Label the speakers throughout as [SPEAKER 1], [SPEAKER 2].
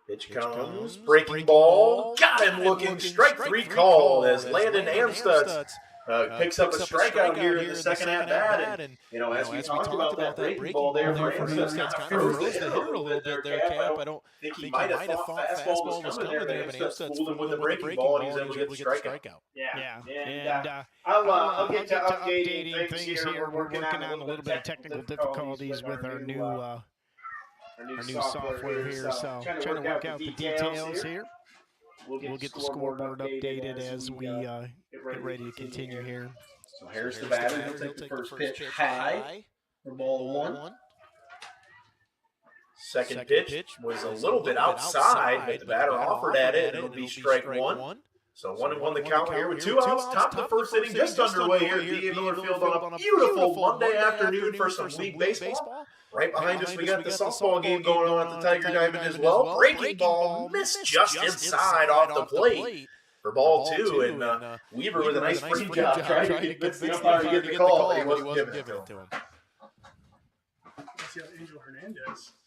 [SPEAKER 1] Pitch comes, breaking ball, got him looking, strike three called as Landon Amstutz picks up a strikeout here in the second at bat. And, as we talked about that breaking ball there for Amstutz, kind of froze the hitter a little bit there, Cap. I don't think he might have thought fastball was coming there, but Amstutz fooled him with the breaking ball, and he was able to get the strikeout.
[SPEAKER 2] Yeah. And I'll get to updating things here. We're working on a little bit of technical difficulties with our new software here, so trying to work out the details here. We'll get the scoreboard updated as we get ready to continue here.
[SPEAKER 1] So here's the batter. He'll take the first pitch high for ball one. Second pitch was a little bit outside, but the batter offered at it. It'll be strike one. So 1-1 the count here with 2 outs. Top of the first inning just underway here at B.A. Miller Field on a beautiful Monday afternoon for some league baseball. Right behind us, we got the softball game going on at the Tiger Diamond as well. Breaking ball missed just inside off the plate for ball two. And Weaver with a nice free job trying to convince the umpire to give the call. He wasn't giving it to him.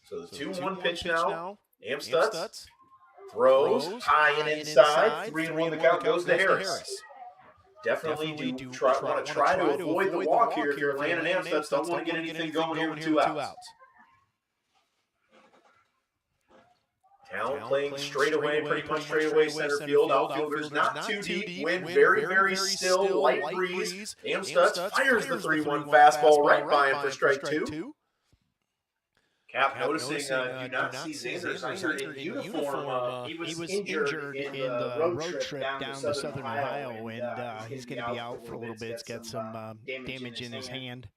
[SPEAKER 1] So the 2-1 pitch now. Amstutz throws high and inside. 3-1 the count goes to Harris. Definitely want to try to avoid the walk here if you're Landon Amstutz. Don't want to get anything going here with 2 outs. Talent playing straight away, pretty much straight away center field. Outfielders not too deep. Wind very, very still. Light breeze. Amstutz fires the 3-1 fastball right by him for strike two. Cap noticing you not see Xander Zinger in uniform. He was injured in the road trip down to Southern Ohio, and he's going to be out for a little bit. He's got some damage in his hand,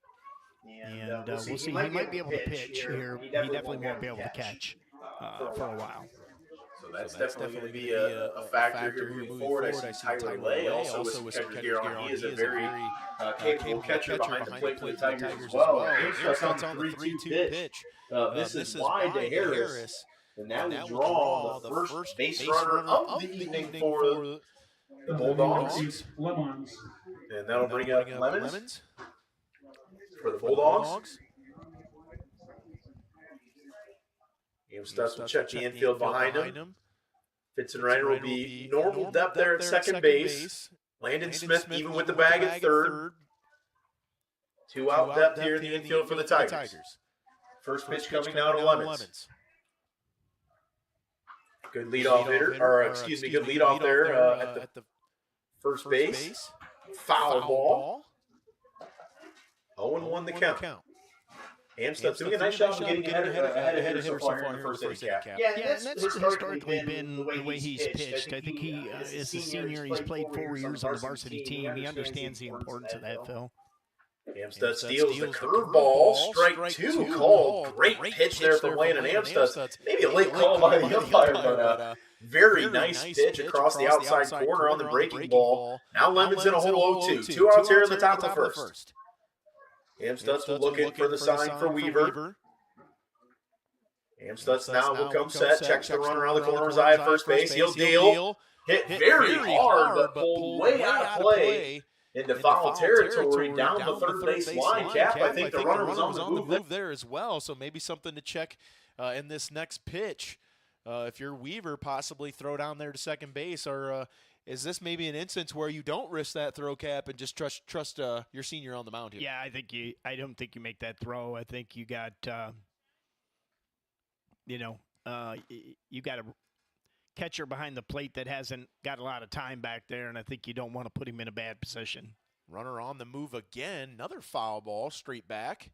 [SPEAKER 1] and we'll see. He might be able to pitch here. He definitely won't be able to catch for a while. So that's definitely going to be a factor here moving forward. I see Tyler Lay also with some catcher gear on. He is a very capable catcher behind the plate for the Tigers as well. Amstutz on the 3-2 pitch. This is wide to Harris. And that will draw the first base runner of the evening for the Bulldogs. And that'll bring up Lemons for the Bulldogs. Amstutz will check the infield behind him. Fitzenreiter will be normal depth there at second base. Landon Smith even with the bag at third. 2 out depth here in the infield for the Tigers. First pitch coming now to Lemons. Good leadoff hitter, good leadoff there at the first base. Foul ball. 0-1 the count. Amstutz doing a nice job of getting ahead of hitters so far in the first inning, Cap.
[SPEAKER 2] Yeah, and that's historically been the way he's pitched. I think he, as a senior, he's played 4 years on the varsity team. He understands the importance of that, Phil.
[SPEAKER 1] Amstutz steals the curveball. Strike 2 called. Great pitch there from Landon Amstutz. Maybe a late call by the umpire, but very nice pitch across the outside corner on the breaking ball. Now Lemons in a hole 0-2. 2 outs here in the top of the first. Amstutz will look in for the sign for Weaver. Amstutz now will come set, checks the run around the corner of his eye at first base. He'll deal. Hit very hard, but pulled way out of play into foul territory down the third base line, Cap. I think the runner was on the move
[SPEAKER 3] there as well, so maybe something to check in this next pitch. If you're Weaver, possibly throw down there to second base, or is this maybe an instance where you don't risk that throw, Cap, and just trust your senior on the mound here?
[SPEAKER 2] Yeah, I don't think you make that throw. I think you got, you got a catcher behind the plate that hasn't got a lot of time back there, and I think you don't want to put him in a bad position.
[SPEAKER 3] Runner on the move again. Another foul ball straight back.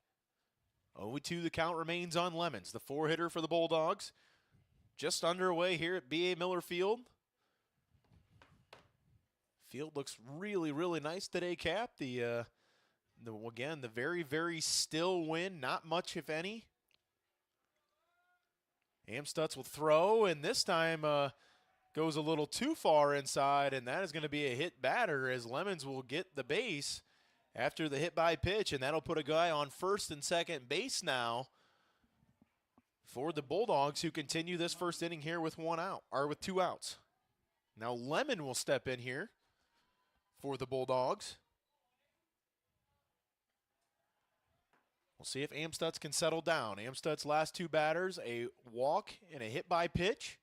[SPEAKER 3] 0-2 the count remains on Lemons, the 4-hitter for the Bulldogs. Just underway here at B.A. Miller Field. Field looks really, really nice today, Cap. The very, very still wind, not much, if any. Amstutz will throw, and this time goes a little too far inside, and that is going to be a hit batter as Lemons will get the base after the hit by pitch, and that'll put a guy on first and second base now for the Bulldogs, who continue this first inning here with 2 outs. Now Lemon will step in here for the Bulldogs. We'll see if Amstutz can settle down. Amstutz last 2 batters, a walk and a hit by pitch.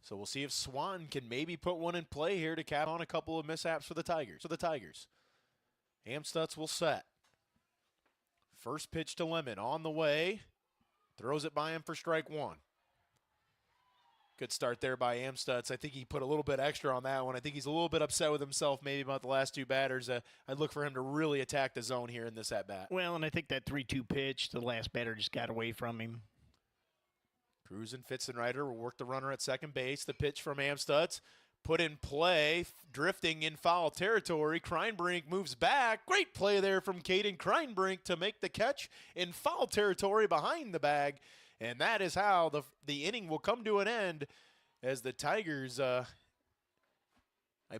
[SPEAKER 3] So we'll see if Swanton can maybe put one in play here to cap on a couple of mishaps for the Tigers. Amstutz will set. First pitch to Lemon on the way. Throws it by him for strike one. Good start there by Amstutz. I think he put a little bit extra on that one. I think he's a little bit upset with himself maybe about the last two batters. I'd look for him to really attack the zone here in this at-bat.
[SPEAKER 2] Well, and I think that 3-2 pitch, the last batter just got away from him.
[SPEAKER 3] Cruz and Fitzenreiter will work the runner at second base. The pitch from Amstutz put in play, drifting in foul territory. Kreinbrink moves back. Great play there from Caden Kreinbrink to make the catch in foul territory behind the bag. And that is how the inning will come to an end as the Tigers, I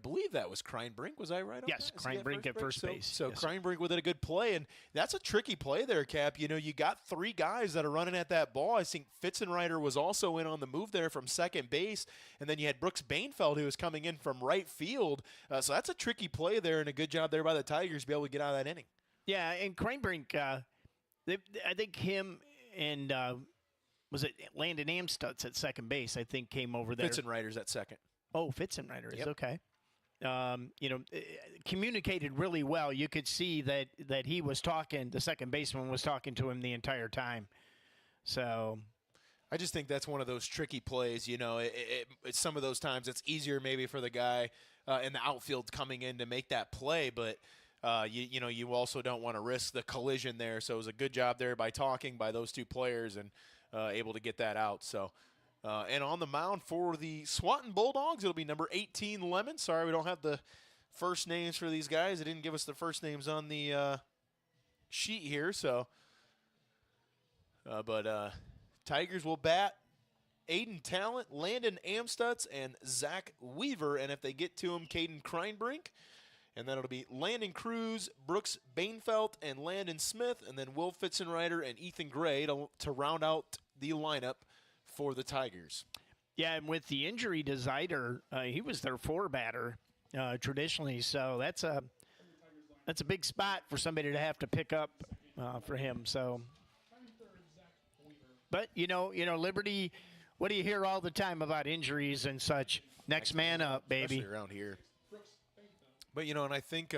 [SPEAKER 3] believe that was Kreinbrink. Was I right on
[SPEAKER 2] yes,
[SPEAKER 3] that?
[SPEAKER 2] Kreinbrink at first base.
[SPEAKER 3] So
[SPEAKER 2] yes.
[SPEAKER 3] Kreinbrink with a good play, and that's a tricky play there, Cap. You know, you got three guys that are running at that ball. I think Fitzenreiter was also in on the move there from second base, and then you had Brooks Bainfeld who was coming in from right field. So that's a tricky play there, and a good job there by the Tigers to be able to get out of that inning.
[SPEAKER 2] Yeah, and Kreinbrink, I think him and was it Landon Amstutz at second base, I think, came over there.
[SPEAKER 3] Fitzenreiter's at second.
[SPEAKER 2] Oh, Fitzenreiter is,
[SPEAKER 3] yep.
[SPEAKER 2] Okay. Communicated really well. You could see that he was talking, the second baseman was talking to him the entire time. So
[SPEAKER 3] I just think that's one of those tricky plays. You know, it's some of those times it's easier maybe for the guy in the outfield coming in to make that play, but you also don't want to risk the collision there. So it was a good job there by those two players and able to get that out. So. And on the mound for the Swanton Bulldogs, it'll be number 18, Lemon. Sorry, we don't have the first names for these guys. They didn't give us the first names on the sheet here. So, but Tigers will bat Aiden Talent, Landon Amstutz, and Zach Weaver. And if they get to him, Caden Kreinbrink. And then it'll be Landon Cruz, Brooks Bainfeld, and Landon Smith. And then Will Fitzenreiter and Ethan Gray to round out the lineup for the Tigers.
[SPEAKER 2] Yeah, and with the injury to Zyder, he was their four batter traditionally, so that's a big spot for somebody to have to pick up for him. So, but you know, Liberty. What do you hear all the time about injuries and such? Next man up, baby.
[SPEAKER 3] Especially around here. But and I think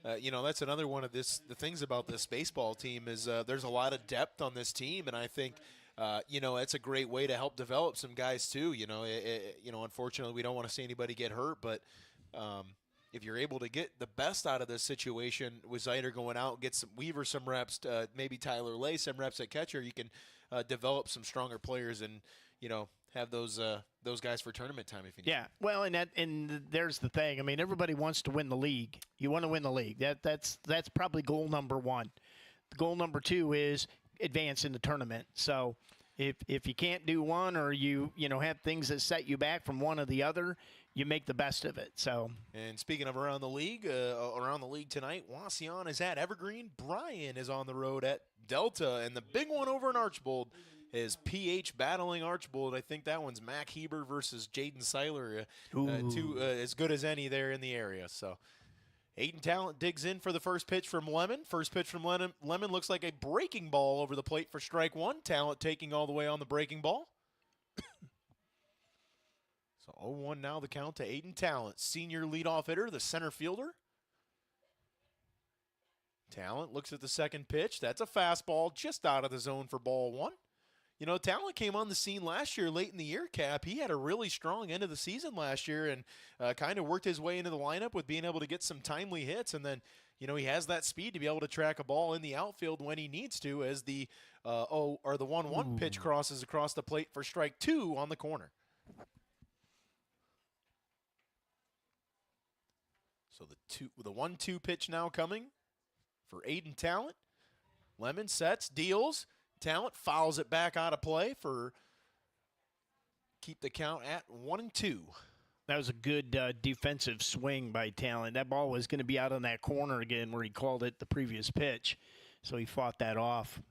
[SPEAKER 3] that's another one of the things about this baseball team is there's a lot of depth on this team, and I think. It's a great way to help develop some guys too. Unfortunately, we don't want to see anybody get hurt, but if you're able to get the best out of this situation with Zyder going out, get some Weaver some reps, maybe Tyler Lay some reps at catcher, you can develop some stronger players and have those guys for tournament time if you need.
[SPEAKER 2] Yeah, well, and there's the thing. I mean, everybody wants to win the league. You want to win the league. That's probably goal number one. Goal number two is advance in the tournament. So if you can't do one or you have things that set you back from one or the other, you make the best of it. So, and
[SPEAKER 3] speaking of around the league tonight, Wasion is at Evergreen. Bryan is on the road at Delta, and the big one over in Archbold is PH battling Archbold. I think that one's Mac Heber versus Jaden Seiler, two as good as any there in the area. So Aiden Talent digs in for the first pitch from Lemon. First pitch from Lemon looks like a breaking ball over the plate for strike one. Talent taking all the way on the breaking ball. So 0-1 now the count to Aiden Talent. Senior leadoff hitter, the center fielder. Talent looks at the second pitch. That's a fastball just out of the zone for ball one. Talent came on the scene last year late in the year, Cap. He had a really strong end of the season last year and kind of worked his way into the lineup with being able to get some timely hits. And then, he has that speed to be able to track a ball in the outfield when he needs to as the 1-1 pitch crosses across the plate for strike two on the corner. So the 1-2 pitch now coming for Aiden Talent. Lemon sets, deals. Talent fouls it back out of play for keep the count at 1-2.
[SPEAKER 2] That was a good defensive swing by Talent. That ball was going to be out on that corner again where he called it the previous pitch, so he fought that off.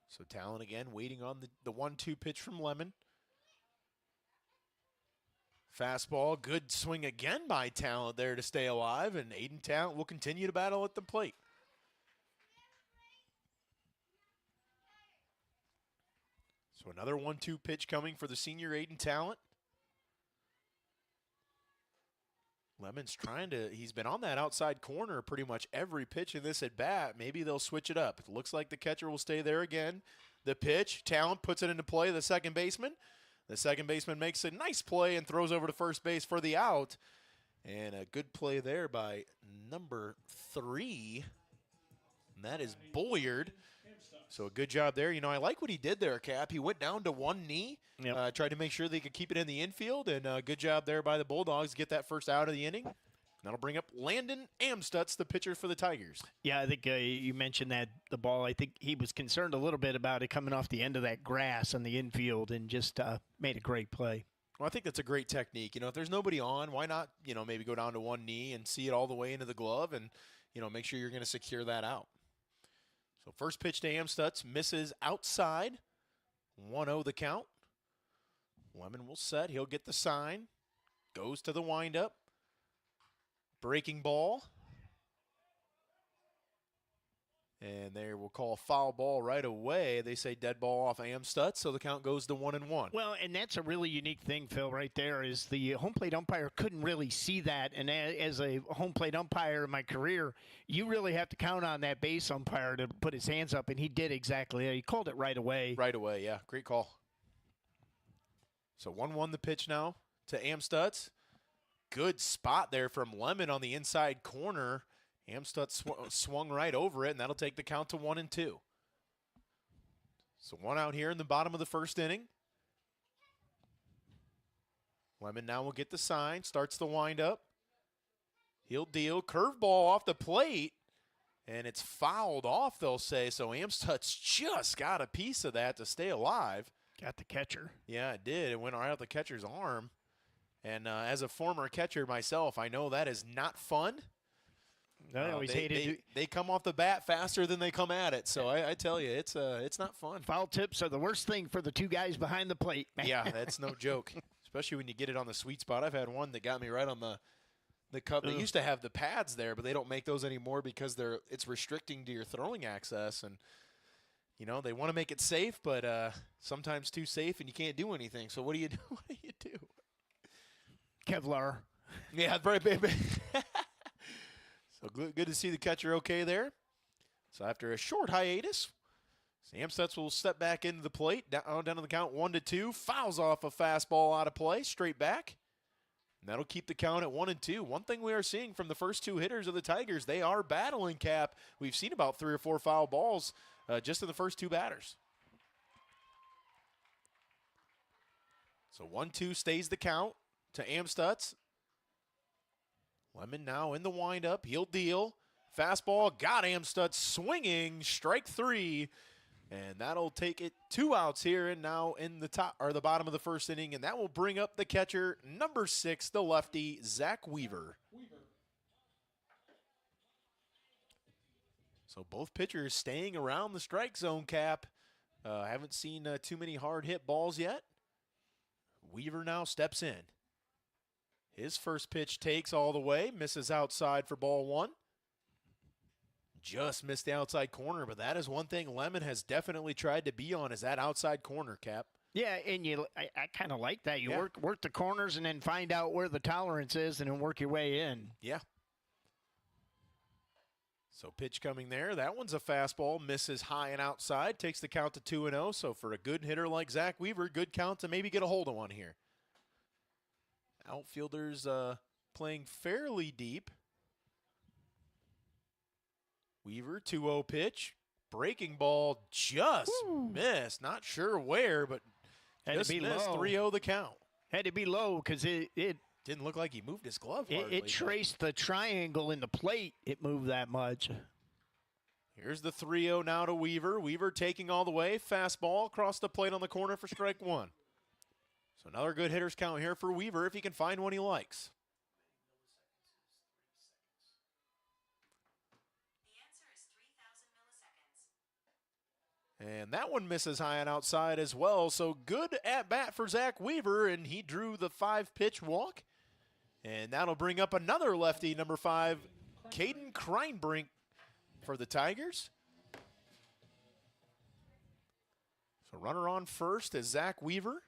[SPEAKER 3] So Talent again waiting on the 1-2 pitch from Lemon. Fastball, good swing again by Talent there to stay alive, and Aiden Talent will continue to battle at the plate. So another 1-2 pitch coming for the senior Aiden Talent. Lemon's he's been on that outside corner pretty much every pitch in this at bat. Maybe they'll switch it up. It looks like the catcher will stay there again. The pitch, Talent puts it into play, the second baseman. The second baseman makes a nice play and throws over to first base for the out. And a good play there by number 3. And that is Boyard. So a good job there. You know, I like what he did there, Cap. He went down to one knee, tried to make sure they could keep it in the infield, and good job there by the Bulldogs to get that first out of the inning. That'll bring up Landon Amstutz, the pitcher for the Tigers.
[SPEAKER 2] Yeah, I think you mentioned that the ball, I think he was concerned a little bit about it coming off the end of that grass on the infield and just made a great play.
[SPEAKER 3] Well, I think that's a great technique. You know, if there's nobody on, why not, you know, maybe go down to one knee and see it all the way into the glove and, you know, make sure you're going to secure that out. So first pitch to Amstutz, misses outside. 1-0 the count. Lemon will set. He'll get the sign. Goes to the windup. Breaking ball. And there we'll call foul ball right away. They say dead ball off Amstutz, so the count goes to 1-1.
[SPEAKER 2] Well, and that's a really unique thing, Phil, right there, is the home plate umpire couldn't really see that. And as a home plate umpire in my career, you really have to count on that base umpire to put his hands up, and he did exactly that. He called it right away.
[SPEAKER 3] Right away, yeah. Great call. So 1-1 the pitch now to Amstutz. Good spot there from Lemon on the inside corner. Amstutz swung right over it, and that'll take the count to 1-2. So one out here in the bottom of the first inning. Lemon now will get the sign, starts the windup. He'll deal. Curveball off the plate, and it's fouled off, they'll say. So Amstutz just got a piece of that to stay alive.
[SPEAKER 2] Got the catcher.
[SPEAKER 3] Yeah, it did. It went right out the catcher's arm. And as a former catcher myself, I know that is not fun.
[SPEAKER 2] I always hated
[SPEAKER 3] they come off the bat faster than they come at it. So I tell you, it's not fun.
[SPEAKER 2] Foul tips are the worst thing for the two guys behind the plate.
[SPEAKER 3] Yeah, that's no joke, especially when you get it on the sweet spot. I've had one that got me right on the cup. They used to have the pads there, but they don't make those anymore because it's restricting to your throwing access. And, you know, they want to make it safe, but sometimes too safe and you can't do anything. So what do you do? What do you do?
[SPEAKER 2] Kevlar.
[SPEAKER 3] Yeah, very big. So good to see the catcher okay there. So after a short hiatus, Amstutz will step back into the plate. Down to the count 1-2. Fouls off a fastball out of play, straight back. And that'll keep the count at 1-2. One thing we are seeing from the first two hitters of the Tigers, they are battling, Cap. We've seen about 3 or 4 foul balls just in the first two batters. So 1-2 stays the count to Amstutz. Lemon now in the windup. He'll deal. Fastball got Amstutz swinging. Strike 3. And that'll take it 2 outs here and now in the top or the bottom of the first inning. And that will bring up the catcher, number 6, the lefty, Zach Weaver. So both pitchers staying around the strike zone, Cap. Haven't seen too many hard hit balls yet. Weaver now steps in. His first pitch takes all the way, misses outside for ball 1. Just missed the outside corner, but that is one thing Lemon has definitely tried to be on, is that outside corner, Cap.
[SPEAKER 2] Yeah, and I kind of like that. You work the corners and then find out where the tolerance is and then work your way in.
[SPEAKER 3] Yeah. So pitch coming there. That one's a fastball, misses high and outside, takes the count to 2-0. So for a good hitter like Zach Weaver, good count to maybe get a hold of one here. Outfielders playing fairly deep. Weaver, 2-0 pitch. Breaking ball just missed. Not sure where, but
[SPEAKER 2] had
[SPEAKER 3] just
[SPEAKER 2] to be
[SPEAKER 3] missed.
[SPEAKER 2] low.
[SPEAKER 3] 3-0 the count.
[SPEAKER 2] Had to be low because it
[SPEAKER 3] didn't look like he moved his glove hardly.
[SPEAKER 2] It traced the triangle in the plate. It moved that much.
[SPEAKER 3] Here's the 3-0 now to Weaver. Weaver taking all the way. Fastball across the plate on the corner for strike 1. So another good hitter's count here for Weaver if he can find one he likes. And that one misses high and outside as well. So good at bat for Zach Weaver, and he drew the 5-pitch walk. And that'll bring up another lefty, number 5, Caden Kreinbrink for the Tigers. So runner on first is Zach Weaver.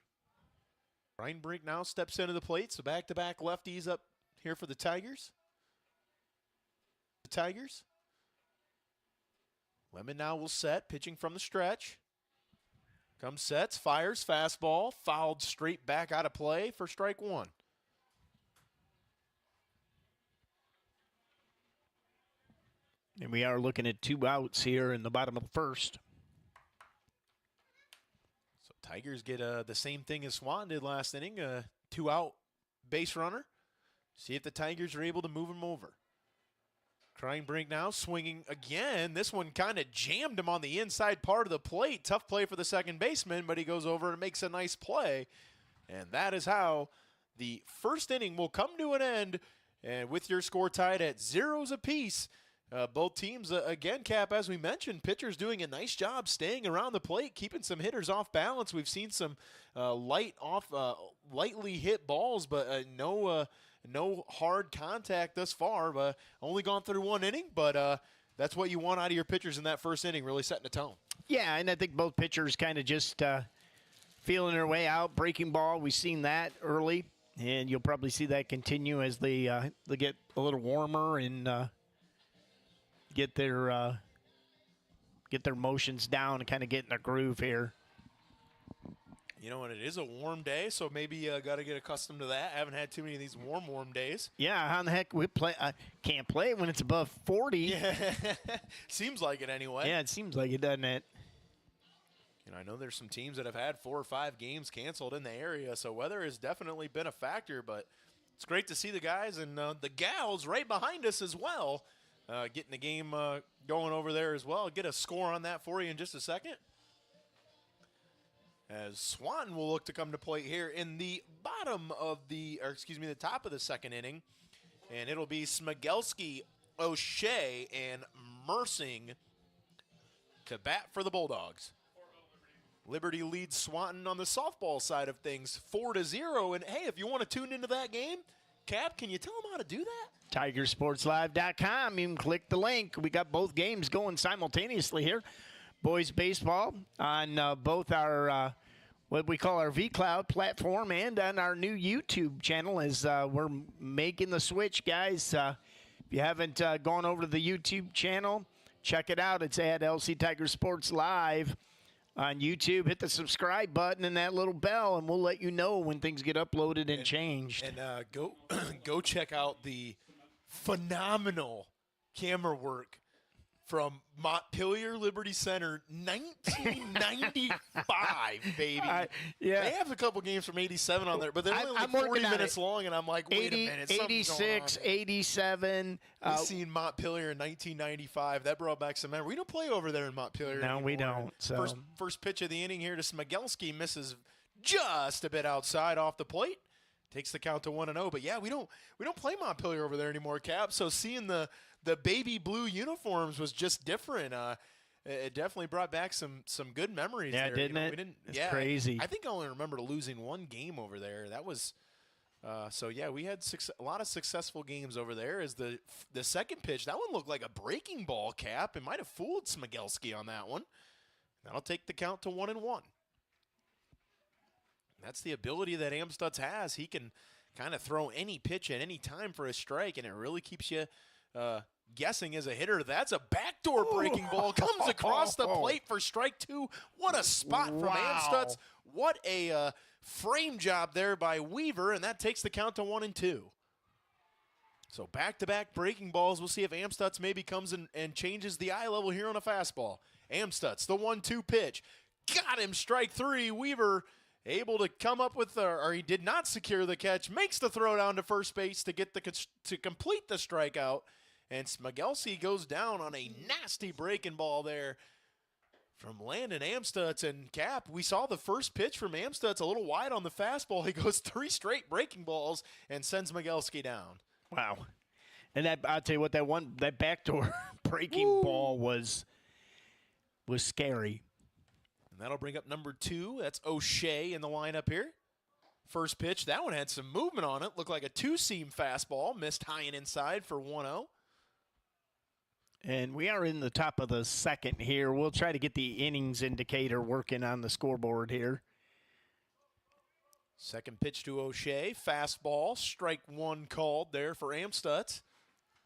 [SPEAKER 3] Reinbrink now steps into the plate. So back-to-back lefties up here for the Tigers. Lemon now will set, pitching from the stretch. Comes, sets, fires, fastball, fouled straight back out of play for strike one.
[SPEAKER 2] And we are looking at 2 outs here in the bottom of the first.
[SPEAKER 3] So Tigers get the same thing as Swanton did last inning, a 2-out base runner. See if the Tigers are able to move him over. Kreinbrink now swinging again. This one kind of jammed him on the inside part of the plate. Tough play for the second baseman, but he goes over and makes a nice play. And that is how the first inning will come to an end. And with your score tied at 0s apiece, both teams, again, Cap, as we mentioned, pitchers doing a nice job staying around the plate, keeping some hitters off balance. We've seen some lightly hit balls, but no hard contact thus far. Only gone through 1 inning, but that's what you want out of your pitchers in that first inning, really setting a tone.
[SPEAKER 2] Yeah, and I think both pitchers kind of just feeling their way out. Breaking ball, we've seen that early, and you'll probably see that continue as they get a little warmer and get their motions down and kind of get in a groove here.
[SPEAKER 3] You know, and it is a warm day, so maybe got to get accustomed to that. I haven't had too many of these warm days.
[SPEAKER 2] Yeah, how in the heck we play? Can't play when it's above 40.
[SPEAKER 3] Yeah. Seems like it anyway.
[SPEAKER 2] Yeah, it seems like it, doesn't it?
[SPEAKER 3] You know, I know there's some teams that have had 4 or 5 games canceled in the area, so weather has definitely been a factor. But it's great to see the guys and the gals right behind us as well, getting the game going over there as well. Get a score on that for you in just a second. As Swanton will look to come to play here in the the top of the second inning. And it'll be Smigelski, O'Shea, and Mersing to bat for the Bulldogs. Liberty leads Swanton on the softball side of things 4-0. And hey, if you want to tune into that game, Cap, can you tell them how to do that?
[SPEAKER 2] TigerSportsLive.com. You can click the link. We got both games going simultaneously here. Boys baseball on both our what we call our vCloud platform and on our new YouTube channel as we're making the switch, guys. If you haven't gone over to the YouTube channel, check it out. It's at LC Tiger Sports Live on YouTube. Hit the subscribe button and that little bell, and we'll let you know when things get uploaded and changed.
[SPEAKER 3] And go check out the phenomenal camera work from Montpelier Liberty Center, 1995, baby.
[SPEAKER 2] Yeah.
[SPEAKER 3] They have a couple games from 87 on there, but they're only like 40 minutes long, and I'm like, wait a minute.
[SPEAKER 2] 86, 87.
[SPEAKER 3] We've seen Montpelier in 1995. That brought back some memory. We don't play over there in Montpelier
[SPEAKER 2] No,
[SPEAKER 3] anymore.
[SPEAKER 2] we don't. So.
[SPEAKER 3] First pitch of the inning here to Smigelski, misses just a bit outside off the plate. Takes the count to 1-0. But, yeah, we don't play Montpelier over there anymore, Cap. So seeing the baby blue uniforms was just different. It definitely brought back some good memories.
[SPEAKER 2] Yeah,
[SPEAKER 3] there.
[SPEAKER 2] didn't it? It's crazy.
[SPEAKER 3] I think I only remember losing 1 game over there. That was so yeah, we had a lot of successful games over there. As the second pitch, that one looked like a breaking ball, Cap. It might have fooled Smigelski on that one. That'll take the count to 1-1. That's the ability that Amstutz has. He can kind of throw any pitch at any time for a strike, and it really keeps you guessing as a hitter. That's a backdoor breaking ball. Comes across the plate for strike 2. What a spot from Amstutz. What a frame job there by Weaver, and that takes the count to 1-2. So back-to-back breaking balls. We'll see if Amstutz maybe comes and changes the eye level here on a fastball. Amstutz, the 1-2 pitch. Got him, strike 3. Weaver able to come up with, or he did not secure the catch, makes the throw down to first base to get to complete the strikeout. And Smigelski goes down on a nasty breaking ball there from Landon Amstutz. And Cap, we saw the first pitch from Amstutz a little wide on the fastball. He goes 3 straight breaking balls and sends Smigelski down.
[SPEAKER 2] Wow. And I'll tell you what, that backdoor breaking ball was scary.
[SPEAKER 3] And that'll bring up number 2. That's O'Shea in the lineup here. First pitch, that one had some movement on it. Looked like a 2-seam fastball. Missed high and inside for 1-0.
[SPEAKER 2] And we are in the top of the second here. We'll try to get the innings indicator working on the scoreboard here.
[SPEAKER 3] Second pitch to O'Shea. Fastball. Strike one called there for Amstutz.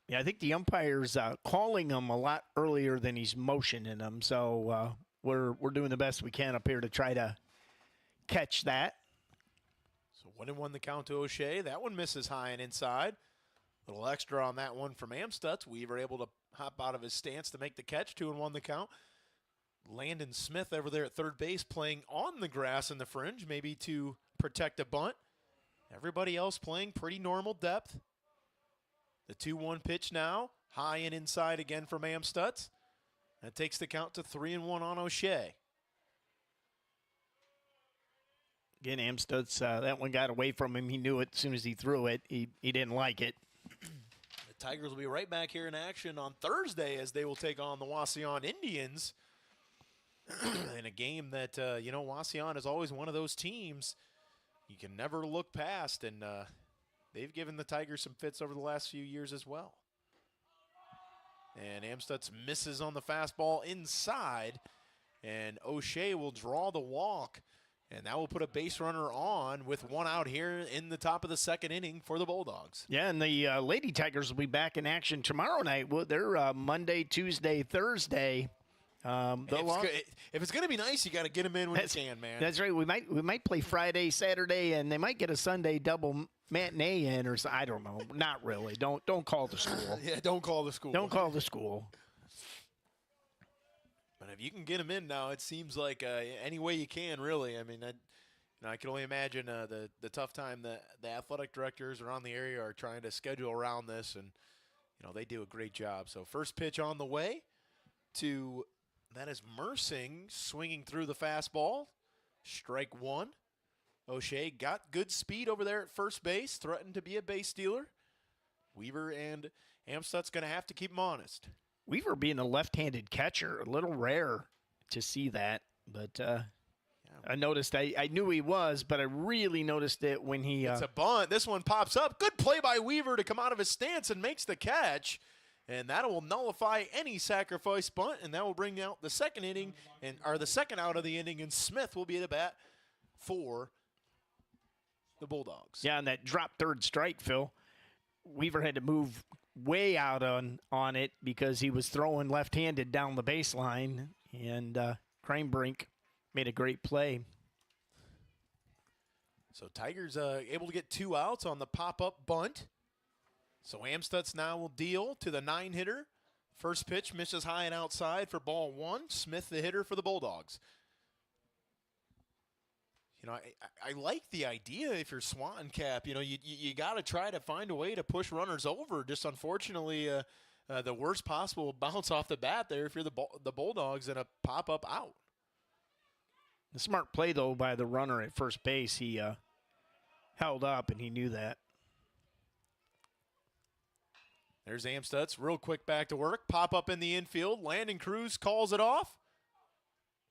[SPEAKER 2] Yeah, I think the umpire's calling him a lot earlier than he's motioning him. So we're doing the best we can up here to try to catch that.
[SPEAKER 3] So 1-1 the count to O'Shea. That one misses high and inside. A little extra on that one from Amstutz. Weaver able to hop out of his stance to make the catch. 2-1 the count. Landon Smith over there at third base playing on the grass in the fringe, maybe to protect a bunt. Everybody else playing pretty normal depth. The 2-1 pitch now. High and inside again from Amstutz. That takes the count to 3-1 on O'Shea.
[SPEAKER 2] Again, Amstutz, that one got away from him. He knew it as soon as he threw it. He didn't like it.
[SPEAKER 3] The Tigers will be right back here in action on Thursday as they will take on the Wauseon Indians in a game that, Wauseon is always one of those teams you can never look past, and they've given the Tigers some fits over the last few years as well. And Amstutz misses on the fastball inside, and O'Shea will draw the walk. And that will put a base runner on with one out here in the top of the second inning for the Bulldogs.
[SPEAKER 2] Yeah, and the Lady Tigers will be back in action tomorrow night. Well, they're Monday, Tuesday, Thursday.
[SPEAKER 3] If it's going to be nice, you got to get them in when you can, man.
[SPEAKER 2] That's right. We might play Friday, Saturday, and they might get a Sunday double matinee in, or I don't know. Not really. Don't call the school.
[SPEAKER 3] Yeah, don't call the school.
[SPEAKER 2] Don't call the school.
[SPEAKER 3] But if you can get them in now, it seems like any way you can, really. I mean, I can only imagine the tough time that the athletic directors around the area are trying to schedule around this, and they do a great job. So first pitch on the way to that is Mersing swinging through the fastball. Strike one. O'Shea got good speed over there at first base, threatened to be a base stealer. Weaver and Amstutz going to have to keep him honest.
[SPEAKER 2] Weaver being a left-handed catcher, a little rare to see that. But I noticed, I knew he was, but I really noticed it when he...
[SPEAKER 3] It's a bunt. This one pops up. Good play by Weaver to come out of his stance and makes the catch. And that will nullify any sacrifice bunt, and that will bring out the second inning, or the second out of the inning, and Smith will be at the bat for the Bulldogs.
[SPEAKER 2] Yeah, and that drop third strike, Phil. Weaver had to move way out on it because he was throwing left-handed down the baseline, and Kranebrink made a great play.
[SPEAKER 3] So Tigers able to get 2 outs on the pop-up bunt. So Amstutz now will deal to the 9-hitter. First pitch misses high and outside for ball 1. Smith the hitter for the Bulldogs. I like the idea if you're Swanton Cap. You got to try to find a way to push runners over. Just unfortunately, the worst possible bounce off the bat there if you're the Bulldogs and a pop-up out.
[SPEAKER 2] The smart play, though, by the runner at first base. He held up, and he knew that.
[SPEAKER 3] There's Amstutz. Real quick back to work. Pop up in the infield. Landon Cruz calls it off.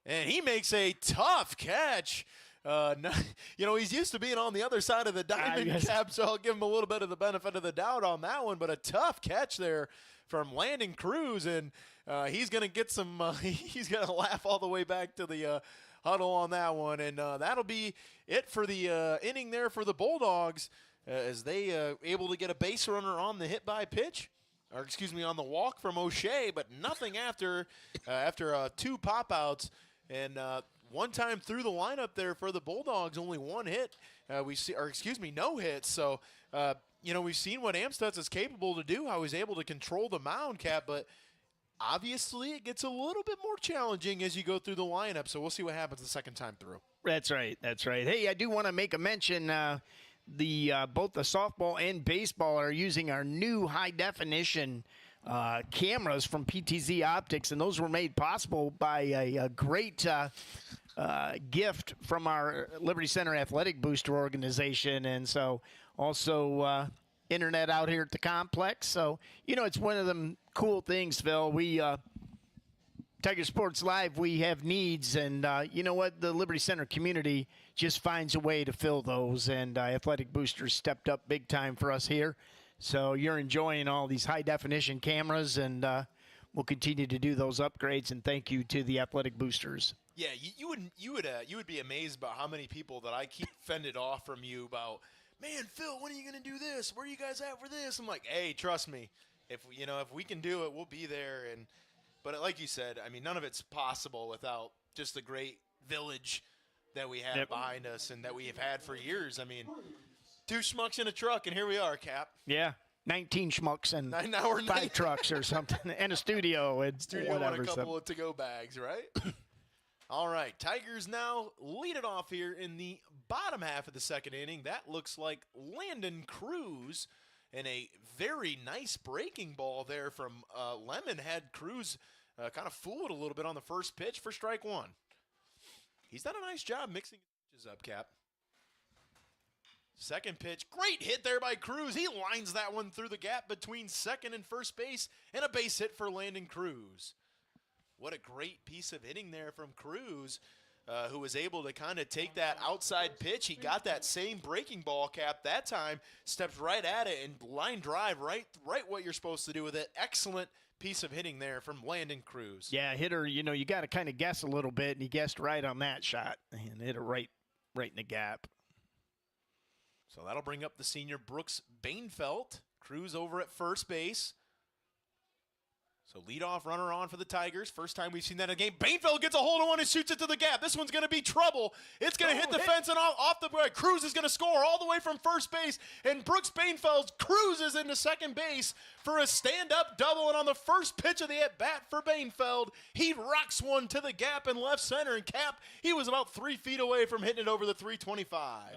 [SPEAKER 3] And he makes a tough catch. He's used to being on the other side of the diamond cap, so I'll give him a little bit of the benefit of the doubt on that one. But a tough catch there from Landon Cruz, and he's going to get some he's going to laugh all the way back to the huddle on that one. And that'll be it for the inning there for the Bulldogs. As they able to get a base runner on the hit by pitch, on the walk from O'Shea, but nothing after 2 pop outs, and one time through the lineup there for the Bulldogs, only 1 hit. No hits. So we've seen what Amstutz is capable to do, how he's able to control the mound, Cap, but obviously it gets a little bit more challenging as you go through the lineup. So we'll see what happens the second time through.
[SPEAKER 2] That's right. Hey, I do want to make a mention. Both the softball and baseball are using our new high-definition cameras from PTZ Optics, and those were made possible by a great gift from our Liberty Center Athletic Booster organization, and so also internet out here at the complex. So, it's one of them cool things, Phil. We Tiger Sports Live, we have needs, and you know what? The Liberty Center community just finds a way to fill those, and Athletic Boosters stepped up big time for us here. So you're enjoying all these high-definition cameras, and we'll continue to do those upgrades. And thank you to the athletic boosters.
[SPEAKER 3] Yeah, you would be amazed about how many people that I keep fended off from you about. Man, Phil, when are you going to do this? Where are you guys at for this? I'm like, hey, trust me. If we can do it, we'll be there. But like you said, I mean, none of it's possible without just the great village that we have behind us and that we have had for years. I mean, 2 schmucks in a truck, and here we are, Cap.
[SPEAKER 2] Yeah, 19 schmucks and
[SPEAKER 3] now we're
[SPEAKER 2] 5 trucks or something, and a studio and whatever.
[SPEAKER 3] And a couple of to-go bags, right? All right, Tigers now lead it off here in the bottom half of the second inning. That looks like Landon Cruz, and a very nice breaking ball there from Lemon had Cruz kind of fooled a little bit on the first pitch for strike 1. He's done a nice job mixing pitches up, Cap. Second pitch, great hit there by Cruz. He lines that one through the gap between second and first base, and a base hit for Landon Cruz. What a great piece of hitting there from Cruz, who was able to kind of take that outside pitch. He got that same breaking ball, Cap, that time, stepped right at it and line drive right what you're supposed to do with it. Excellent piece of hitting there from Landon Cruz.
[SPEAKER 2] Yeah, hitter, you got to kind of guess a little bit, and he guessed right on that shot and hit it right in the gap.
[SPEAKER 3] So that'll bring up the senior Brooks Bainfeld. Cruz over at first base. So leadoff runner on for the Tigers. First time we've seen that in a game. Bainfeld gets a hold of one and shoots it to the gap. This one's going to be trouble. It's going to hit the fence and off the way. Cruz is going to score all the way from first base. And Brooks Bainfeld cruises into second base for a stand-up double. And on the first pitch of the at-bat for Bainfeld, he rocks one to the gap in left center. And Cap, he was about 3 feet away from hitting it over the 325.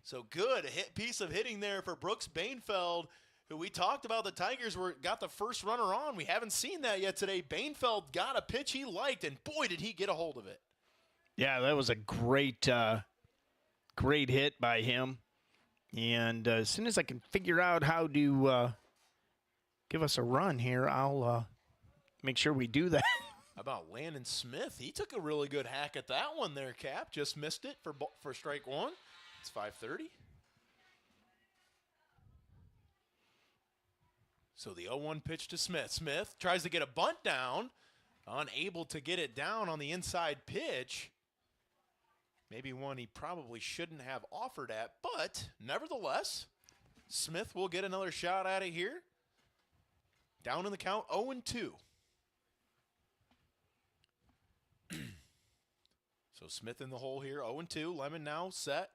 [SPEAKER 3] So good piece of hitting there for Brooks Bainfeld, who we talked about. The Tigers got the first runner on. We haven't seen that yet today. Bainfeld got a pitch he liked, and boy, did he get a hold of it.
[SPEAKER 2] Yeah, that was a great hit by him. And as soon as I can figure out how to give us a run here, I'll make sure we do that.
[SPEAKER 3] How about Landon Smith? He took a really good hack at that one there, Cap. Just missed it for strike 1. It's 5:30. So the 0-1 pitch to Smith. Smith tries to get a bunt down, unable to get it down on the inside pitch. Maybe one he probably shouldn't have offered at, but nevertheless, Smith will get another shot at it here. Down in the count, 0-2. So Smith in the hole here, 0-2. Lemon now set.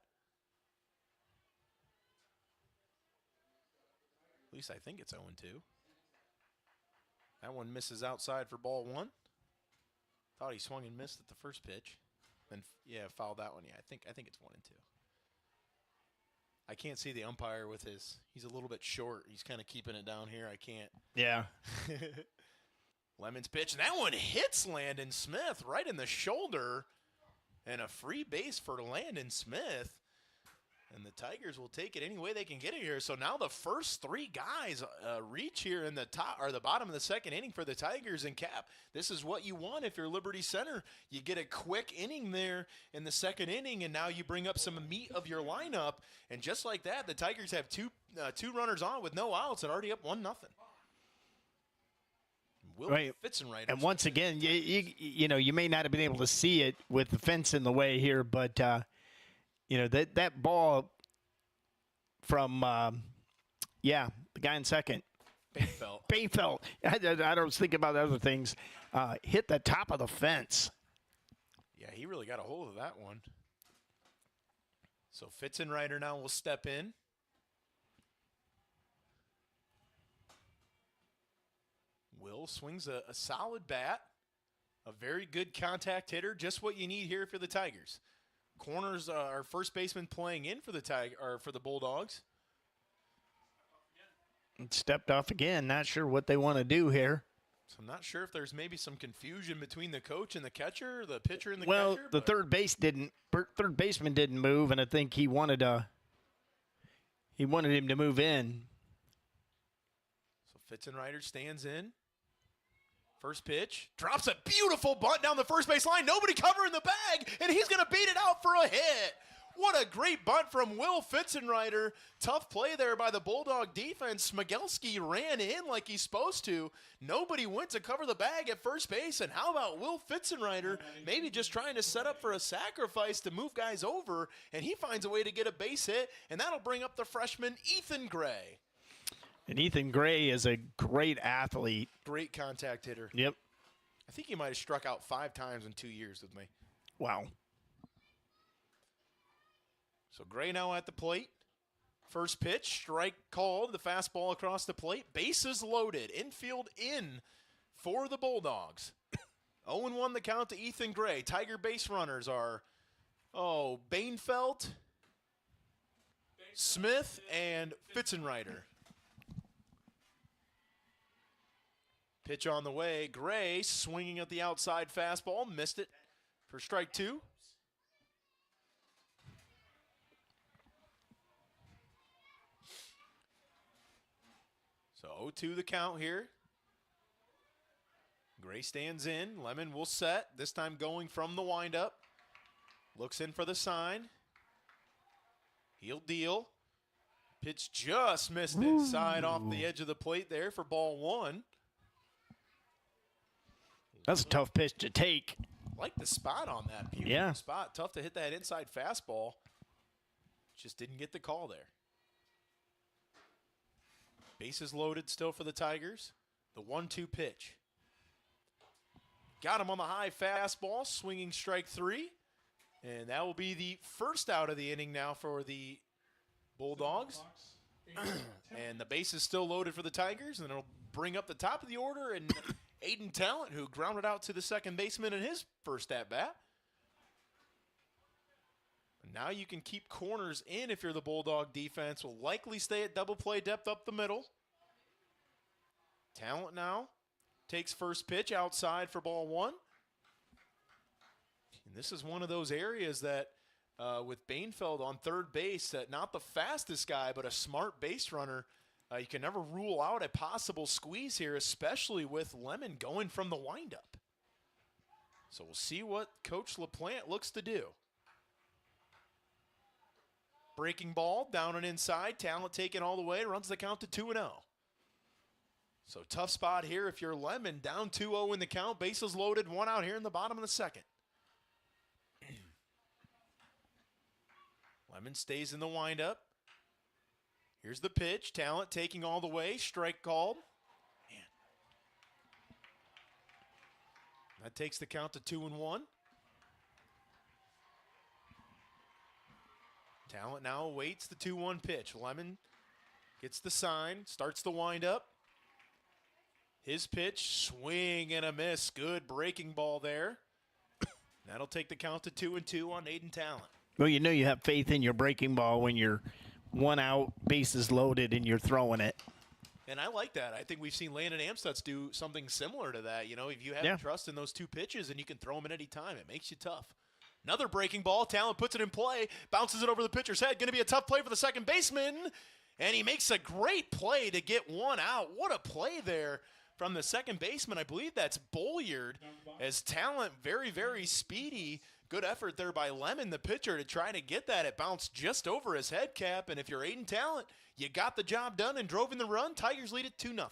[SPEAKER 3] At least I think it's 0-2. That one misses outside for ball 1. Thought he swung and missed at the first pitch. Then, yeah, fouled that one. Yeah, I think it's 1-2. I can't see the umpire with he's a little bit short. He's kind of keeping it down here. I can't.
[SPEAKER 2] Yeah.
[SPEAKER 3] Lemon's pitch, and that one hits Landon Smith right in the shoulder. And a free base for Landon Smith. And the Tigers will take it any way they can get it here. So now the first 3 guys reach here in the top or the bottom of the second inning for the Tigers. And Cap, this is what you want if you're Liberty Center. You get a quick inning there in the second inning, and now you bring up some meat of your lineup. And just like that, the Tigers have two runners on with no outs and already up 1-0. Will Fitzenreiter.
[SPEAKER 2] And once again, you may not have been able to see it with the fence in the way here, but that ball from, the guy in second. Bainfeld. I don't think about other things. Hit the top of the fence.
[SPEAKER 3] Yeah, he really got a hold of that one. So Fitzenreiter now will step in. Will swings a solid bat. A very good contact hitter. Just what you need here for the Tigers. Corners, our first baseman playing in for the Bulldogs.
[SPEAKER 2] Stepped off again. Not sure what they want to do here.
[SPEAKER 3] So I'm not sure if there's maybe some confusion between the coach and the catcher, the pitcher and the
[SPEAKER 2] catcher.
[SPEAKER 3] Well,
[SPEAKER 2] the third baseman didn't move, and I think he wanted him to move in.
[SPEAKER 3] So Fitzenreiter stands in. First pitch, drops a beautiful bunt down the first base line. Nobody covering the bag, and he's going to beat it out for a hit. What a great bunt from Will Fitzenreiter. Tough play there by the Bulldog defense. Smigelski ran in like he's supposed to. Nobody went to cover the bag at first base. And how about Will Fitzenreiter maybe just trying to set up for a sacrifice to move guys over, and he finds a way to get a base hit, and that'll bring up the freshman Ethan Gray.
[SPEAKER 2] And Ethan Gray is a great athlete.
[SPEAKER 3] Great contact hitter.
[SPEAKER 2] Yep.
[SPEAKER 3] I think he might have struck out 5 times in 2 years with me.
[SPEAKER 2] Wow.
[SPEAKER 3] So Gray now at the plate. First pitch, strike called. The fastball across the plate. Bases loaded. Infield in for the Bulldogs. 0-1 the count to Ethan Gray. Tiger base runners are, Bainfeld, Smith, and Fitzenreiter. Pitch on the way. Gray swinging at the outside fastball. Missed it for strike 2. So 0-2 the count here. Gray stands in. Lemon will set. This time going from the windup. Looks in for the sign. He'll deal. Pitch just missed it. Side off the edge of the plate there for ball 1.
[SPEAKER 2] That's a tough pitch to take.
[SPEAKER 3] Like the spot on that. Beautiful
[SPEAKER 2] Yeah.
[SPEAKER 3] spot. Tough to hit that inside fastball. Just didn't get the call there. Bases loaded still for the Tigers. The 1-2 pitch. Got him on the high fastball. Swinging strike 3. And that will be the first out of the inning now for the Bulldogs. And the base is still loaded for the Tigers. And it'll bring up the top of the order. And Aiden Talent, who grounded out to the second baseman in his first at-bat. Now you can keep corners in if you're the Bulldog defense. Will likely stay at double play depth up the middle. Talent now takes first pitch outside for ball 1. And this is one of those areas that with Bainfeld on third base, that not the fastest guy, but a smart base runner, you can never rule out a possible squeeze here, especially with Lemon going from the windup. So we'll see what Coach LaPlante looks to do. Breaking ball, down and inside. Talent taken all the way, runs the count to 2-0. So tough spot here if you're Lemon. Down 2-0 in the count. Bases loaded, 1 out here in the bottom of the second. Lemon stays in the windup. Here's the pitch. Talent taking all the way. Strike called. Man. That takes the count to 2-1. Talent now awaits the 2-1 pitch. Lemon gets the sign, starts the windup. His pitch, swing and a miss. Good breaking ball there. That'll take the count to 2-2 on Aiden Talent.
[SPEAKER 2] Well, you know you have faith in your breaking ball when you're 1 out, bases loaded, and you're throwing it.
[SPEAKER 3] And I like that. I think we've seen Landon Amstutz do something similar to that. You know, if you have trust in those 2 pitches and you can throw them at any time, it makes you tough. Another breaking ball. Talent puts it in play, bounces it over the pitcher's head. Going to be a tough play for the second baseman. And he makes a great play to get 1 out. What a play there from the second baseman. I believe that's Bolliard. As Talent, very, very speedy. Good effort there by Lemon, the pitcher, to try to get that. It bounced just over his head cap. And if you're Aiden Talent, you got the job done and drove in the run. Tigers lead it 2-0.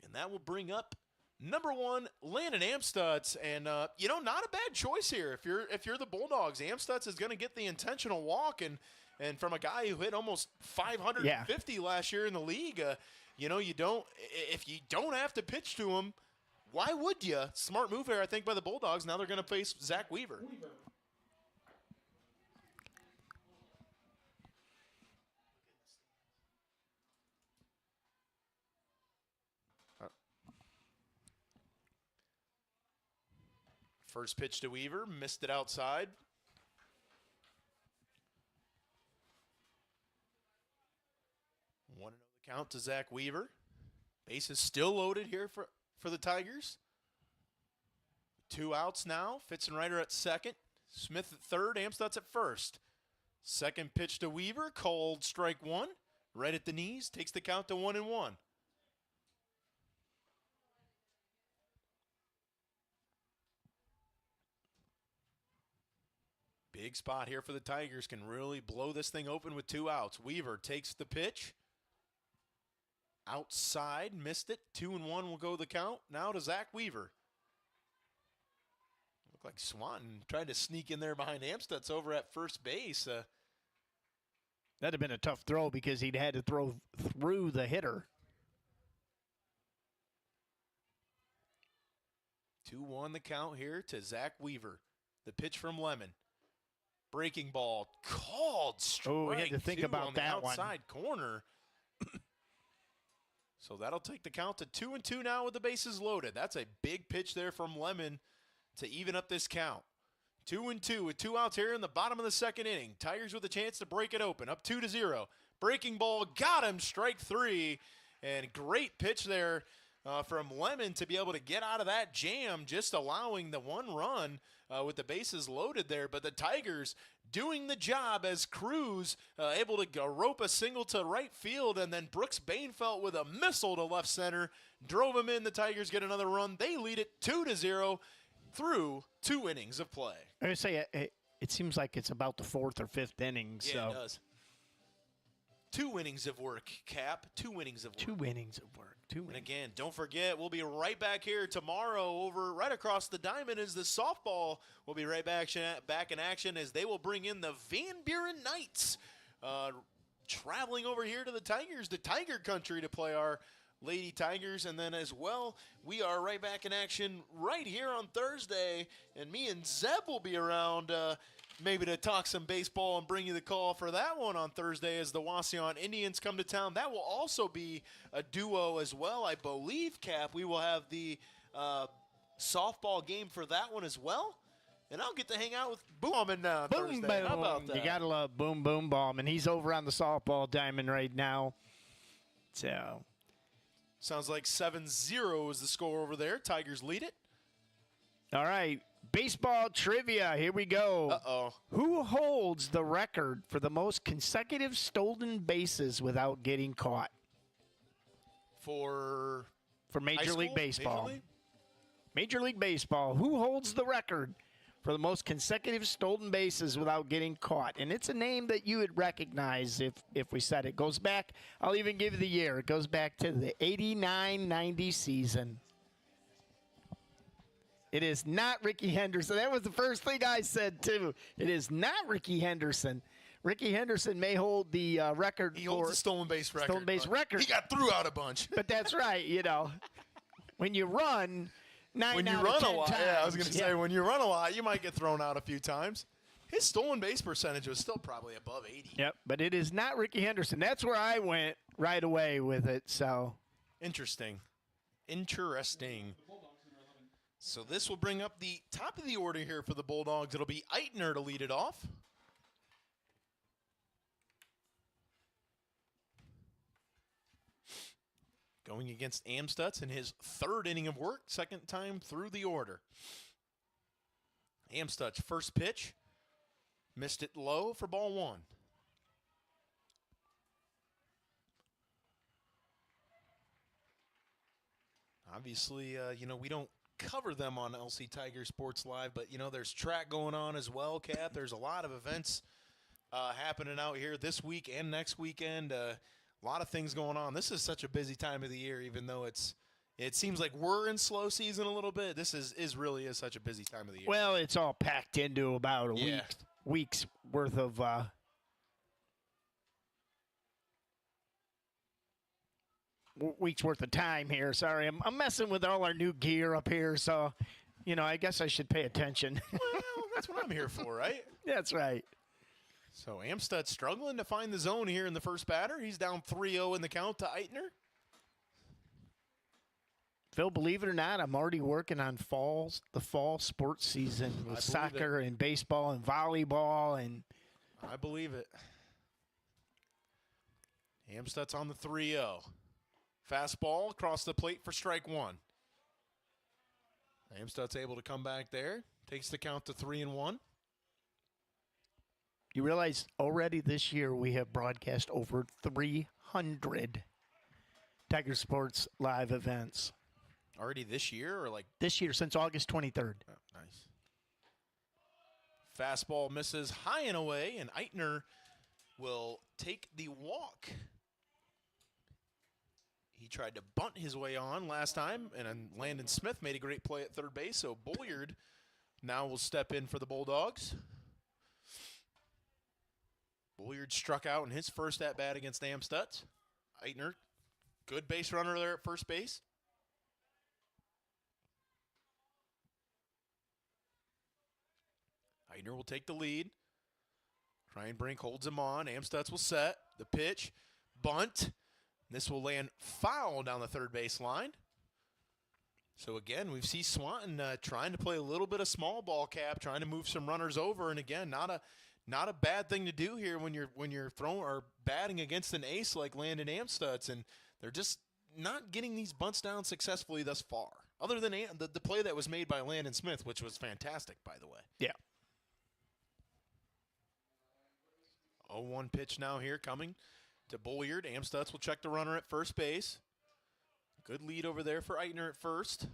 [SPEAKER 3] And that will bring up number 1, Landon Amstutz, and not a bad choice here. If you're the Bulldogs, Amstutz is going to get the intentional walk, and from a guy who hit almost 550 last year in the league, if you don't have to pitch to him, why would you? Smart move here, I think, by the Bulldogs. Now they're going to face Zach Weaver. First pitch to Weaver, missed it outside. One another count to Zach Weaver. Base is still loaded here for the Tigers. 2 outs now. Fitzenreiter at second. Smith at third. Amstutz at first. Second pitch to Weaver, called strike 1. Right at the knees, takes the count to 1-1. Big spot here for the Tigers. Can really blow this thing open with 2 outs. Weaver takes the pitch. Outside, missed it. 2-1 will go the count. Now to Zach Weaver. Looked like Swanton tried to sneak in there behind Amstutz over at first base.
[SPEAKER 2] That'd have been a tough throw because he'd had to throw through the hitter.
[SPEAKER 3] 2-1 the count here to Zach Weaver. The pitch from Lemon. Breaking ball called strike.
[SPEAKER 2] Oh, we had to think about that one.
[SPEAKER 3] Outside corner. So that'll take the count to 2-2 now with the bases loaded. That's a big pitch there from Lemon to even up this count. 2-2 with 2 outs here in the bottom of the second inning. Tigers with a chance to break it open, up 2-0. Breaking ball got him, strike 3. And great pitch there from Lemon to be able to get out of that jam, just allowing the 1 run with the bases loaded there. But the Tigers doing the job as Cruz able to rope a single to right field, and then Brooks Bainfelt with a missile to left center drove him in. The Tigers get another run. They lead it 2-0 through 2 innings of play.
[SPEAKER 2] I would say it seems like it's about the 4th or 5th inning.
[SPEAKER 3] Yeah,
[SPEAKER 2] so.
[SPEAKER 3] It does. 2 innings of work, Cap. 2 innings of work.
[SPEAKER 2] 2 innings of work. 2 innings.
[SPEAKER 3] And again, don't forget, we'll be right back here tomorrow over right across the diamond as the softball will be right back in action as they will bring in the Van Buren Knights traveling over here to the Tigers, the Tiger Country, to play our Lady Tigers. And then as well, we are right back in action right here on Thursday, and me and Zeb will be around maybe to talk some baseball and bring you the call for that one on Thursday as the Wauseon Indians come to town. That will also be a duo as well, I believe, Cap. We will have the softball game for that one as well. And I'll get to hang out with Boom and Thursday.
[SPEAKER 2] Boom.
[SPEAKER 3] How about that?
[SPEAKER 2] You got to love Boom Boom Bomb, and he's over on the softball diamond right now. So
[SPEAKER 3] sounds like 7-0 is the score over there. Tigers lead it.
[SPEAKER 2] All right. Baseball trivia. Here we go.
[SPEAKER 3] Uh-oh.
[SPEAKER 2] Who holds the record for the most consecutive stolen bases without getting caught?
[SPEAKER 3] For
[SPEAKER 2] Major League Baseball.
[SPEAKER 3] Major League?
[SPEAKER 2] Major League Baseball. Who holds the record for the most consecutive stolen bases without getting caught? And it's a name that you would recognize if we said it. Goes back, I'll even give you the year. It goes back to the 89-90 season. It is not Ricky Henderson. That was the first thing I said, too. It is not Ricky Henderson. Ricky Henderson may hold the record
[SPEAKER 3] He holds the stolen base record.
[SPEAKER 2] Stolen base record.
[SPEAKER 3] He got threw out a bunch.
[SPEAKER 2] But that's right, When you run
[SPEAKER 3] when you run a lot, I was going to say, when you run a lot, you might get thrown out a few times. His stolen base percentage was still probably above 80.
[SPEAKER 2] Yep, but it is not Ricky Henderson. That's where I went right away with it. So
[SPEAKER 3] Interesting. So this will bring up the top of the order here for the Bulldogs. It'll be Eitner to lead it off. Going against Amstutz in his 3rd inning of work, 2nd time through the order. Amstutz first pitch. Missed it low for ball 1. Obviously, we don't cover them on LC Tiger Sports Live, but there's track going on as well, Cap. There's a lot of events happening out here this week and next weekend. A lot of things going on. This is such a busy time of the year, even though it seems like we're in slow season a little bit. This really is such a busy time of the year.
[SPEAKER 2] Well, it's all packed into about a week's worth of time here. Sorry, I'm messing with all our new gear up here, so I guess I should pay attention.
[SPEAKER 3] Well, that's what I'm here for, right?
[SPEAKER 2] That's right.
[SPEAKER 3] So Amstutz struggling to find the zone here in the first batter. He's down 3-0 in the count to Eitner.
[SPEAKER 2] Phil, believe it or not, I'm already working on the fall sports season with soccer and baseball and volleyball. And
[SPEAKER 3] I believe it. Amstutz on the 3-0. Fastball across the plate for strike 1. Amstutz able to come back there. Takes the count to 3-1.
[SPEAKER 2] You realize already this year we have broadcast over 300 Tiger Sports Live events.
[SPEAKER 3] Already this year or like?
[SPEAKER 2] This year, since August 23rd.
[SPEAKER 3] Oh, nice. Fastball misses high and away, and Eitner will take the walk. He tried to bunt his way on last time, and then Landon Smith made a great play at third base, so Bulliard now will step in for the Bulldogs. Bulliard struck out in his first at-bat against Amstutz. Eitner, good base runner there at first base. Eitner will take the lead. Kreinbrink holds him on. Amstutz will set. The pitch. Bunt. This will land foul down the third base line. So again, we see Swanton trying to play a little bit of small ball cap, trying to move some runners over. And again, not a bad thing to do here when you're throwing or batting against an ace like Landon Amstutz, and they're just not getting these bunts down successfully thus far. Other than the play that was made by Landon Smith, which was fantastic, by the way.
[SPEAKER 2] Yeah.
[SPEAKER 3] 0-1 pitch now here coming to Bulliard. Amstutz will check the runner at first base. Good lead over there for Eitner at first.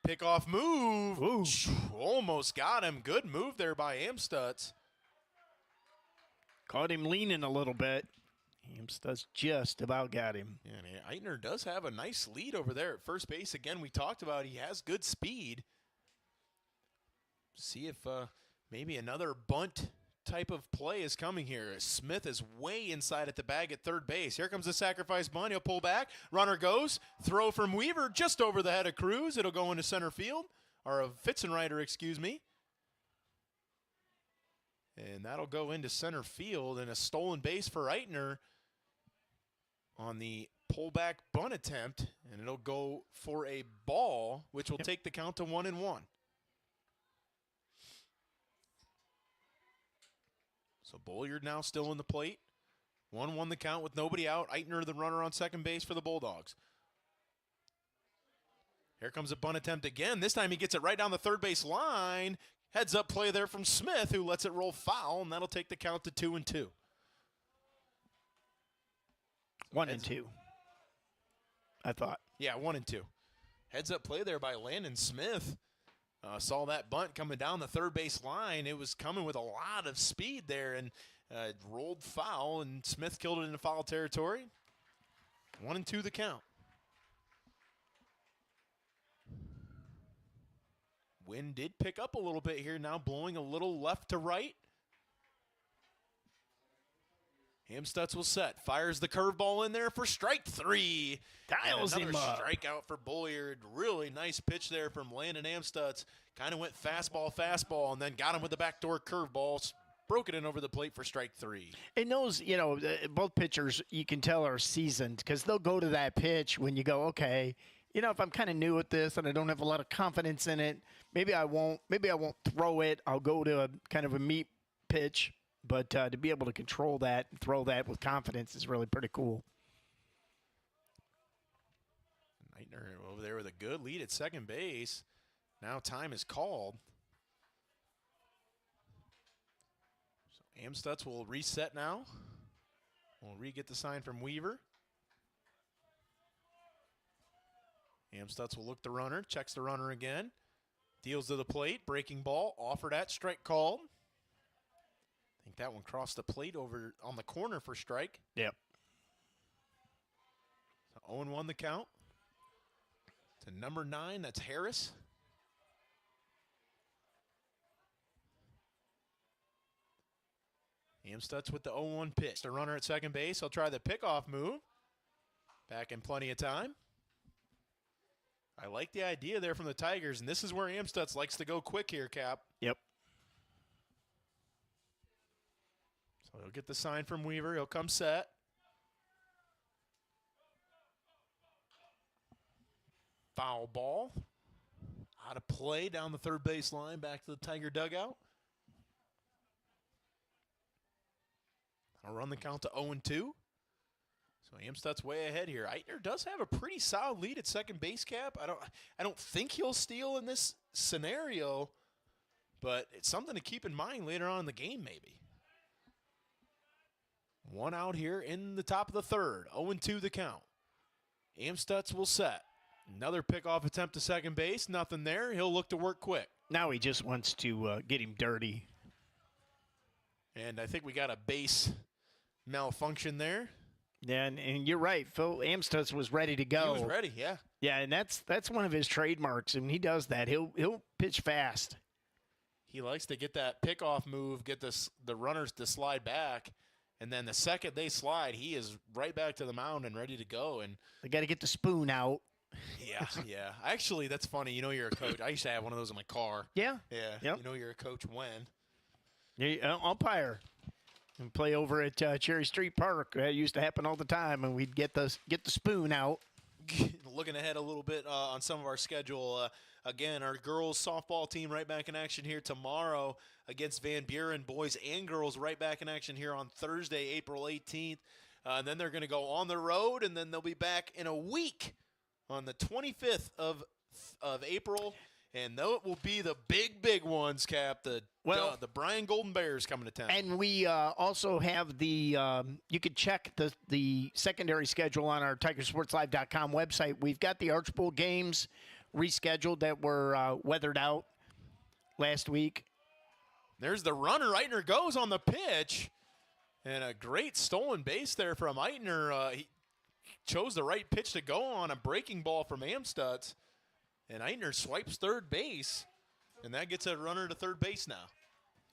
[SPEAKER 3] Pickoff move.
[SPEAKER 2] Ooh.
[SPEAKER 3] Almost got him. Good move there by Amstutz.
[SPEAKER 2] Caught him leaning a little bit. Amstutz just about got him.
[SPEAKER 3] Yeah, and Eitner does have a nice lead over there at first base. Again, we talked about he has good speed. See if maybe another bunt type of play is coming here. Smith is way inside at the bag at third base. Here comes the sacrifice bunt. He'll pull back. Runner goes. Throw from Weaver just over the head of Cruz. It'll go into center field. Or a Fitzenreiter, excuse me. And that'll go into center field. And a stolen base for Eitner on the pullback bunt attempt. And it'll go for a ball, which will take the count to 1-1. So Bulliard now still in the plate. 1-1 the count with nobody out. Eitner the runner on second base for the Bulldogs. Here comes a bunt attempt again. This time he gets it right down the third base line. Heads up play there from Smith, who lets it roll foul, and that'll take the count to 2-2.
[SPEAKER 2] 1-2. I thought.
[SPEAKER 3] Yeah, 1-2. Heads up play there by Landon Smith. Saw that bunt coming down the third base line. It was coming with a lot of speed there and rolled foul, and Smith killed it into foul territory. 1-2 the count. Wind did pick up a little bit here, now blowing a little left to right. Amstutz will set, fires the curveball in there for strike 3.
[SPEAKER 2] Dials him up.
[SPEAKER 3] Strikeout for Bulliard. Really nice pitch there from Landon Amstutz. Kind of went fastball, and then got him with the backdoor curveball. Broke it in over the plate for strike 3.
[SPEAKER 2] And those, both pitchers, you can tell are seasoned because they'll go to that pitch when you go, okay, if I'm kind of new at this and I don't have a lot of confidence in it, maybe I won't throw it. I'll go to a kind of a meat pitch. But to be able to control that and throw that with confidence is really pretty cool.
[SPEAKER 3] Eitner over there with a good lead at second base. Now time is called. So Amstutz will reset now. We'll re-get the sign from Weaver. Amstutz will look the runner, checks the runner again. Deals to the plate, breaking ball, offered at, strike called. I think that one crossed the plate over on the corner for strike.
[SPEAKER 2] Yep.
[SPEAKER 3] So 0-1 the count. To number 9, that's Harris. Amstutz with the 0-1 pitch. The runner at second base. He'll try the pickoff move. Back in plenty of time. I like the idea there from the Tigers, and this is where Amstutz likes to go quick here, Cap.
[SPEAKER 2] Yep.
[SPEAKER 3] So he'll get the sign from Weaver. He'll come set. Foul ball. Out of play down the third base line. Back to the Tiger dugout. I'll run the count to 0-2. So Amstutz way ahead here. Eitner does have a pretty solid lead at second base, Cap. I don't think he'll steal in this scenario, but it's something to keep in mind later on in the game maybe. One out here in the top of the third. 0-2 the count. Amstutz will set. Another pickoff attempt to second base. Nothing there. He'll look to work quick.
[SPEAKER 2] Now he just wants to get him dirty.
[SPEAKER 3] And I think we got a base malfunction there.
[SPEAKER 2] Yeah, and you're right. Phil Amstutz was ready to go.
[SPEAKER 3] He was ready, yeah.
[SPEAKER 2] Yeah, and that's one of his trademarks, and he does that. He'll pitch fast.
[SPEAKER 3] He likes to get that pickoff move, get the runners to slide back, and then the second they slide, he is right back to the mound and ready to go. And
[SPEAKER 2] they got to get the spoon out.
[SPEAKER 3] Yeah. Actually, that's funny. You know you're a coach. I used to have one of those in my car.
[SPEAKER 2] Yeah.
[SPEAKER 3] Yeah.
[SPEAKER 2] Yep.
[SPEAKER 3] You know you're a coach when?
[SPEAKER 2] Umpire. And play over at Cherry Street Park. That used to happen all the time, and we'd get the spoon out.
[SPEAKER 3] Looking ahead a little bit on some of our schedule. Again, our girls softball team right back in action here tomorrow against Van Buren. Boys and girls right back in action here on Thursday, April 18th. And then they're going to go on the road, and then they'll be back in a week on the 25th of April. And though it will be the big ones, Cap, the Bryan Golden Bears coming to town.
[SPEAKER 2] And we also have the you could check the secondary schedule on our TigerSportsLive.com website. We've got the Arch Bowl games rescheduled that were weathered out last week.
[SPEAKER 3] There's the runner. Eitner goes on the pitch. And a great stolen base there from Eitner. He chose the right pitch to go on, a breaking ball from Amstutz. And Eitner swipes third base, and that gets a runner to third base now.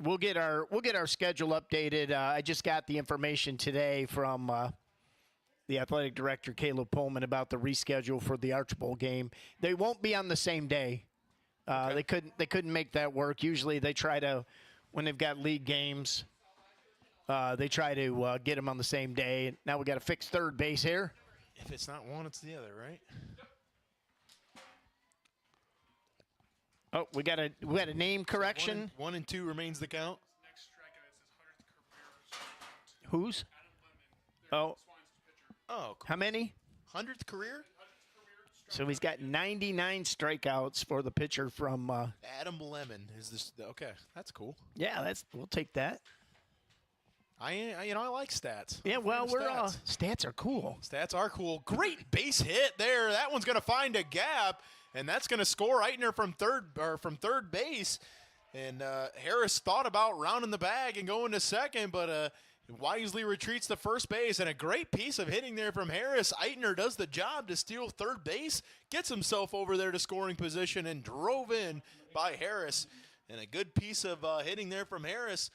[SPEAKER 2] We'll get our schedule updated. I just got the information today from the athletic director Caleb Pullman about the reschedule for the Arch Bowl game. They won't be on the same day. Okay. They couldn't make that work. Usually they try to, when they've got league games, they try to get them on the same day. Now we got to fix third base here.
[SPEAKER 3] If it's not one, it's the other, right?
[SPEAKER 2] Oh, we got a name correction.
[SPEAKER 3] So 1 and 2 remains the count.
[SPEAKER 4] Next strikeout is his 100th career.
[SPEAKER 2] Who's? Oh.
[SPEAKER 3] Oh, cool.
[SPEAKER 2] How many?
[SPEAKER 3] 100th career?
[SPEAKER 2] So he's got 99 strikeouts for the pitcher from
[SPEAKER 3] Adam Lemon is this. Okay, that's cool.
[SPEAKER 2] Yeah, we'll take that.
[SPEAKER 3] I like stats.
[SPEAKER 2] Yeah, well, stats are cool.
[SPEAKER 3] Stats are cool. Great base hit there. That one's going to find a gap. And that's going to score Eitner from third base. And Harris thought about rounding the bag and going to second, but wisely retreats to first base. And a great piece of hitting there from Harris. Eitner does the job to steal third base, gets himself over there to scoring position, and drove in by Harris. And a good piece of hitting there from Harris.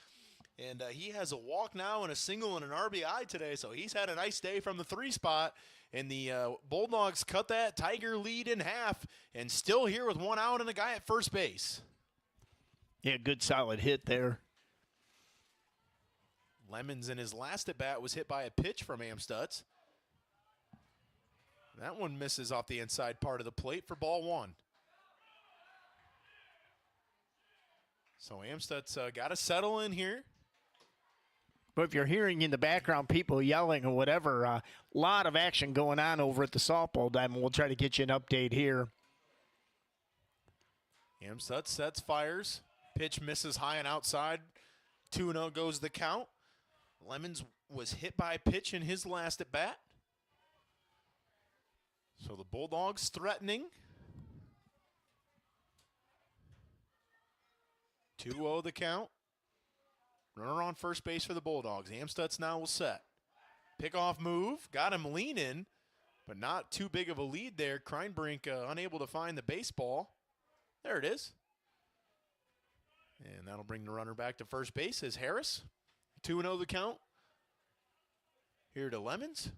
[SPEAKER 3] And he has a walk now and a single and an RBI today, so he's had a nice day from the 3 spot. And the Bulldogs cut that Tiger lead in half and still here with 1 out and a guy at first base.
[SPEAKER 2] Yeah, good solid hit there.
[SPEAKER 3] Lemons in his last at-bat was hit by a pitch from Amstutz. That one misses off the inside part of the plate for ball 1. So Amstutz got to settle in here.
[SPEAKER 2] But if you're hearing in the background people yelling or whatever, a lot of action going on over at the softball diamond. We'll try to get you an update here.
[SPEAKER 3] Amstutz sets, fires. Pitch misses high and outside. 2-0 goes the count. Lemons was hit by a pitch in his last at bat. So the Bulldogs threatening. 2-0 the count. Runner on first base for the Bulldogs. Amstutz now will set. Pickoff move. Got him leaning, but not too big of a lead there. Kreinbrink unable to find the baseball. There it is. And that'll bring the runner back to first base as Harris. 2-0 the count. Here to Lemons.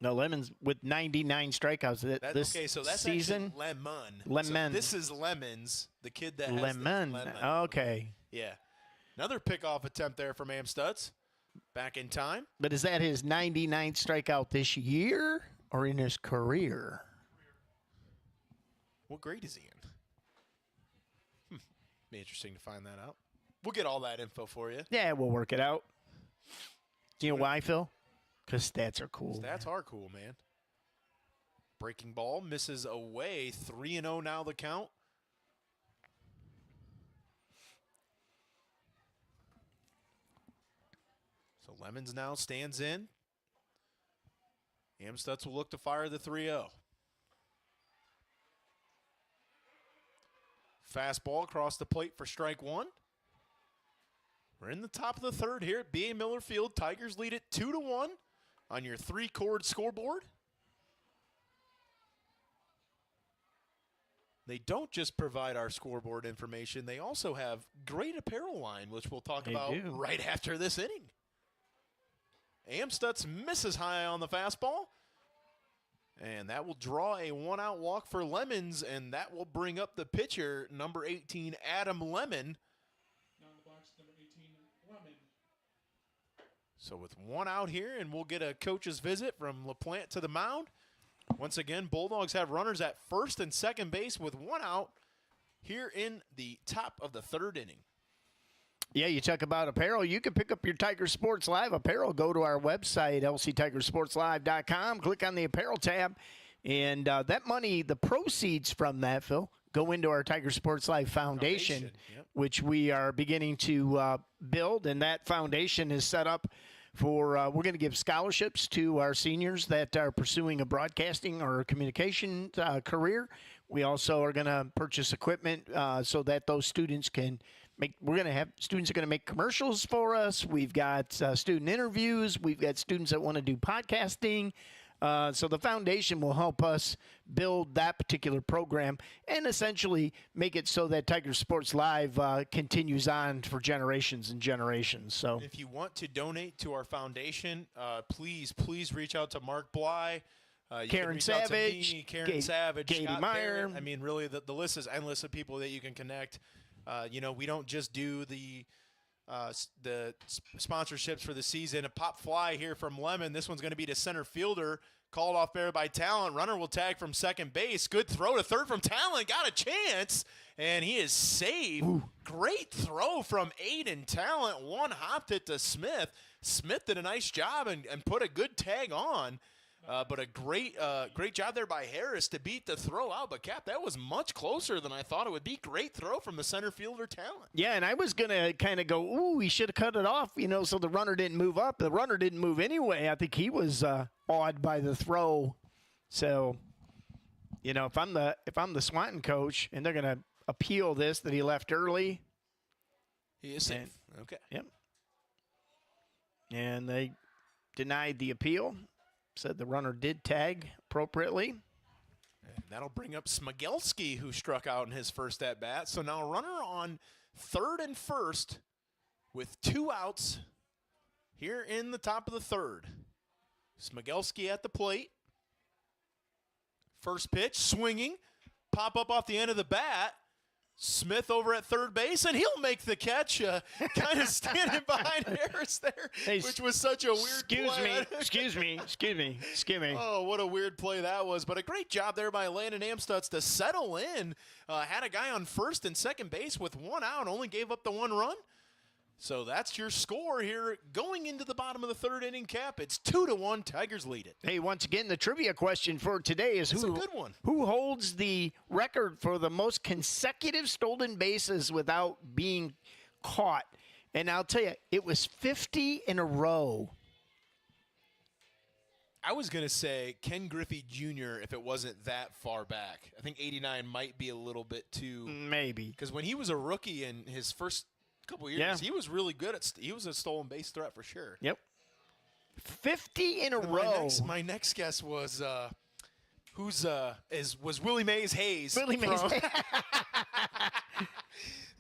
[SPEAKER 2] No, Lemons with 99 strikeouts this season.
[SPEAKER 3] Lemon. So this is Lemons, the kid that has
[SPEAKER 2] Lemon. Okay.
[SPEAKER 3] Yeah. Another pickoff attempt there from Amstutz. Back in time.
[SPEAKER 2] But is that his 99th strikeout this year or in his career?
[SPEAKER 3] What grade is he in? Be interesting to find that out. We'll get all that info for you.
[SPEAKER 2] Yeah, we'll work it out. Do you know why, Phil? Because stats are cool.
[SPEAKER 3] Stats are cool, man. Breaking ball misses away. 3-0 now the count. So Lemons now stands in. Amstutz will look to fire the 3-0. Fastball across the plate for strike one. We're in the top of the third here at B.A. Miller Field. Tigers lead it 2-1 on your three-chord scoreboard. They don't just provide our scoreboard information. They also have great apparel line, which we'll talk about right after this inning. Amstutz misses high on the fastball. And that will draw a one-out walk for Lemons, and that will bring up the pitcher, number 18, Adam Lemon.
[SPEAKER 4] Now in the box, number 18, Lemon.
[SPEAKER 3] So with one out here, and we'll get a coach's visit from LaPlante to the mound. Once again, Bulldogs have runners at first and second base with one out here in the top of the third inning.
[SPEAKER 2] Yeah, you talk about apparel. You can pick up your Tiger Sports Live apparel. Go to our website, lctigersportslive.com. Click on the apparel tab. And that money, the proceeds from that, Phil, go into our Tiger Sports Live Foundation.
[SPEAKER 3] Yep.
[SPEAKER 2] Which we are beginning to build. And that foundation is set up for we're going to give scholarships to our seniors that are pursuing a broadcasting or communication career. We also are going to purchase equipment so that those students can we're going to have students are going to make commercials for us. We've got student interviews. We've got students that want to do podcasting. So the foundation will help us build that particular program and essentially make it so that Tiger Sports Live continues on for generations and generations. So
[SPEAKER 3] if you want to donate to our foundation, please reach out to Mark Bly.
[SPEAKER 2] Karen Savage,
[SPEAKER 3] Karen Savage,
[SPEAKER 2] Katie
[SPEAKER 3] Scott
[SPEAKER 2] Meyer.
[SPEAKER 3] Barrett. I mean, really, the list is endless of people that you can connect. We don't just do the sponsorships for the season. A pop fly here from Lemon. This one's going to be to center fielder. Called off there by Talent. Runner will tag from second base. Good throw to third from Talent. Got a chance, and he is saved. Ooh. Great throw from Aiden Talent. One hopped it to Smith. Smith did a nice job and put a good tag on. But a great job there by Harris to beat the throw out. But, Cap, that was much closer than I thought it would be. Great throw from the center fielder Talent.
[SPEAKER 2] Yeah, and I was going to kind of go, ooh, he should have cut it off, so the runner didn't move up. The runner didn't move anyway. I think he was awed by the throw. So, if I'm the Swanton coach and they're going to appeal this that he left early.
[SPEAKER 3] He is safe. Okay.
[SPEAKER 2] Yep. And they denied the appeal. Said the runner did tag appropriately.
[SPEAKER 3] And that'll bring up Smigelski, who struck out in his first at-bat. So now runner on third and first with two outs here in the top of the third. Smigelski at the plate. First pitch, swinging. Pop up off the end of the bat. Smith over at third base, and he'll make the catch, kind of standing behind Harris there, which was such a weird play.
[SPEAKER 2] Excuse me.
[SPEAKER 3] Oh, what a weird play that was. But a great job there by Landon Amstutz to settle in. Had a guy on first and second base with one out, only gave up the one run. So that's your score here going into the bottom of the third inning, Cap. It's 2-1. Tigers lead it.
[SPEAKER 2] Hey, once again, the trivia question for today is
[SPEAKER 3] a good one.
[SPEAKER 2] Who holds the record for the most consecutive stolen bases without being caught? And I'll tell you, it was 50 in a row.
[SPEAKER 3] I was going to say Ken Griffey Jr. if it wasn't that far back. I think 89 might be a little bit too.
[SPEAKER 2] Maybe.
[SPEAKER 3] Because when he was a rookie in his first couple years, he was really good he was a stolen base threat for sure.
[SPEAKER 2] Yep. 50 in a row.
[SPEAKER 3] My next guess was was Willie Mays Hayes.
[SPEAKER 2] Willie Mays Hayes.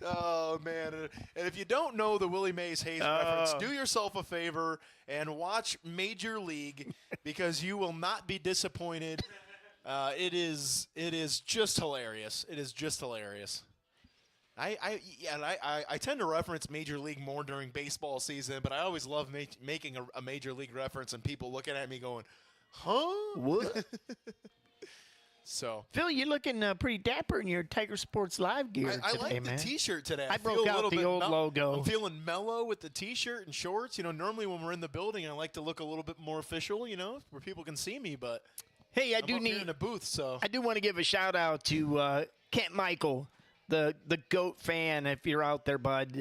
[SPEAKER 3] Oh man. And if you don't know the Willie Mays Hayes reference, do yourself a favor and watch Major League because you will not be disappointed. It is just hilarious. It is just hilarious. I tend to reference Major League more during baseball season, but I always love making a Major League reference and people looking at me going, huh?
[SPEAKER 2] What?
[SPEAKER 3] So,
[SPEAKER 2] Phil, you're looking pretty dapper in your Tiger Sports Live gear today,
[SPEAKER 3] I like
[SPEAKER 2] man.
[SPEAKER 3] the T-shirt today.
[SPEAKER 2] I broke out the old logo.
[SPEAKER 3] I'm feeling mellow with the T-shirt and shorts. Normally when we're in the building, I like to look a little bit more official, where people can see me, but
[SPEAKER 2] hey,
[SPEAKER 3] I'm here in a booth, so
[SPEAKER 2] I do want to give a shout out to Kent Michael. The GOAT fan, if you're out there, bud,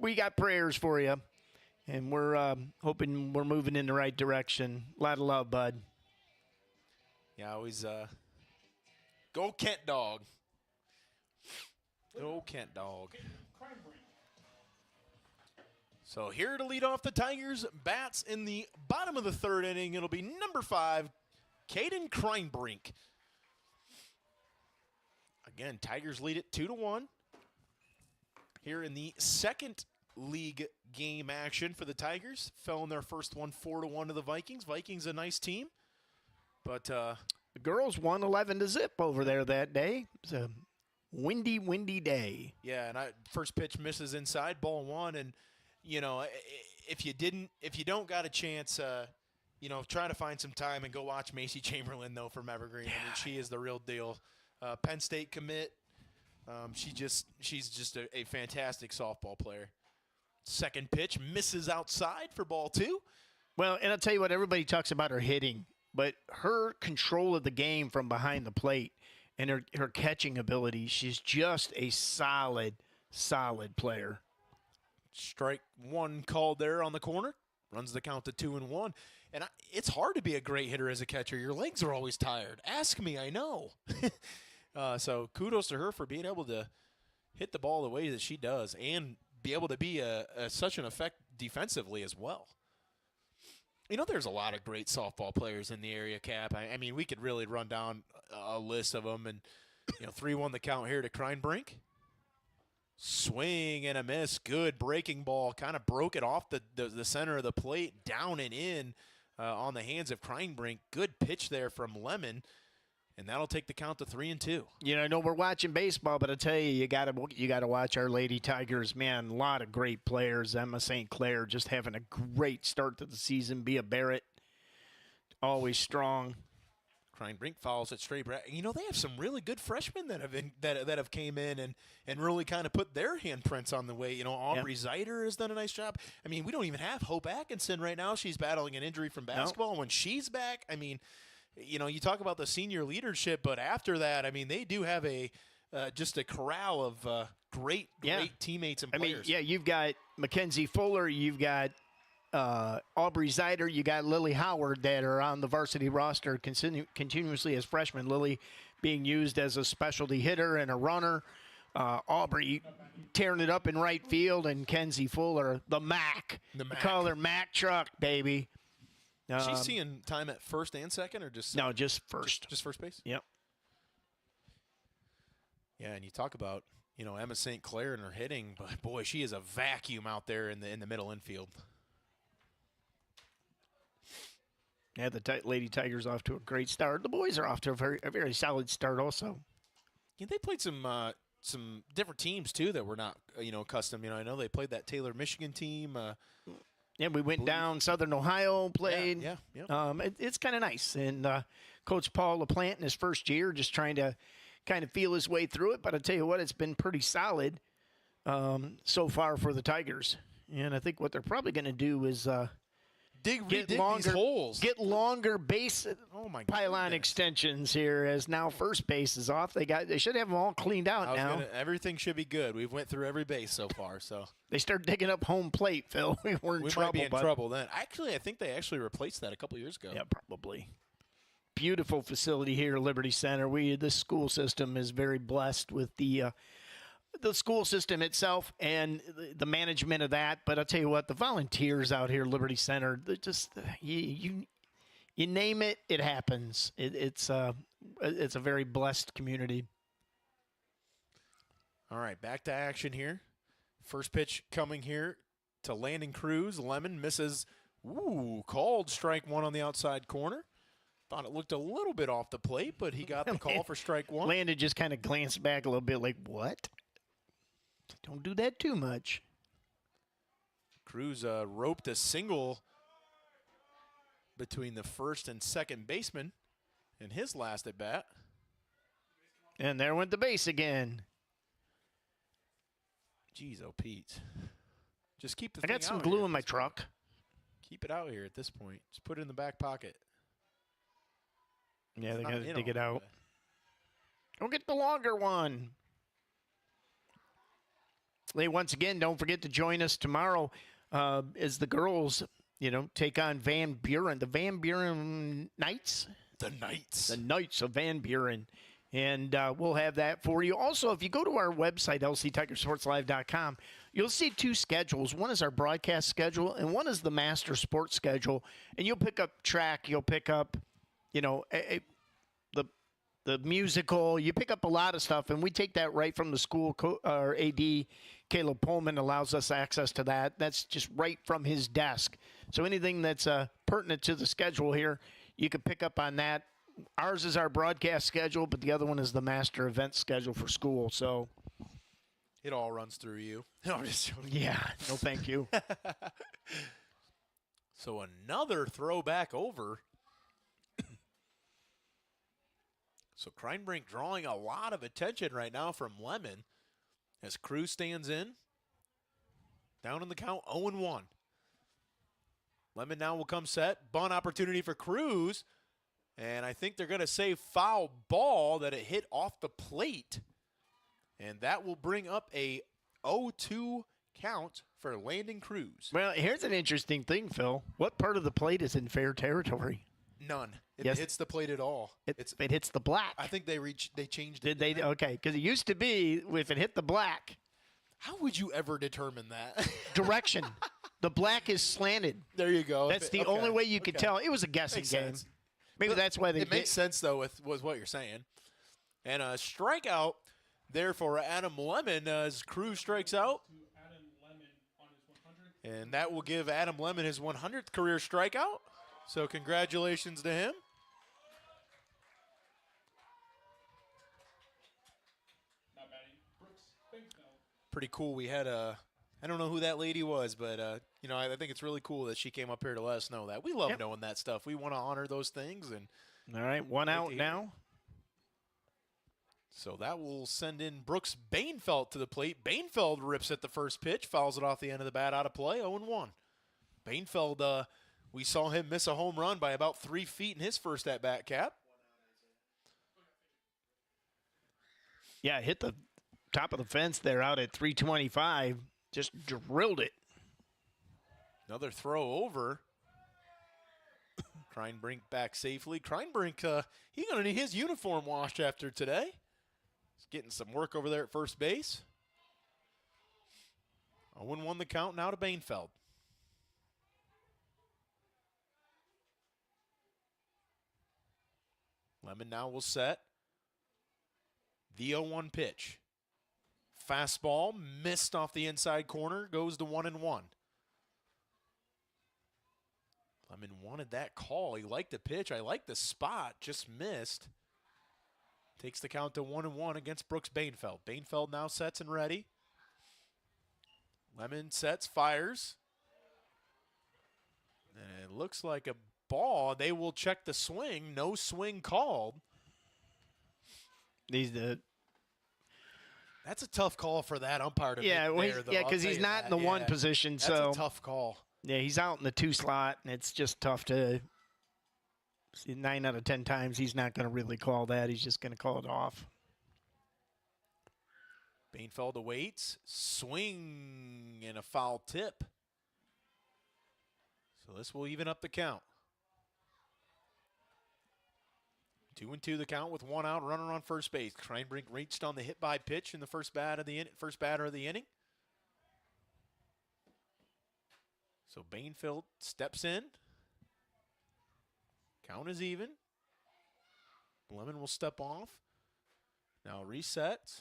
[SPEAKER 2] we got prayers for you, and we're hoping we're moving in the right direction. A lot of love, bud.
[SPEAKER 3] Yeah, I always go Kent dog. Oh, Kent dog.
[SPEAKER 4] Crime Brink.
[SPEAKER 3] So here to lead off the Tigers bats in the bottom of the third inning, it'll be number 5, Caden Kreinbrink. Again, Tigers lead it 2-1. Here in the second league game action for the Tigers, fell in their first one 4-1 to the Vikings. Vikings a nice team, but
[SPEAKER 2] The girls won 11-0 over there that day. It was a windy day.
[SPEAKER 3] yeah, and first pitch misses inside, ball 1, and you know, if you don't got a chance, you know, try to find some time and go watch Macy Chamberlain though from Evergreen. I mean, she is the real deal. Penn State commit. She's just a fantastic softball player. Second pitch misses outside for ball 2.
[SPEAKER 2] Well, and I'll tell you what, everybody talks about her hitting, but her control of the game from behind the plate and her catching ability, she's just a solid player.
[SPEAKER 3] Strike 1 called there on the corner. Runs the count to 2-1. And it's hard to be a great hitter as a catcher. Your legs are always tired. Ask me, I know. So kudos to her for being able to hit the ball the way that she does and be able to be such an effect defensively as well. You know, there's a lot of great softball players in the area, Cap. I mean, we could really run down a list of them. And, you know, 3-1 the count here to Kreinbrink. Swing and a miss. Good breaking ball. Kind of broke it off the center of the plate, down and in on the hands of Kreinbrink. Good pitch there from Lemon. And that'll take the count to 3-2.
[SPEAKER 2] You know, I know we're watching baseball, but I tell you, you gotta watch our Lady Tigers. Man, a lot of great players. Emma St. Clair just having a great start to the season. Bea Barrett, always strong.
[SPEAKER 3] Kreinbrink follows it straight. You know, they have some really good freshmen that have came in and really kind of put their handprints on the way. You know, Aubrey Zeider has done a nice job. I mean, we don't even have Hope Atkinson right now. She's battling an injury from basketball. And when she's back, I mean, you know, you talk about the senior leadership, but after that, I mean, they do have just a corral of great teammates and players.
[SPEAKER 2] I mean, yeah, you've got Mackenzie Fuller, you've got Aubrey Zeider, you got Lily Howard that are on the varsity roster continuously as freshmen. Lily being used as a specialty hitter and a runner. Aubrey tearing it up in right field, and Kenzie Fuller, the Mac.
[SPEAKER 3] The Mac.
[SPEAKER 2] We call her Mac Truck, baby.
[SPEAKER 3] She's seeing time at first and second, or just
[SPEAKER 2] no, just first.
[SPEAKER 3] Just first base.
[SPEAKER 2] Yep.
[SPEAKER 3] Yeah, and you talk about, you know, Emma St. Clair and her hitting, but boy, she is a vacuum out there in the middle infield.
[SPEAKER 2] Yeah, the Lady Tigers off to a great start. The boys are off to a very solid start also.
[SPEAKER 3] Yeah, they played some different teams too that were not accustomed. You know, I know they played that Taylor, Michigan team.
[SPEAKER 2] Yeah, we went down Southern Ohio, played.
[SPEAKER 3] Yeah.
[SPEAKER 2] It's kind of nice. And Coach Paul LaPlante in his first year just trying to kind of feel his way through it. But I tell you what, it's been pretty solid so far for the Tigers. And I think what they're probably going to do is
[SPEAKER 3] dig
[SPEAKER 2] these holes. Get longer base pylon extensions here as now first base is off. They should have them all cleaned out now.
[SPEAKER 3] Everything should be good. We've went through every base so far. So
[SPEAKER 2] they start digging up home plate, Phil. We
[SPEAKER 3] might be in trouble then. Actually, I think they replaced that a couple years ago.
[SPEAKER 2] Yeah, probably. Beautiful facility here at Liberty Center. The school system is very blessed with the school system itself and the management of that. But I'll tell you what, the volunteers out here at Liberty Center, they're just you name it, it happens. It's a very blessed community.
[SPEAKER 3] All right, back to action here. First pitch coming here to Landon Cruz. Lemon misses. Called strike 1 on the outside corner. Thought it looked a little bit off the plate, but he got the call for strike 1.
[SPEAKER 2] Landon just kind of glanced back a little bit like, what? Don't do that too much.
[SPEAKER 3] Cruz roped a single between the first and second baseman in his last at bat.
[SPEAKER 2] And there went the base again.
[SPEAKER 3] Jeez, oh Pete. Just keep the
[SPEAKER 2] I got some glue in my truck.
[SPEAKER 3] Keep it out here at this point. Just put it in the back pocket.
[SPEAKER 2] Yeah, they got to dig it out. Go get the longer one. Once again, don't forget to join us tomorrow as the girls, take on Van Buren. The Van Buren Knights?
[SPEAKER 3] The Knights.
[SPEAKER 2] The Knights of Van Buren. And we'll have that for you. Also, if you go to our website, lctigersportslive.com, you'll see 2 schedules. One is our broadcast schedule, and one is the master sports schedule. And you'll pick up track. You'll pick up, the musical. You pick up a lot of stuff, and we take that right from the school. Our AD, Caleb Pullman, allows us access to that. That's just right from his desk. So anything that's pertinent to the schedule here, you can pick up on that. Ours is our broadcast schedule, but the other one is the master event schedule for school. So
[SPEAKER 3] it all runs through you. No, I'm just joking.
[SPEAKER 2] Yeah, no thank you.
[SPEAKER 3] So another throwback over. So Kreinbrink drawing a lot of attention right now from Lemon as Cruz stands in. Down in the count, 0-1. Lemon now will come set. Bunt opportunity for Cruz. And I think they're going to say foul ball, that it hit off the plate. And that will bring up a 0-2 count for Landon Cruz.
[SPEAKER 2] Well, here's an interesting thing, Phil. What part of the plate is in fair territory?
[SPEAKER 3] None. It
[SPEAKER 2] Yes.
[SPEAKER 3] hits the plate at all.
[SPEAKER 2] It hits the black.
[SPEAKER 3] I think they changed it.
[SPEAKER 2] Did they? Okay, because it used to be if it hit the black.
[SPEAKER 3] How would you ever determine that?
[SPEAKER 2] Direction. The black is slanted.
[SPEAKER 3] There you go.
[SPEAKER 2] That's the only way you could tell. It was a guessing
[SPEAKER 3] Makes
[SPEAKER 2] game.
[SPEAKER 3] sense.
[SPEAKER 2] Maybe
[SPEAKER 3] But
[SPEAKER 2] that's why they
[SPEAKER 3] it makes sense, though, with what you're saying. And a strikeout there for Adam Lemon as Cruz strikes out.
[SPEAKER 4] To Adam Lemon on his 100th.
[SPEAKER 3] And that will give Adam Lemon his 100th career strikeout. So congratulations to him.
[SPEAKER 4] Not batting. Brooks Binkfeld.
[SPEAKER 3] Pretty cool. We had I don't know who that lady was, but I think it's really cool that she came up here to let us know that. We love
[SPEAKER 2] Yep.
[SPEAKER 3] knowing that stuff. We want to honor those things, and
[SPEAKER 2] All right, one out
[SPEAKER 3] you.
[SPEAKER 2] now.
[SPEAKER 3] so that will send in Brooks Bainfeld to the plate. Bainfeld rips at the first pitch, fouls it off the end of the bat out of play, 0-1. Bainfeld, we saw him miss a home run by about 3 feet in his first at-bat cap.
[SPEAKER 2] Yeah, hit the top of the fence there out at 325. Just drilled it.
[SPEAKER 3] Another throw over. Kreinbrink back safely. Kreinbrink, he's going to need his uniform washed after today. He's getting some work over there at first base. 0-1 the count now to Bainfeld. Lemon now will set. The 0-1 pitch. Fastball missed off the inside corner, goes to 1-1. Lemon wanted that call. He liked the pitch. I liked the spot, just missed. Takes the count to 1-1 against Brooks Bainfeld. Bainfeld now sets and ready. Lemon sets, fires. And it looks like a ball. They will check the swing. No swing called. That's a tough call for that umpire to make there, though.
[SPEAKER 2] because he's not in the one position.
[SPEAKER 3] That's
[SPEAKER 2] So
[SPEAKER 3] a tough call.
[SPEAKER 2] yeah, he's out in the 2 slot, and it's just tough to. See, 9 out of 10 times, he's not going to really call that. He's just going to call it off.
[SPEAKER 3] Bainfeld awaits. Swing and a foul tip. So this will even up the count. 2-2 the count with 1 out, runner on first base. Kreinbrink reached on the hit by pitch in the first batter of the inning. So Bainfeld steps in. Count is even. Lemon will step off. Now resets.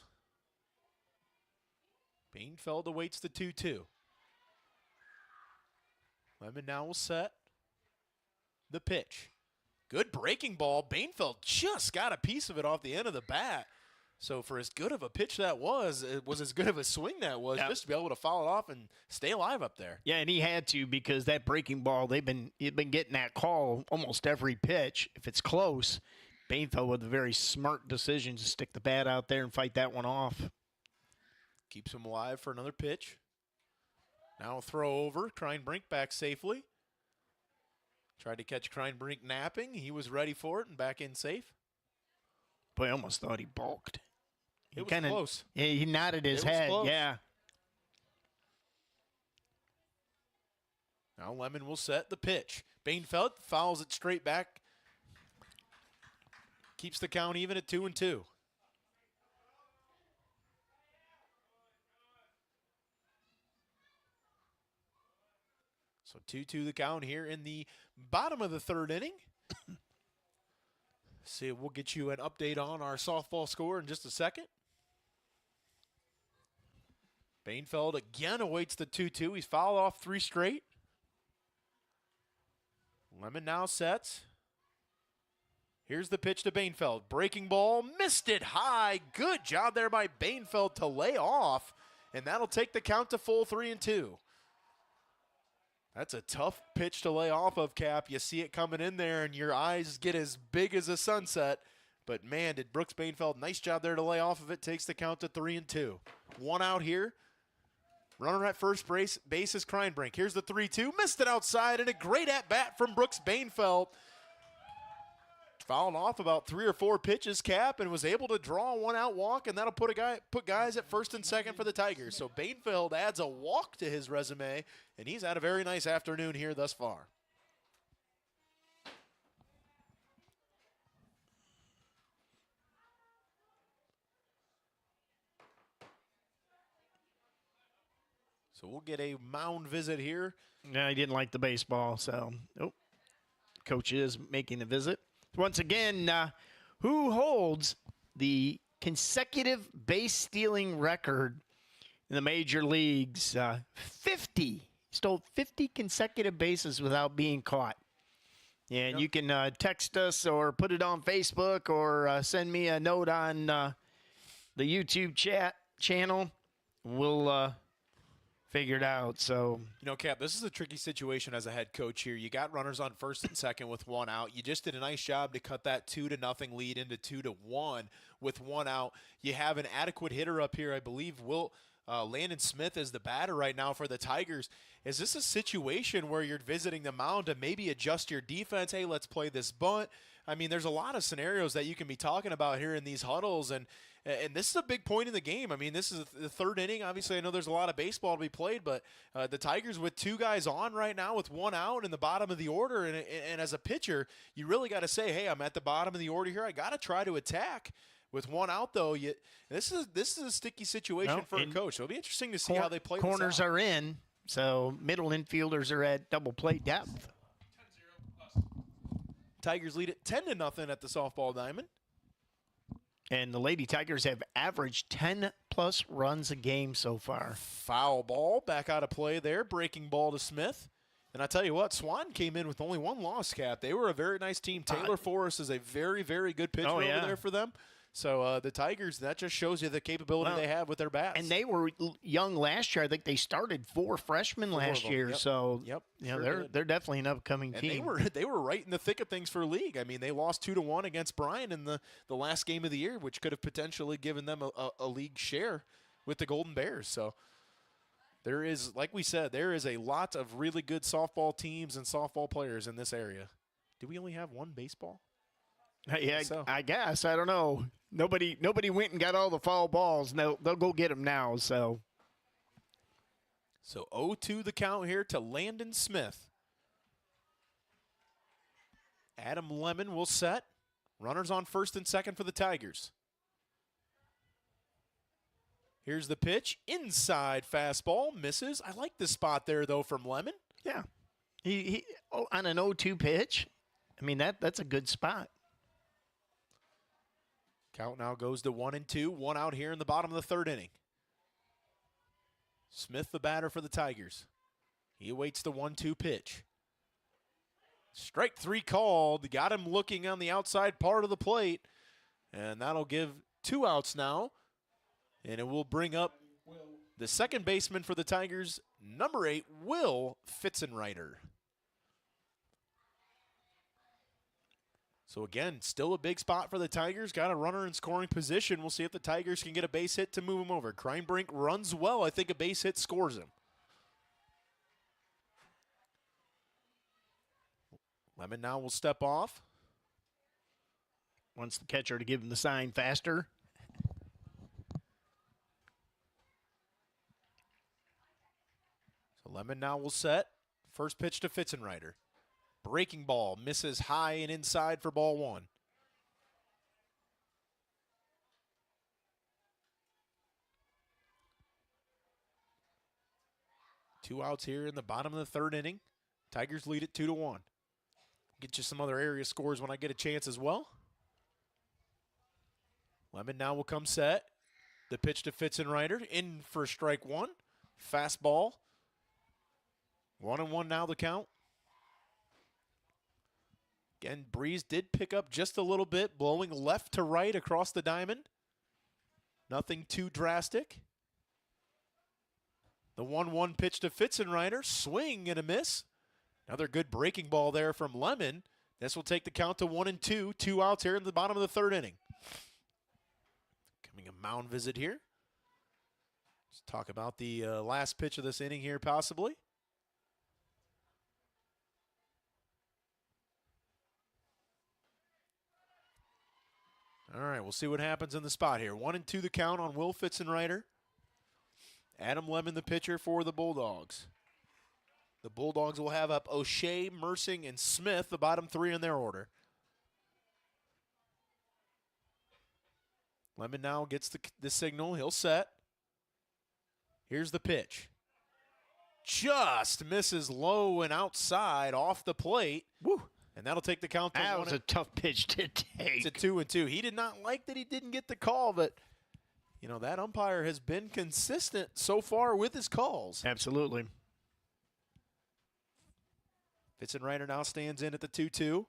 [SPEAKER 3] Bainfeld awaits the 2-2. Lemon now will set. The pitch. Good breaking ball. Bainfeld just got a piece of it off the end of the bat. So for as good of a pitch that was, it was as good of a swing that was,
[SPEAKER 2] Yep.
[SPEAKER 3] just to be able to foul it off and stay alive up there.
[SPEAKER 2] Yeah, and he had to because that breaking ball, he'd been getting that call almost every pitch. If it's close, Bainfeld with a very smart decision to stick the bat out there and fight that one off.
[SPEAKER 3] Keeps him alive for another pitch. Now a throw over. Kreinbrink back safely. Tried to catch Kreinbrink napping. He was ready for it and back in safe.
[SPEAKER 2] Boy, I almost thought he balked.
[SPEAKER 3] It was close.
[SPEAKER 2] Yeah, he nodded his
[SPEAKER 3] It was
[SPEAKER 2] head.
[SPEAKER 3] close.
[SPEAKER 2] Yeah.
[SPEAKER 3] Now Lemon will set the pitch. Bainfeld fouls it straight back. Keeps the count even at 2-2. So 2-2 the count here in the bottom of the third inning. See, we'll get you an update on our softball score in just a second. Bainfeld again awaits the 2-2. He's fouled off 3 straight. Lemon now sets. Here's the pitch to Bainfeld. Breaking ball, missed it high. Good job there by Bainfeld to lay off, and that'll take the count to full 3-2. That's a tough pitch to lay off of, Cap. You see it coming in there, and your eyes get as big as a sunset. But, man, did Brooks Bainfeld, nice job there to lay off of it. Takes the count to 3-2. 1 out here. Runner at first base is Kreinbrink. Here's the 3-2. Missed it outside, and a great at-bat from Brooks Bainfeld. Fouled off about 3 or 4 pitches, Cap, and was able to draw a 1-out walk, and that'll put guys at first and second for the Tigers. So Bainfeld adds a walk to his resume, and he's had a very nice afternoon here thus far. So we'll get a mound visit here.
[SPEAKER 2] No, he didn't like the baseball, so coach is making a visit. Once again, who holds the consecutive base stealing record in the major leagues? 50. Stole 50 consecutive bases without being caught. And you can text us or put it on Facebook or send me a note on the YouTube chat channel. We'll figure it out. So,
[SPEAKER 3] Cap, this is a tricky situation as a head coach here. You got runners on first and second with 1 out. You just did a nice job to cut that 2-0 lead into 2-1 with 1 out. You have an adequate hitter up here. I believe Landon Smith is the batter right now for the Tigers. Is this a situation where you're visiting the mound to maybe adjust your defense? Hey, let's play this bunt. I mean, there's a lot of scenarios that you can be talking about here in these huddles, and this is a big point in the game. I mean, this is the third inning. Obviously, I know there's a lot of baseball to be played, but the Tigers with 2 guys on right now with 1 out in the bottom of the order, and as a pitcher, you really got to say, hey, I'm at the bottom of the order here. I got to try to attack. With 1 out, though, this is a sticky situation for a coach. So it'll be interesting to see how they play
[SPEAKER 2] corners
[SPEAKER 3] this out.
[SPEAKER 2] are in, so middle infielders are at double play depth.
[SPEAKER 3] Tigers lead it 10-0 at the softball diamond.
[SPEAKER 2] And the Lady Tigers have averaged 10-plus runs a game so far.
[SPEAKER 3] Foul ball back out of play there. Breaking ball to Smith. And I tell you what, Swanton came in with only 1 loss, Cap. They were a very nice team. Taylor Forrest is a very, very good pitcher over there for them. So the Tigers, that just shows you the capability they have with their bats.
[SPEAKER 2] And they were young last year. I think they started 4 freshmen last year.
[SPEAKER 3] Yep.
[SPEAKER 2] So
[SPEAKER 3] Sure
[SPEAKER 2] they're definitely an upcoming team.
[SPEAKER 3] They were right in the thick of things for league. I mean, they lost 2-1 against Bryan in the last game of the year, which could have potentially given them a league share with the Golden Bears. So there is, like we said, there is a lot of really good softball teams and softball players in this area. Do we only have 1 baseball?
[SPEAKER 2] Yeah, I guess. I don't know. Nobody went and got all the foul balls. No, they'll go get them now. So
[SPEAKER 3] 0-2 the count here to Landon Smith. Adam Lemon will set. Runners on first and second for the Tigers. Here's the pitch. Inside fastball. Misses. I like the spot there, though, from Lemon.
[SPEAKER 2] Yeah. He on an 0-2 pitch. I mean, that's a good spot.
[SPEAKER 3] Count now goes to 1-2. 1 out here in the bottom of the third inning. Smith, the batter for the Tigers. He awaits the 1-2 pitch. Strike 3 called. Got him looking on the outside part of the plate. And that'll give 2 outs now. And it will bring up the second baseman for the Tigers, number 8, Will Fitzenreiter. So, again, still a big spot for the Tigers. Got a runner in scoring position. We'll see if the Tigers can get a base hit to move him over. Kreinbrink runs well. I think a base hit scores him. Lemon now will step off.
[SPEAKER 2] Wants the catcher to give him the sign faster.
[SPEAKER 3] So Lemon now will set. First pitch to Fitzenreiter. Breaking ball, misses high and inside for ball 1. Two outs here in the bottom of the third inning. Tigers lead it 2-1. Get you some other area scores when I get a chance as well. Lemon now will come set. The pitch to Fitzenreiter, in for strike one. Fastball. 1-1 now the count. Again, breeze did pick up just a little bit, blowing left to right across the diamond. Nothing too drastic. The 1-1 pitch to Fitzenreiter, swing and a miss. Another good breaking ball there from Lemon. This will take the count to 1-2. 2 outs here in the bottom of the third inning. Coming a mound visit here. Let's talk about the last pitch of this inning here possibly. All right, we'll see what happens in the spot here. 1-2 the count on Will Fitzenreiter. Adam Lemon, the pitcher for the Bulldogs. The Bulldogs will have up O'Shea, Mersing, and Smith, the bottom three in their order. Lemon now gets the signal. He'll set. Here's the pitch. Just misses low and outside off the plate.
[SPEAKER 2] Woo.
[SPEAKER 3] And that'll take the count to
[SPEAKER 2] that was a tough pitch to take.
[SPEAKER 3] It's a 2-2. He did not like that he didn't get the call, but, you know, that umpire has been consistent so far with his calls.
[SPEAKER 2] Absolutely.
[SPEAKER 3] Fitzenreiter now stands in at the 2-2.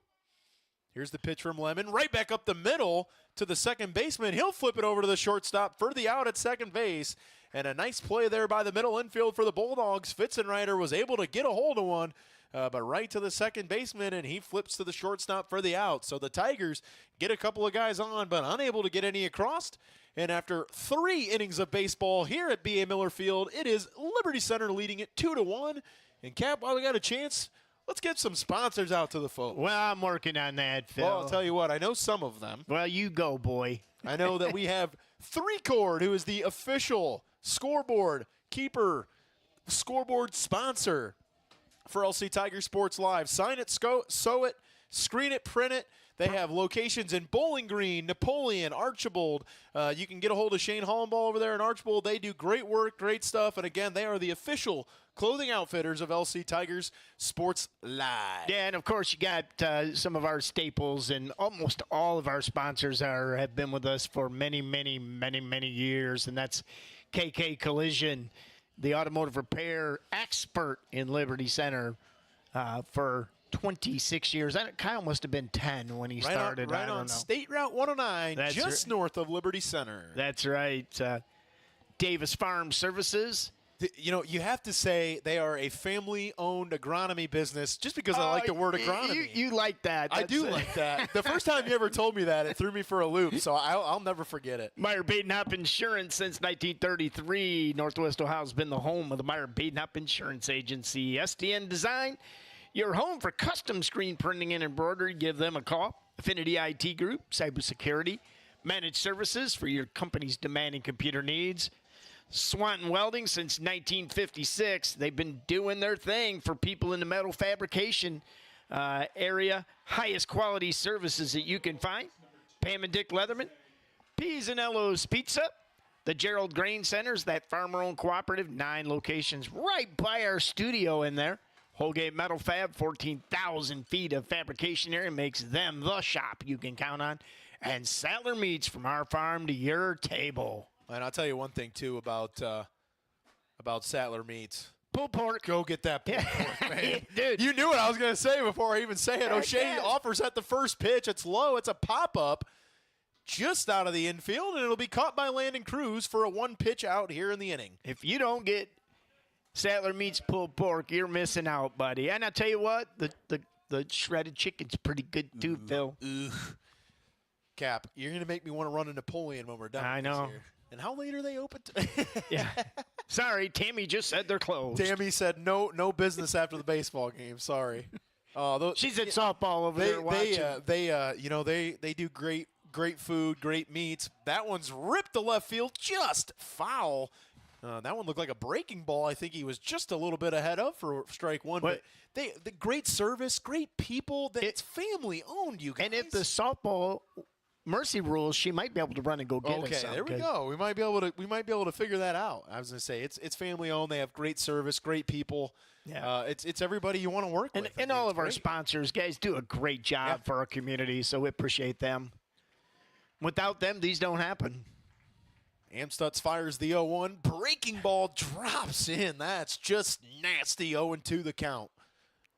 [SPEAKER 3] Here's the pitch from Lemon. Right back up the middle to the second baseman. He'll flip it over to the shortstop for the out at second base. And a nice play there by the middle infield for the Bulldogs. Fitzenreiter was able to get a hold of one, but right to the second baseman, and he flips to the shortstop for the out. So the Tigers get a couple of guys on, but unable to get any across. And after 3 innings of baseball here at B.A. Miller Field, it is Liberty Center leading it 2-1. And Cap, while we got a chance, let's get some sponsors out to the folks.
[SPEAKER 2] Well, I'm working on that, Phil.
[SPEAKER 3] Well, I'll tell you what, I know some of them.
[SPEAKER 2] Well, you go, boy.
[SPEAKER 3] I know that we have 3Chord, who is the official scoreboard keeper, scoreboard sponsor for LC Tiger Sports Live. Sign it, sew it, screen it, print it. They have locations in Bowling Green, Napoleon, Archibald. You can get a hold of Shane Hollenball over there in Archibald. They do great work, great stuff. And again, they are the official clothing outfitters of LC Tigers Sports Live.
[SPEAKER 2] Yeah, and of course you got some of our staples, and almost all of our sponsors have been with us for many, many, many, many years, and that's KK Collision, the automotive repair expert in Liberty Center for 26 years. Kyle must have been 10 when he started.
[SPEAKER 3] Right on State Route 109, just north of Liberty Center.
[SPEAKER 2] That's right. Davis Farm Services.
[SPEAKER 3] You know, you have to say they are a family-owned agronomy business just because I like the word agronomy.
[SPEAKER 2] You like that.
[SPEAKER 3] I do like that. The first time you ever told me that, it threw me for a loop, so I'll never forget it.
[SPEAKER 2] Meyer Badenhop Insurance since 1933. Northwest Ohio's been the home of the Meyer Badenhop Insurance Agency. SDN Design, your home for custom screen printing and embroidery. Give them a call. Affinity IT Group, cybersecurity, managed services for your company's demanding computer needs. Swanton Welding since 1956. They've been doing their thing for people in the metal fabrication area. Highest quality services that you can find. Pam and Dick Leatherman. P's and Ello's Pizza. The Gerald Grain Centers, that farmer-owned cooperative. 9 locations right by our studio in there. Holgate Metal Fab, 14,000 feet of fabrication area, makes them the shop you can count on. And Sattler Meats, from our farm to your table.
[SPEAKER 3] And I'll tell you one thing, too, about Sattler Meats.
[SPEAKER 2] Pulled pork.
[SPEAKER 3] Go get that pulled pork, man.
[SPEAKER 2] Dude.
[SPEAKER 3] You knew what I was going to say before I even say it. O'Shea offers at the first pitch. It's low. It's a pop-up just out of the infield, and it'll be caught by Landon Cruz for a 1-pitch out here in the inning.
[SPEAKER 2] If you don't get Sattler Meats pulled pork, you're missing out, buddy. And I'll tell you what, the shredded chicken's pretty good, too, Phil.
[SPEAKER 3] Cap, you're going to make me want to run a Napoleon when we're done.
[SPEAKER 2] I know.
[SPEAKER 3] Here. And how late are they open?
[SPEAKER 2] Yeah. Sorry, Tammy just said they're closed.
[SPEAKER 3] Tammy said no business after the baseball game. Sorry.
[SPEAKER 2] She's at softball over there watching.
[SPEAKER 3] They do great food, great meats. That one's ripped to left field, just foul. That one looked like a breaking ball. I think he was just a little bit ahead of for strike one. But the great service, great people. It's family owned, you guys.
[SPEAKER 2] And if the softball mercy rules, she might be able to run and go get us.
[SPEAKER 3] Okay, there we go. We might be able to figure that out. I was going to say it's family owned. They have great service, great people.
[SPEAKER 2] Yeah.
[SPEAKER 3] It's everybody you want to work with.
[SPEAKER 2] And all of our sponsors, guys, do a great job for our community, so we appreciate them. Without them, these don't happen.
[SPEAKER 3] Amstutz fires the 0-1. Breaking ball drops in. That's just nasty. 0-2 the count.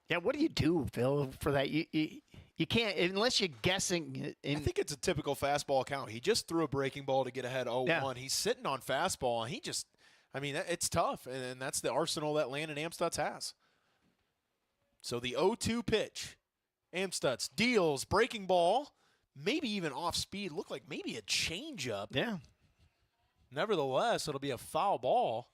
[SPEAKER 2] Yeah, what do you do, Phil, for that? You can't, unless you're guessing.
[SPEAKER 3] I think it's a typical fastball count. He just threw a breaking ball to get ahead 0-1. Yeah. He's sitting on fastball, and it's tough, and that's the arsenal that Landon Amstutz has. So the 0-2 pitch. Amstutz deals, breaking ball, maybe even off speed. Looked like maybe a changeup.
[SPEAKER 2] Yeah.
[SPEAKER 3] Nevertheless, it'll be a foul ball.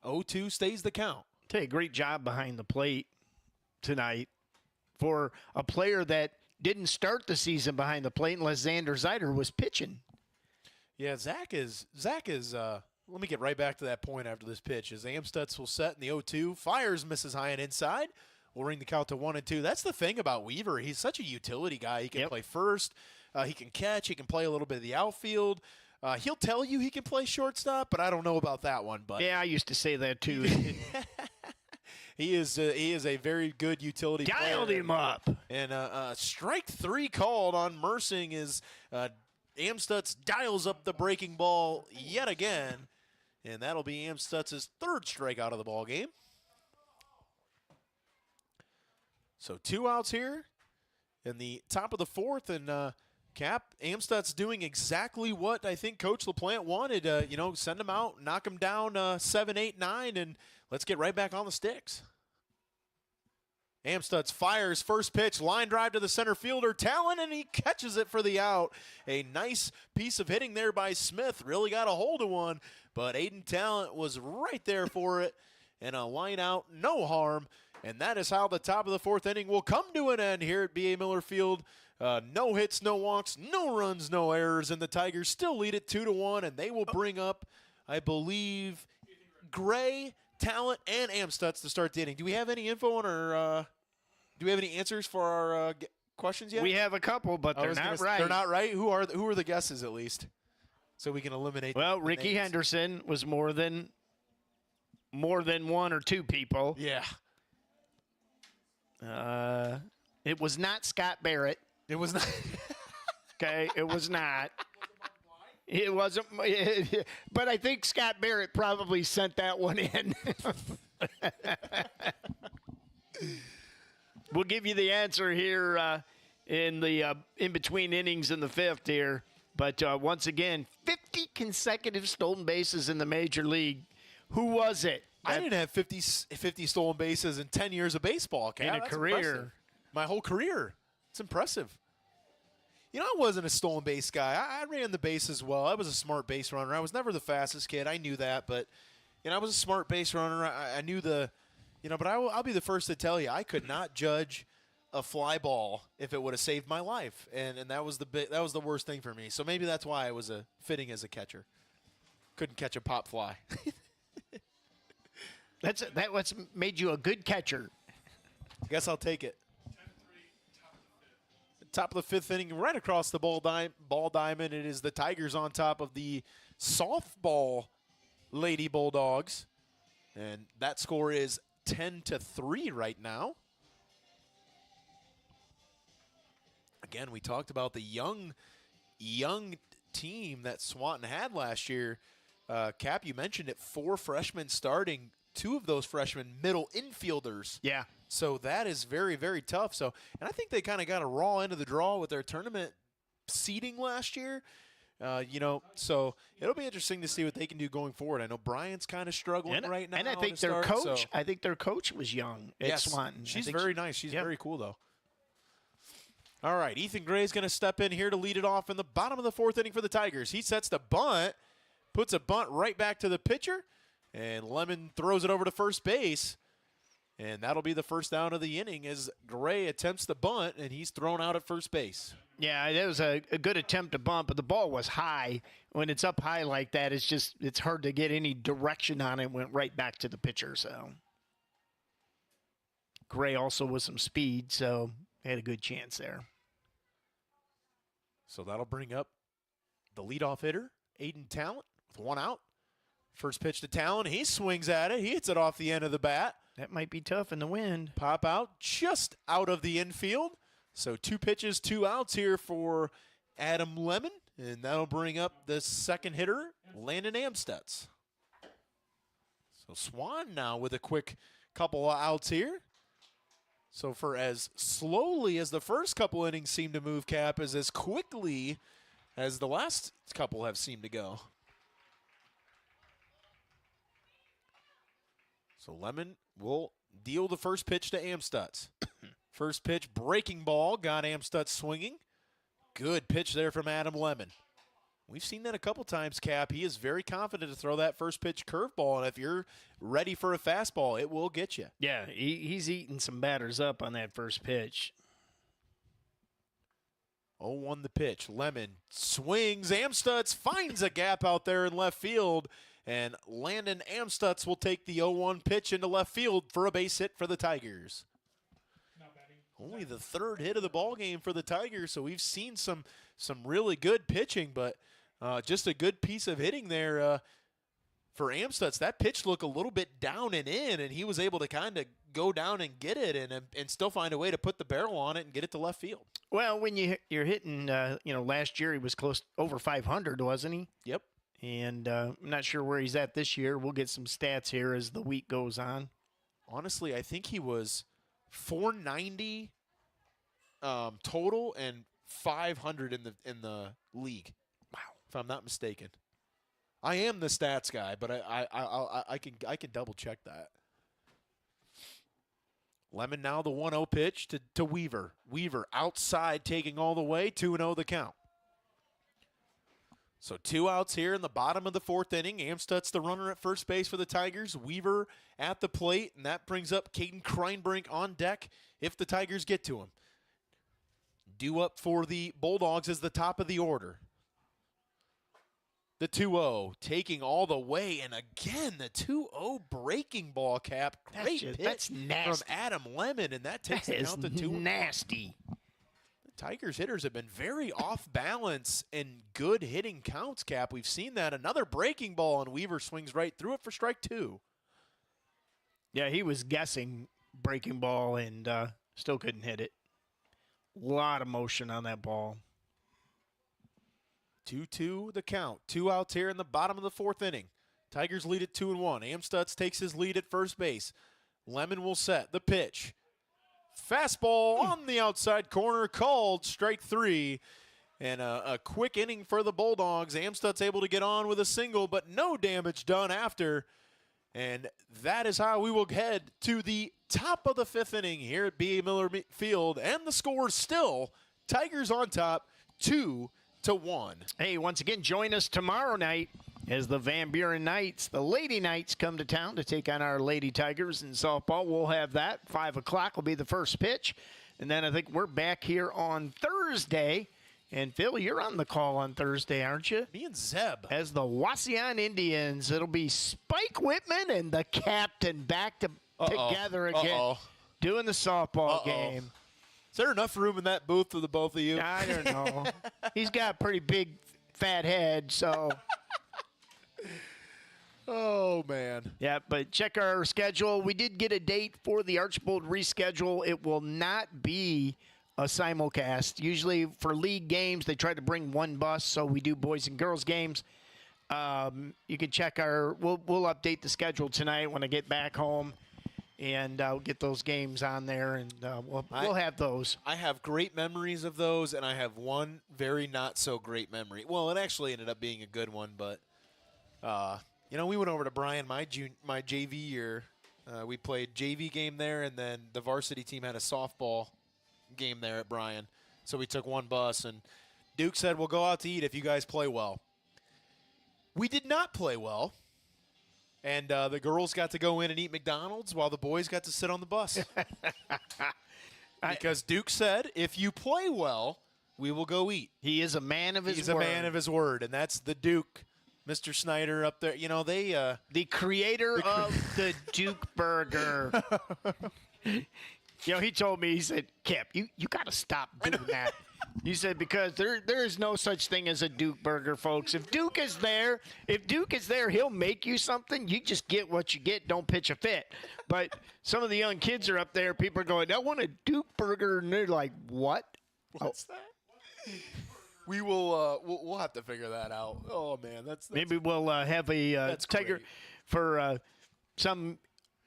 [SPEAKER 3] 0-2 stays the count.
[SPEAKER 2] Tell you, great job behind the plate tonight for a player that didn't start the season behind the plate unless Xander Zeider was pitching.
[SPEAKER 3] Yeah, Zach is let me get right back to that point after this pitch. As Amstutz will set in the 0-2, fires, misses high and inside. We'll ring the count to 1-2. That's the thing about Weaver. He's such a utility guy. He can play first. He can catch. He can play a little bit of the outfield. He'll tell you he can play shortstop, but I don't know about that one. But
[SPEAKER 2] yeah, I used to say that too.
[SPEAKER 3] He is a very good utility player.
[SPEAKER 2] Dialed him up.
[SPEAKER 3] And strike 3 called on Mersing as Amstutz dials up the breaking ball yet again. And that'll be Amstutz's 3rd strikeout of the ball game. So 2 outs here in the top of the 4th, and Cap, Amstutz doing exactly what I think Coach LaPlante wanted. Send them out, knock them down 7, 8, 9, and let's get right back on the sticks. Amstutz fires, first pitch, line drive to the center fielder, Talon, and he catches it for the out. A nice piece of hitting there by Smith. Really got a hold of one, but Aiden Talent was right there for it. And a line out, no harm. And that is how the top of the 4th inning will come to an end here at B.A. Miller Field. No hits, no walks, no runs, no errors, and the Tigers still lead it 2-1, and they will bring up, I believe, Gray, Talent, and Amstutz to start the inning. Do we have any info on our do we have any answers for our questions yet?
[SPEAKER 2] We have a couple, but they're not right.
[SPEAKER 3] They're not right? Who are the guesses, at least? So we can eliminate
[SPEAKER 2] Well, Ricky
[SPEAKER 3] names.
[SPEAKER 2] Henderson was more than 1 or 2 people.
[SPEAKER 3] Yeah.
[SPEAKER 2] It was not Scott Barrett.
[SPEAKER 3] It was not.
[SPEAKER 2] Okay, it was not. It wasn't. But I think Scott Barrett probably sent that one in. We'll give you the answer here in the in-between innings in the 5th here. But once again, 50 consecutive stolen bases in the Major League. Who was it?
[SPEAKER 3] I didn't have 50 stolen bases in 10 years of baseball, Cal.
[SPEAKER 2] In a career.
[SPEAKER 3] Impressive. My whole career. It's impressive. I wasn't a stolen base guy. I ran the bases well. I was a smart base runner. I was never the fastest kid. I knew that, but I was a smart base runner. I knew but I'll be the first to tell you, I could not judge a fly ball if it would have saved my life, and that was the worst thing for me. So maybe that's why I was fitting as a catcher. Couldn't catch a pop fly.
[SPEAKER 2] That's what's made you a good catcher.
[SPEAKER 3] I guess I'll take it. Top of the 5th inning, right across the ball diamond. It is the Tigers on top of the softball Lady Bulldogs, and that score is 10-3 right now. Again, we talked about the young team that Swanton had last year. Cap, you mentioned it, 4 freshmen starting, 2 of those freshmen middle infielders.
[SPEAKER 2] Yeah.
[SPEAKER 3] So that is very, very tough. And I think they kind of got a raw end of the draw with their tournament seeding last year. So it'll be interesting to see what they can do going forward. I know Brian's kind of struggling right now.
[SPEAKER 2] And I think their coach was young at Swanton.
[SPEAKER 3] She's very nice. She's very cool, though. All right, Ethan Gray's going to step in here to lead it off in the bottom of the 4th inning for the Tigers. He sets the bunt, puts a bunt right back to the pitcher, and Lemon throws it over to first base. And that'll be the first down of the inning as Gray attempts the bunt, and he's thrown out at first base.
[SPEAKER 2] Yeah, that was a good attempt to bunt, but the ball was high. When it's up high like that, it's hard to get any direction on it. Went right back to the pitcher. So Gray also with some speed. So had a good chance there.
[SPEAKER 3] So that'll bring up the leadoff hitter, Aiden Talent, with one out. First pitch to Talent. He swings at it. He hits it off the end of the bat.
[SPEAKER 2] That might be tough in the wind.
[SPEAKER 3] Pop out just out of the infield. So 2 pitches, 2 outs here for Adam Lemon. And that'll bring up the second hitter, Landon Amstutz. So Swan now with a quick couple of outs here. So for as slowly as the first couple innings seem to move, Cap, is as quickly as the last couple have seemed to go. So Lemon will deal the first pitch to Amstutz. First pitch, breaking ball, got Amstutz swinging. Good pitch there from Adam Lemon. We've seen that a couple times, Cap. He is very confident to throw that first pitch curveball, and if you're ready for a fastball, it will get you.
[SPEAKER 2] Yeah, he's eating some batters up on that first pitch.
[SPEAKER 3] 0-1 the pitch. Lemon swings. Amstutz finds a gap out there in left field, and Landon Amstutz will take the 0-1 pitch into left field for a base hit for the Tigers.
[SPEAKER 4] Not batting.
[SPEAKER 3] Only the third hit of the ball game for the Tigers, so we've seen some really good pitching, but just a good piece of hitting there for Amstutz. That pitch looked a little bit down and in, and he was able to kind of go down and get it and still find a way to put the barrel on it and get it to left field.
[SPEAKER 2] Well, when you're hitting, last year he was close over 500, wasn't he?
[SPEAKER 3] Yep.
[SPEAKER 2] And I'm not sure where he's at this year. We'll get some stats here as the week goes on.
[SPEAKER 3] Honestly, I think he was 490 total and 500 in the league. Wow, if I'm not mistaken. I am the stats guy, but I can double check that. Lemon now the 1-0 pitch to Weaver. Weaver outside taking all the way, 2-0 the count. So 2 outs here in the bottom of the 4th inning. Amstutz the runner at first base for the Tigers. Weaver at the plate, and that brings up Caden Kreinbrink on deck if the Tigers get to him. Due up for the Bulldogs is the top of the order. The 2-0 taking all the way, and again the 2-0 breaking ball, Cap. Great pitch
[SPEAKER 2] that's nasty
[SPEAKER 3] from Adam Lemon, and that takes the count to 2.
[SPEAKER 2] Nasty.
[SPEAKER 3] The Tigers hitters have been very off balance in good hitting counts, Cap. We've seen that. Another breaking ball, and Weaver swings right through it for strike 2.
[SPEAKER 2] Yeah, he was guessing breaking ball and still couldn't hit it. A lot of motion on that ball.
[SPEAKER 3] 2-2 the count. 2 outs here in the bottom of the 4th inning. Tigers lead at 2-1. Amstutz takes his lead at first base. Lemon will set the pitch. Fastball on the outside corner, called strike 3. And a quick inning for the Bulldogs. Amstutz able to get on with a single, but no damage done after. And that is how we will head to the top of the 5th inning here at B.A. Miller Field. And the score still Tigers on top, 2-1.
[SPEAKER 2] Hey, once again, join us tomorrow night as the Van Buren Knights, the Lady Knights, come to town to take on our Lady Tigers in softball. We'll have that. 5 o'clock will be the first pitch. And then I think we're back here on Thursday. And, Phil, you're on the call on Thursday, aren't you?
[SPEAKER 3] Me and Zeb.
[SPEAKER 2] As the Wasion Indians. It'll be Spike Whitman and the captain back together again. Doing the softball game.
[SPEAKER 3] Is there enough room in that booth for the both of you?
[SPEAKER 2] I don't know. He's got a pretty big, fat head, so.
[SPEAKER 3] Oh, man.
[SPEAKER 2] Yeah, but check our schedule. We did get a date for the Archbold reschedule. It will not be a simulcast. Usually for league games, they try to bring one bus, so we do boys and girls games. You can check we'll update the schedule tonight when I get back home. And I'll get those games on there, and we'll have those.
[SPEAKER 3] I have great memories of those, and I have one very not-so-great memory. Well, it actually ended up being a good one, but, we went over to Bryan my JV year. We played JV game there, and then the varsity team had a softball game there at Bryan. So we took one bus, and Duke said, we'll go out to eat if you guys play well. We did not play well. And the girls got to go in and eat McDonald's while the boys got to sit on the bus. Because Duke said, if you play well, we will go eat.
[SPEAKER 2] He is a man of his word.
[SPEAKER 3] He's a man of his word, and that's the Duke, Mr. Snyder up there.
[SPEAKER 2] The creator of the Duke Burger. He told me, he said, Kip, you got to stop doing that. He said, because there is no such thing as a Duke burger, folks. If Duke is there, he'll make you something. You just get what you get. Don't pitch a fit. But some of the young kids are up there. People are going, I want a Duke burger. And they're like, what?
[SPEAKER 3] What's that? We will. We'll have to figure that out. Oh man, that's
[SPEAKER 2] maybe we'll have a Tiger
[SPEAKER 3] great.
[SPEAKER 2] for some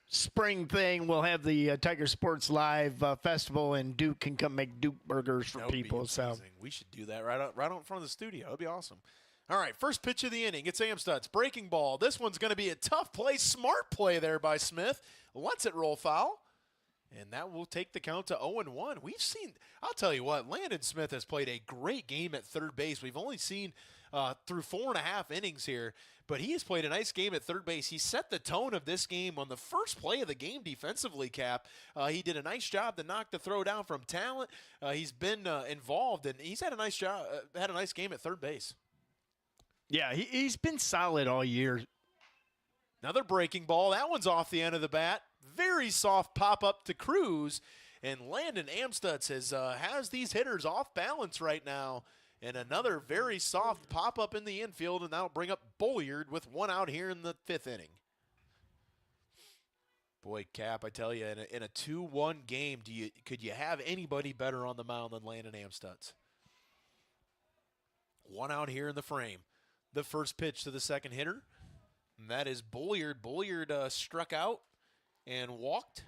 [SPEAKER 2] spring thing. We'll have the Tiger Sports Live festival, and Duke can come make Duke burgers for people. So
[SPEAKER 3] we should do that right out in front of the studio. It'd be awesome. All right, first pitch of the inning. It's Amstutz breaking ball. This one's going to be a tough play. Smart play there by Smith. Lets it roll foul. And that will take the count to 0-1. We've seen, I'll tell you what, Landon Smith has played a great game at third base. We've only seen through 4.5 innings here, but he has played a nice game at third base. He set the tone of this game on the first play of the game defensively, Cap. He did a nice job to knock the throw down from Talent. He's been involved, and he's had a nice job, had a nice game at third base.
[SPEAKER 2] Yeah, he's been solid all year.
[SPEAKER 3] Another breaking ball. That one's off the end of the bat. Very soft pop-up to Cruz. And Landon Amstutz has these hitters off balance right now. And another very soft pop-up in the infield, and that'll bring up Bolliard with one out here in the 5th inning. Boy, Cap, I tell you, in a 2-1 game, could you have anybody better on the mound than Landon Amstutz? One out here in the frame. The first pitch to the second hitter, and that is Bolliard. Bolliard struck out and walked.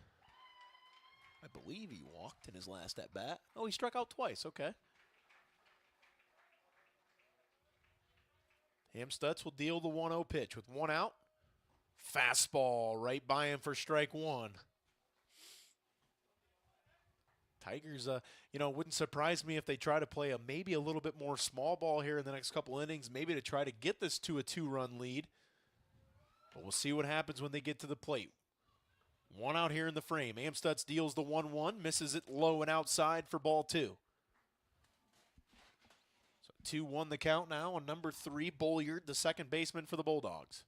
[SPEAKER 3] I believe he walked in his last at-bat. Oh, he struck out twice. Okay. Amstutz will deal the 1-0 pitch with one out. Fastball right by him for strike one. Tigers, wouldn't surprise me if they try to play maybe a little bit more small ball here in the next couple innings, maybe to try to get this to a 2-run lead. But we'll see what happens when they get to the plate. One out here in the frame. Amstutz deals the 1-1, misses it low and outside for ball 2. So 2-1 the count now on number 3, Bolliard, the second baseman for the Bulldogs.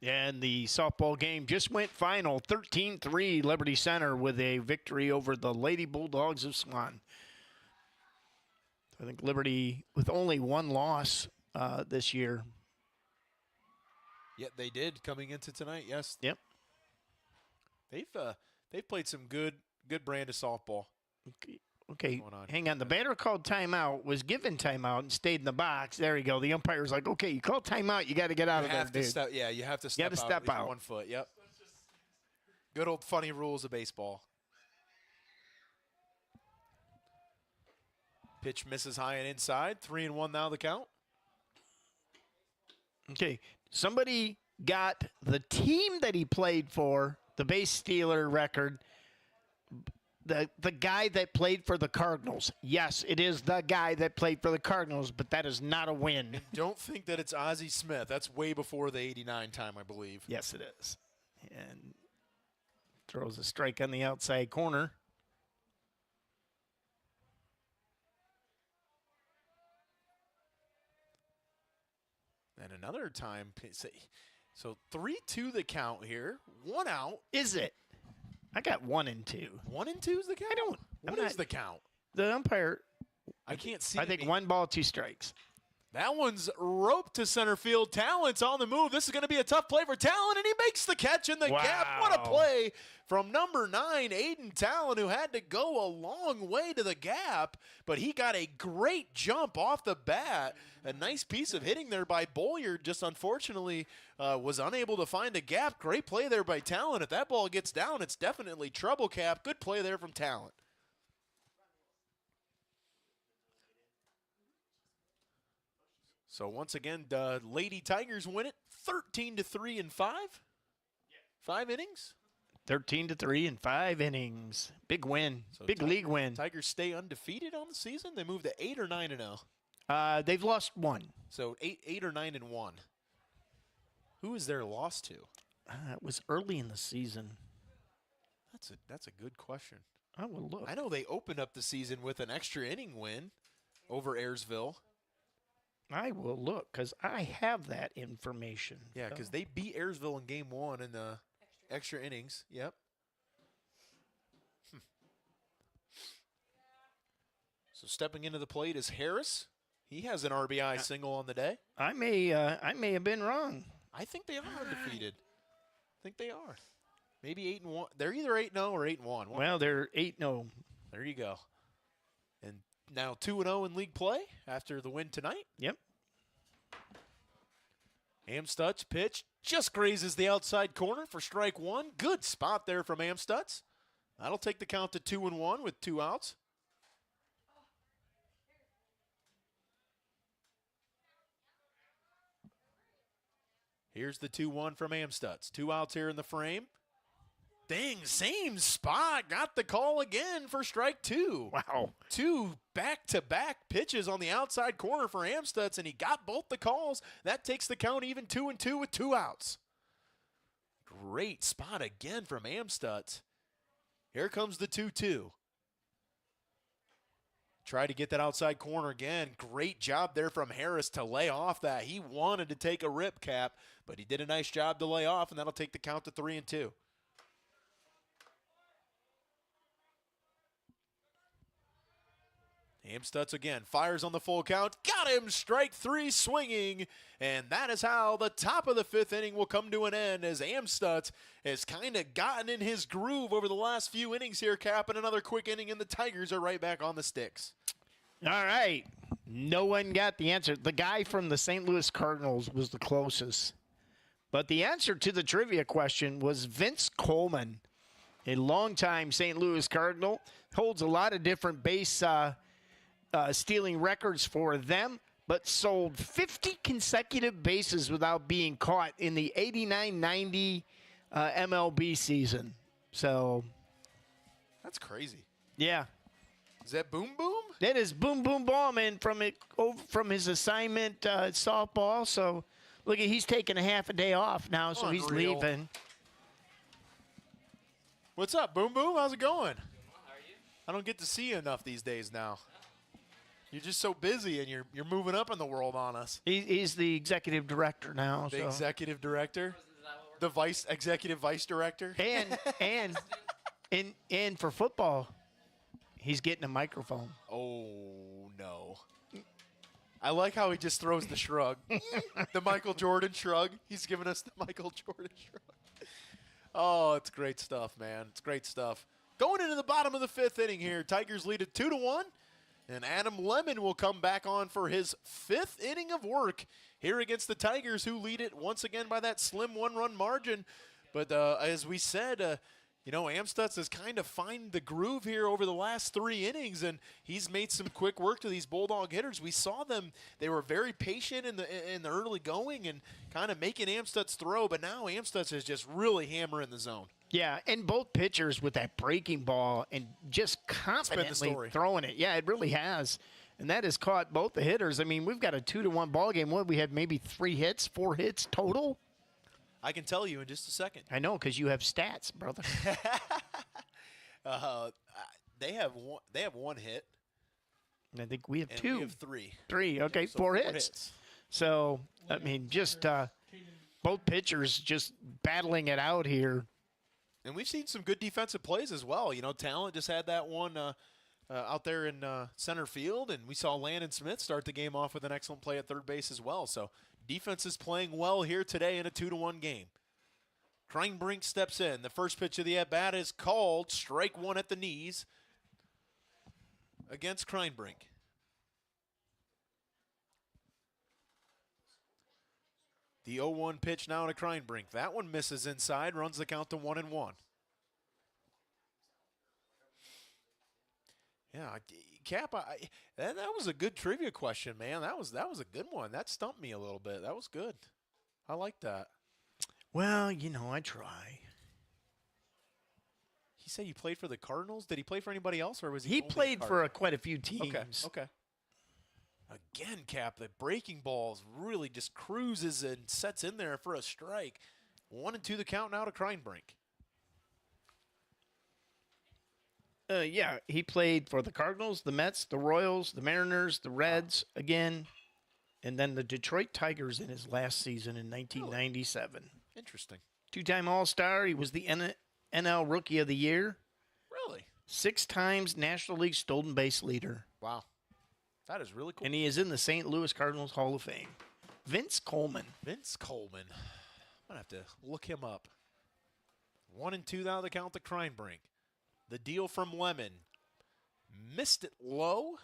[SPEAKER 2] And the softball game just went final, 13-3 Liberty Center with a victory over the Lady Bulldogs of Swanton. I think Liberty with only one loss this year.
[SPEAKER 3] Yeah, they did coming into tonight. Yes.
[SPEAKER 2] Yep.
[SPEAKER 3] They've played some good brand of softball.
[SPEAKER 2] Okay, hang on. The batter called timeout, was given timeout, and stayed in the box. There you go. The umpire's like, okay, you called timeout. You got to get out of there, dude.
[SPEAKER 3] You have to step out. 1 foot, yep. Good old funny rules of baseball. Pitch misses high and inside. 3-1 now the count.
[SPEAKER 2] Okay, somebody got the team that he played for, the base stealer record, the guy that played for the Cardinals. Yes, it is the guy that played for the Cardinals, but that is not a win.
[SPEAKER 3] And don't think that it's Ozzie Smith. That's way before the 89 time, I believe.
[SPEAKER 2] Yes, it is. And throws a strike on the outside corner.
[SPEAKER 3] And another time, so 3-2 the count here. One out.
[SPEAKER 2] Is it? I got 1 and 2.
[SPEAKER 3] 1 and 2 is the count? What is the count?
[SPEAKER 2] The umpire.
[SPEAKER 3] I can't see.
[SPEAKER 2] I think 1 ball, 2 strikes.
[SPEAKER 3] That one's roped to center field. Talent's on the move. This is going to be a tough play for Talent, and he makes the catch in the gap. What a play from number 9, Aiden Talent, who had to go a long way to the gap, but he got a great jump off the bat. A nice piece of hitting there by Bolliard, just unfortunately was unable to find a gap. Great play there by Talent. If that ball gets down, it's definitely trouble, Cap. Good play there from Talent. So once again, the Lady Tigers win it 13-3 in 5. 5 innings.
[SPEAKER 2] 13-3 in 5 innings. Big win. So big league win.
[SPEAKER 3] Tigers stay undefeated on the season. They moved to 8 or 9-0.
[SPEAKER 2] They've lost 1.
[SPEAKER 3] So 8 or 9-1. Who is their loss to?
[SPEAKER 2] It was early in the season.
[SPEAKER 3] That's a good question.
[SPEAKER 2] I will look.
[SPEAKER 3] I know they opened up the season with an extra inning win over Ayersville.
[SPEAKER 2] I will look because I have that information.
[SPEAKER 3] Yeah, because they beat Ayersville in game 1 in the extra innings. Yep. So stepping into the plate is Harris. He has an RBI single on the day.
[SPEAKER 2] I may have been wrong.
[SPEAKER 3] I think they are undefeated. I think they are. Maybe 8-1. They're either 8-0 or 8-1.
[SPEAKER 2] Well, they're 8-0.
[SPEAKER 3] There you go. And now 2-0 in league play after the win tonight.
[SPEAKER 2] Yep.
[SPEAKER 3] Amstutz pitch just grazes the outside corner for strike one. Good spot there from Amstutz. That'll take the count to 2-1 with 2 outs. Here's the 2-1 from Amstutz. 2 outs here in the frame. Dang, same spot. Got the call again for strike 2.
[SPEAKER 2] Wow.
[SPEAKER 3] 2 back-to-back pitches on the outside corner for Amstutz, and he got both the calls. That takes the count even 2-2 with 2 outs. Great spot again from Amstutz. Here comes the 2-2. Try to get that outside corner again. Great job there from Harris to lay off that. He wanted to take a rip, Cap, but he did a nice job to lay off, and that'll take the count to 3-2. Amstutz again fires on the full count. Got him, strike 3 swinging. And that is how the top of the 5th inning will come to an end, as Amstutz has kind of gotten in his groove over the last few innings here, Cap, and another quick inning, and the Tigers are right back on the sticks.
[SPEAKER 2] All right. No one got the answer. The guy from the St. Louis Cardinals was the closest. But the answer to the trivia question was Vince Coleman, a longtime St. Louis Cardinal, holds a lot of different base stealing records for them, but sold 50 consecutive bases without being caught in the 89-90 MLB season. So
[SPEAKER 3] That's crazy.
[SPEAKER 2] yeah,
[SPEAKER 3] Is that Boom Boom?
[SPEAKER 2] that is Boom Boom Ballman from his assignment softball. So look, he's taking a half a day off now, so he's
[SPEAKER 3] Unreal.
[SPEAKER 2] leaving.
[SPEAKER 3] What's up, Boom Boom? How's it going? How are you? I don't get to see you enough these days now. You're just so busy, and you're moving up in the world on us.
[SPEAKER 2] He's the executive director now.
[SPEAKER 3] The
[SPEAKER 2] so.
[SPEAKER 3] executive director, the executive vice director.
[SPEAKER 2] And for football, he's getting a microphone.
[SPEAKER 3] Oh no! I like how he just throws the shrug, the Michael Jordan shrug. He's giving us the Michael Jordan shrug. Oh, it's great stuff, man. It's great stuff. Going into the bottom of the 5th inning here, Tigers lead it 2-1. And Adam Lemon will come back on for his 5th inning of work here against the Tigers, who lead it once again by that slim 1-run margin. But as we said, Amstutz has kind of found the groove here over the last 3 innings, and he's made some quick work to these Bulldog hitters. We saw them; they were very patient in the early going and kind of making Amstutz throw. But now Amstutz is just really hammering the zone.
[SPEAKER 2] Yeah, and both pitchers with that breaking ball and just confidently throwing it. Yeah, it really has. And that has caught both the hitters. I mean, we've got a 2-1 ball game. What, we had maybe 3 hits, 4 hits total?
[SPEAKER 3] I can tell you in just a second.
[SPEAKER 2] I know, because you have stats, brother.
[SPEAKER 3] They have one hit.
[SPEAKER 2] I think we have
[SPEAKER 3] and
[SPEAKER 2] 2.
[SPEAKER 3] We have 3.
[SPEAKER 2] 3, okay,
[SPEAKER 3] So
[SPEAKER 2] 4 hits. So, I mean, just both pitchers just battling it out here.
[SPEAKER 3] And we've seen some good defensive plays as well. Talent just had that one out there in center field, and we saw Landon Smith start the game off with an excellent play at third base as well. So defense is playing well here today in a 2-1 game. Kreinbrink steps in. The first pitch of the at-bat is called. Strike 1 at the knees against Kreinbrink. The 0-1 pitch now to Kreinbrink. That one misses inside, runs the count to 1-1. Yeah, Cap, that was a good trivia question, man. That was a good one. That stumped me a little bit. That was good. I like that.
[SPEAKER 2] Well, I try.
[SPEAKER 3] He said you played for the Cardinals. Did he play for anybody else, or was
[SPEAKER 2] He
[SPEAKER 3] only
[SPEAKER 2] played for quite a few teams.
[SPEAKER 3] Okay. Again, Cap, the breaking balls really just cruises and sets in there for a strike. 1-2 the count now to Kreinbrink.
[SPEAKER 2] Yeah, he played for the Cardinals, the Mets, the Royals, the Mariners, the Reds again, and then the Detroit Tigers in his last season in 1997.
[SPEAKER 3] Interesting.
[SPEAKER 2] 2-time All-Star. He was the NL Rookie of the Year.
[SPEAKER 3] Really?
[SPEAKER 2] 6 times National League stolen base leader.
[SPEAKER 3] Wow. That is really cool.
[SPEAKER 2] And he is in the St. Louis Cardinals Hall of Fame. Vince Coleman.
[SPEAKER 3] Vince Coleman. I'm going to have to look him up. 1-2 now to count the Kreinbrink. The deal from Lemon. Missed it low.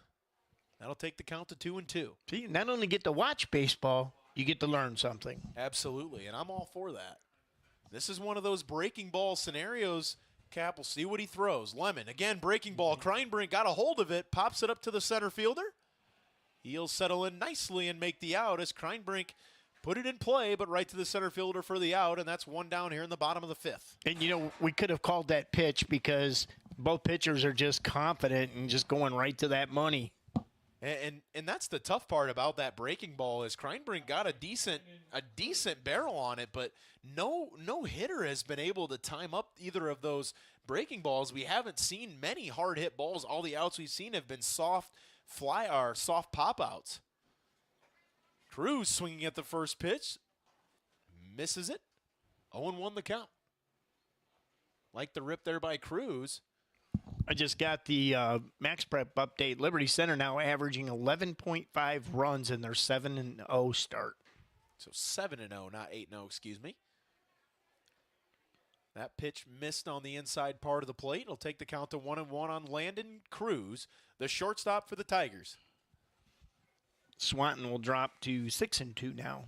[SPEAKER 3] That'll take the count to 2-2.
[SPEAKER 2] See, you not only get to watch baseball, you get to learn something.
[SPEAKER 3] Absolutely, and I'm all for that. This is one of those breaking ball scenarios. Cap will see what he throws. Lemon, again, breaking ball. Kreinbrink got a hold of it, pops it up to the center fielder. He'll settle in nicely and make the out as Kreinbrink put it in play, but right to the center fielder for the out, and that's one down here in the bottom of the fifth.
[SPEAKER 2] And, you know, we could have called that pitch because both pitchers are just confident and just going right to that money.
[SPEAKER 3] And that's the tough part about that breaking ball is Kreinbrink got a decent barrel on it, but no hitter has been able to time up either of those breaking balls. We haven't seen many hard hit balls. All the outs we've seen have been soft pop outs. Cruz swinging at the first pitch, misses it. 0-1 the count. Like the rip there by Cruz.
[SPEAKER 2] I just got the Max Prep update. Liberty Center now averaging 11.5 runs in their 7-0 start.
[SPEAKER 3] So 7-0, not 8-0, excuse me. That pitch missed on the inside part of the plate. It'll take the count to 1-1 on Landon Cruz, the shortstop for the Tigers.
[SPEAKER 2] Swanton will drop to 6-2 now.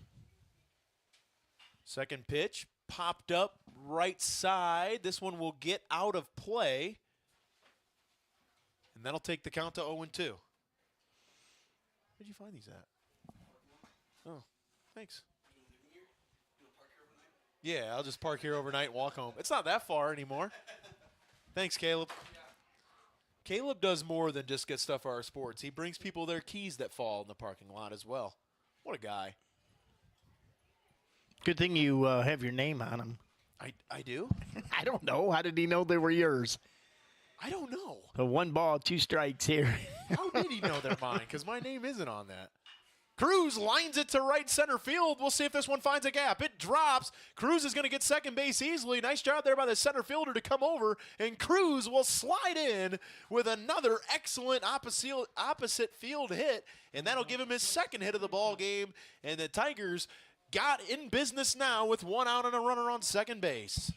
[SPEAKER 3] Second pitch popped up right side. This one will get out of play. And that'll take the count to 0-2. Where'd you find these at? Oh, thanks. Yeah, I'll just park here overnight and walk home. It's not that far anymore. Thanks, Caleb. Caleb does more than just get stuff for our sports. He brings people their keys that fall in the parking lot as well. What a guy.
[SPEAKER 2] Good thing you have your name on them.
[SPEAKER 3] I do?
[SPEAKER 2] I don't know. How did he know they were yours?
[SPEAKER 3] I don't know.
[SPEAKER 2] So 1 ball, 2 strikes here.
[SPEAKER 3] How did he know they're mine? Because my name isn't on that. Cruz lines it to right center field. We'll see if this one finds a gap. It drops. Cruz is going to get second base easily. Nice job there by the center fielder to come over. And Cruz will slide in with another excellent opposite field hit. And that'll give him his second hit of the ball game. And the Tigers got in business now with 1 out and a runner on second base.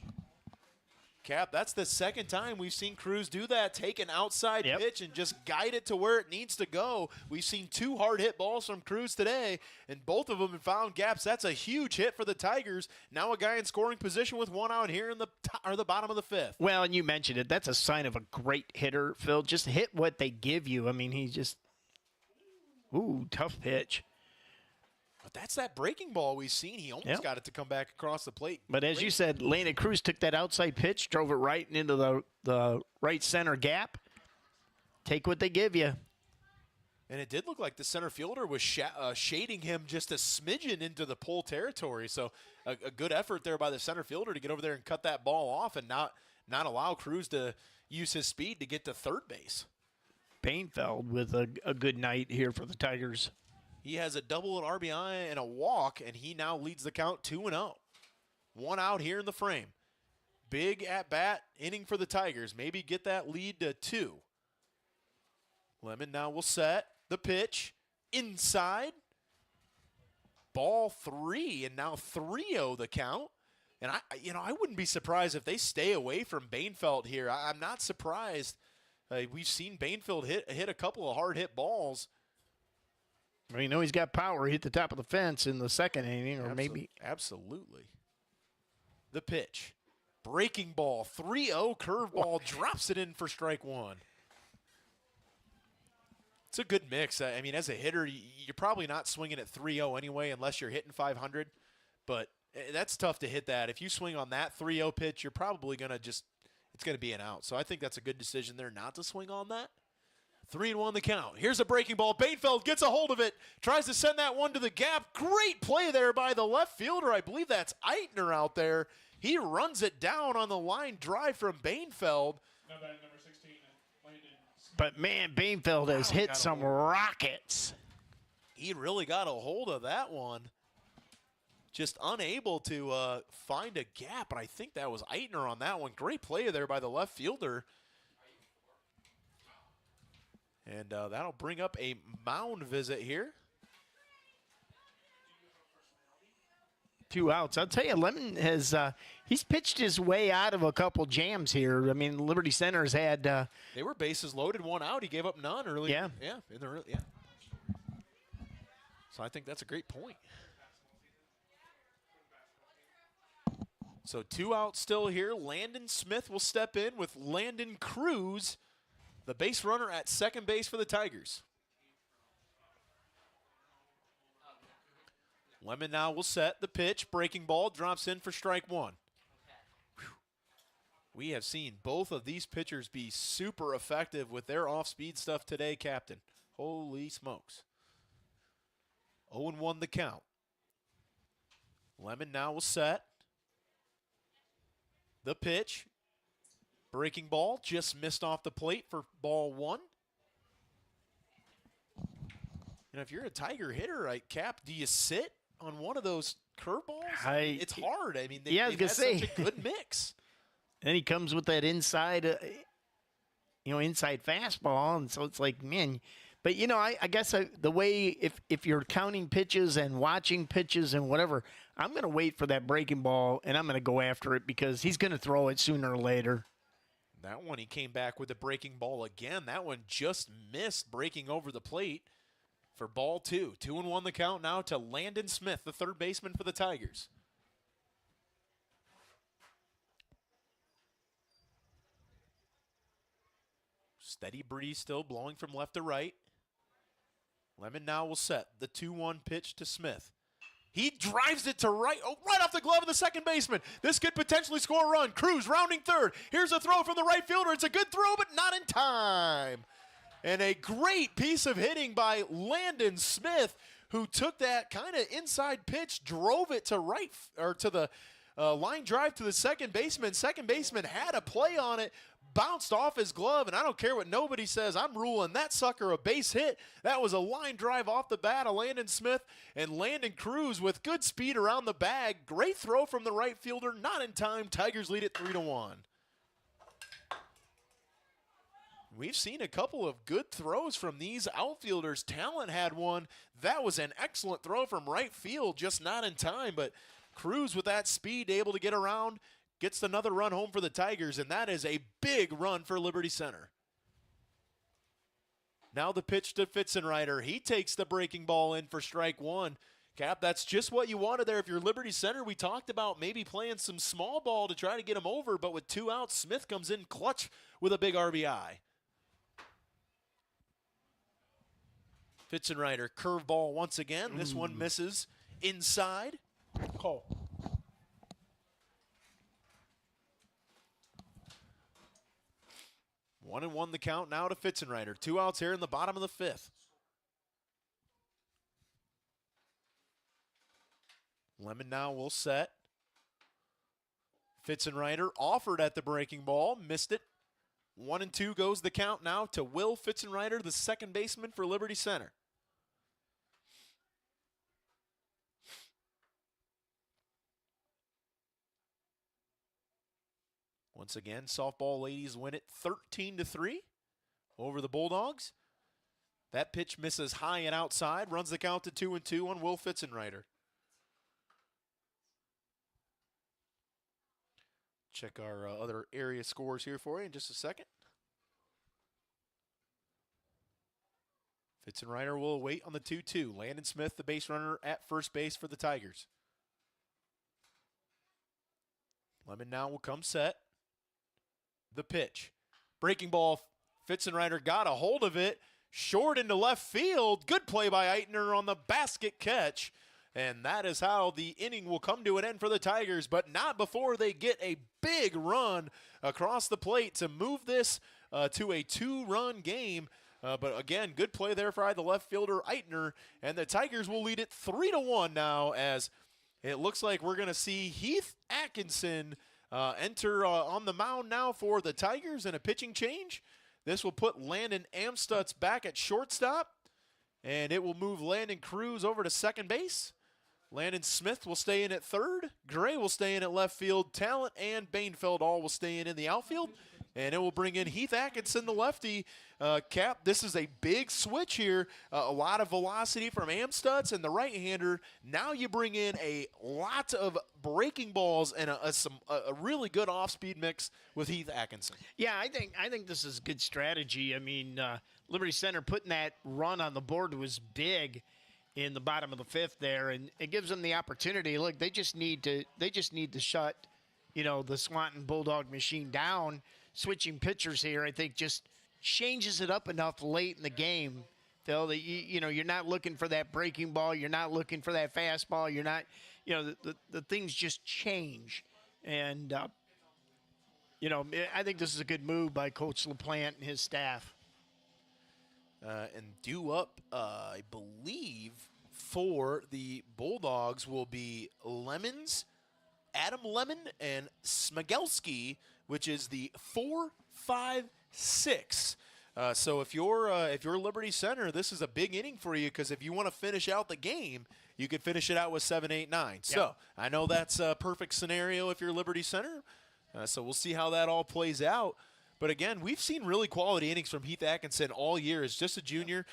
[SPEAKER 3] Cap, that's the second time we've seen Cruz do that, take an outside pitch and just guide it to where it needs to go. We've seen 2 hard hit balls from Cruz today, and both of them have found gaps. That's a huge hit for the Tigers. Now a guy in scoring position with 1 out here in the bottom of the fifth.
[SPEAKER 2] Well, and you mentioned it. That's a sign of a great hitter, Phil. Just hit what they give you. I mean, he just, tough pitch.
[SPEAKER 3] But that's that breaking ball we've seen. He almost got it to come back across the plate.
[SPEAKER 2] But as you said, Landon Cruz took that outside pitch, drove it right into the right center gap. Take what they give you.
[SPEAKER 3] And it did look like the center fielder was shading him just a smidgen into the pole territory. So a good effort there by the center fielder to get over there and cut that ball off and not allow Cruz to use his speed to get to third base.
[SPEAKER 2] Bainfeld with a good night here for the Tigers.
[SPEAKER 3] He has a double, an RBI, and a walk, and he now leads the count 2-0. 1 out here in the frame. Big at-bat inning for the Tigers. Maybe get that lead to 2. Lemon now will set the pitch inside. Ball 3, and now 3-0 the count. And I wouldn't be surprised if they stay away from Bainfeld here. I'm not surprised. We've seen Bainfeld hit a couple of hard hit balls.
[SPEAKER 2] Well, you know he's got power. He hit the top of the fence in the second inning, or maybe.
[SPEAKER 3] Absolutely. The pitch. Breaking ball. 3-0 curveball. Drops it in for strike 1. It's a good mix. I mean, as a hitter, you're probably not swinging at 3-0 anyway unless you're hitting 500. But that's tough to hit that. If you swing on that 3-0 pitch, you're probably going to it's going to be an out. So I think that's a good decision there not to swing on that. 3-1 the count. Here's a breaking ball. Bainfeld gets a hold of it. Tries to send that one to the gap. Great play there by the left fielder. I believe that's Eitner out there. He runs it down on the line drive from Bainfeld.
[SPEAKER 4] Number 16, Landon.
[SPEAKER 2] But, man, Bainfeld has hit some rockets.
[SPEAKER 3] He really got a hold of that one. Just unable to find a gap. But I think that was Eitner on that one. Great play there by the left fielder. And that'll bring up a mound visit here.
[SPEAKER 2] 2 outs. I'll tell you, Lemon has he's pitched his way out of a couple jams here. I mean, Liberty Center's had
[SPEAKER 3] they were bases loaded, 1 out. He gave up none early.
[SPEAKER 2] Yeah.
[SPEAKER 3] Yeah. So I think that's a great point. So 2 outs still here. Landon Smith will step in with Landon Cruz, the base runner at second base for the Tigers. Lemon now will set the pitch. Breaking ball drops in for strike 1. Whew. We have seen both of these pitchers be super effective with their off-speed stuff today, Captain. Holy smokes. 0-1 the count. Lemon now will set the pitch. Breaking ball just missed off the plate for ball 1. And if you're a Tiger hitter, Cap, do you sit on one of those curveballs? It's hard. I mean, they've had such a good mix.
[SPEAKER 2] And he comes with that inside, inside fastball, and so it's like, man. But I guess the way if you're counting pitches and watching pitches and whatever, I'm going to wait for that breaking ball and I'm going to go after it because he's going to throw it sooner or later.
[SPEAKER 3] That one he came back with a breaking ball again. That one just missed breaking over the plate. For ball 2. 2-1 the count now to Landon Smith, the third baseman for the Tigers. Steady breeze still blowing from left to right. Lemon now will set the 2-1 pitch to Smith. He drives it to right, right off the glove of the second baseman. This could potentially score a run. Cruz rounding third. Here's a throw from the right fielder. It's a good throw, but not in time. And a great piece of hitting by Landon Smith, who took that kind of inside pitch, drove it to right, or to the line drive to the second baseman. Second baseman had a play on it, bounced off his glove, and I don't care what nobody says, I'm ruling that sucker a base hit. That was a line drive off the bat of Landon Smith, and Landon Cruz with good speed around the bag. Great throw from the right fielder, not in time. Tigers lead it 3-1. We've seen a couple of good throws from these outfielders. Talent had one. That was an excellent throw from right field, just not in time. But Cruz with that speed, able to get around, gets another run home for the Tigers, and that is a big run for Liberty Center. Now the pitch to Fitzenreiter. He takes the breaking ball in for strike 1. Cap, that's just what you wanted there. If you're Liberty Center, we talked about maybe playing some small ball to try to get him over, but with 2 outs, Smith comes in clutch with a big RBI. Fitzenreiter, curveball once again. This one misses inside.
[SPEAKER 2] Cole.
[SPEAKER 3] 1-1 the count now to Fitzenreiter. 2 outs here in the bottom of the 5th. Lemon now will set. Fitzenreiter offered at the breaking ball, missed it. 1-2 goes the count now to Will Fitzenreiter, the second baseman for Liberty Center. Once again, softball ladies win it 13-3 over the Bulldogs. That pitch misses high and outside, runs the count to 2-2 on Will Fitzenreiter. Check our other area scores here for you in just a second. Fitzenreiter will wait on the 2-2. Landon Smith, the base runner at first base for the Tigers. Lemon now will come set. The pitch. Breaking ball. Fitzenreiter got a hold of it. Short into left field. Good play by Eitner on the basket catch. And that is how the inning will come to an end for the Tigers, but not before they get a big run across the plate to move this to a 2-run game. But again, good play there by the left fielder, Eitner. And the Tigers will lead it 3-1 now, as it looks like we're going to see Heath Atkinson enter on the mound now for the Tigers in a pitching change. This will put Landon Amstutz back at shortstop, and it will move Landon Cruz over to second base. Landon Smith will stay in at third. Gray will stay in at left field. Talent and Bainfeld all will stay in the outfield. And it will bring in Heath Atkinson, the lefty. Cap, this is a big switch here. A lot of velocity from Amstutz and the right-hander. Now you bring in a lot of breaking balls and a really good off-speed mix with Heath Atkinson.
[SPEAKER 2] Yeah, I think this is good strategy. I mean, Liberty Center putting that run on the board was big in the bottom of the fifth there, and it gives them the opportunity. Look, they just need to shut, the Swanton Bulldog machine down. Switching pitchers here, I think, just changes it up enough late in the game, Phil, that you're not looking for that breaking ball, you're not looking for that fastball, you're not, the things just change, and I think this is a good move by Coach LaPlante and his staff.
[SPEAKER 3] And due up, I believe, for the Bulldogs will be Lemons, Adam Lemon, and Smigelski, which is the 4-5-6. So if you're Liberty Center, this is a big inning for you, because if you want to finish out the game, you could finish it out with 7, 8, 9. Yep. So I know that's a perfect scenario if you're Liberty Center. So we'll see how that all plays out. But again, we've seen really quality innings from Heath Atkinson all year. As just a junior,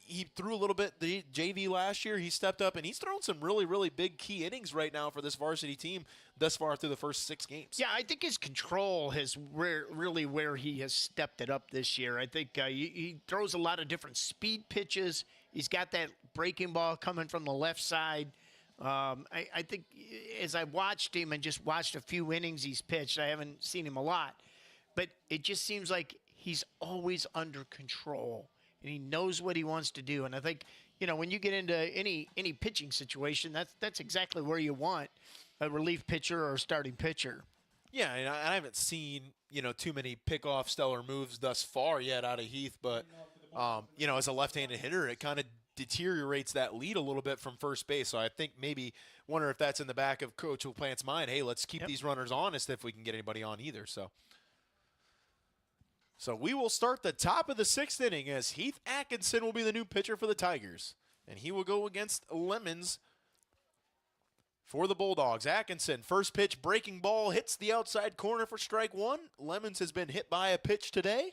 [SPEAKER 3] he threw a little bit the JV last year. He stepped up, and he's thrown some really, really big key innings right now for this varsity team thus far through the first 6 games.
[SPEAKER 2] Yeah, I think his control has really where he has stepped it up this year. I think he throws a lot of different speed pitches. He's got that breaking ball coming from the left side. I think as I watched him and just watched a few innings he's pitched, I haven't seen him a lot, but it just seems like he's always under control. And he knows what he wants to do. And I think, when you get into any pitching situation, that's exactly where you want a relief pitcher or a starting pitcher.
[SPEAKER 3] Yeah, and I haven't seen, too many pick-off stellar moves thus far yet out of Heath. But, as a left-handed hitter, it kind of deteriorates that lead a little bit from first base. So I think wonder if that's in the back of Coach LaPlante's mind. Hey, let's keep these runners honest if we can get anybody on either. So we will start the top of the 6th inning as Heath Atkinson will be the new pitcher for the Tigers. And he will go against Lemons for the Bulldogs. Atkinson, first pitch, breaking ball, hits the outside corner for strike 1. Lemons has been hit by a pitch today.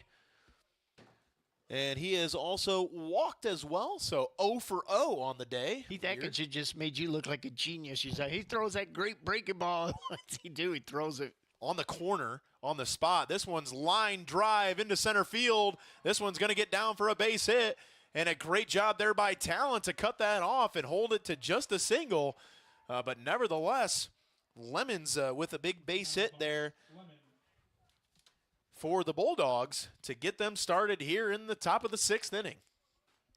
[SPEAKER 3] And he has also walked as well, so 0 for 0 on the day.
[SPEAKER 2] Heath Atkinson just made you look like a genius. He throws that great breaking ball. What's he do? He throws it
[SPEAKER 3] on the corner, on the spot. This one's line drive into center field. This one's going to get down for a base hit. And a great job there by Talent to cut that off and hold it to just a single. But nevertheless, Lemons with a big base hit there for the Bulldogs to get them started here in the top of the 6th inning.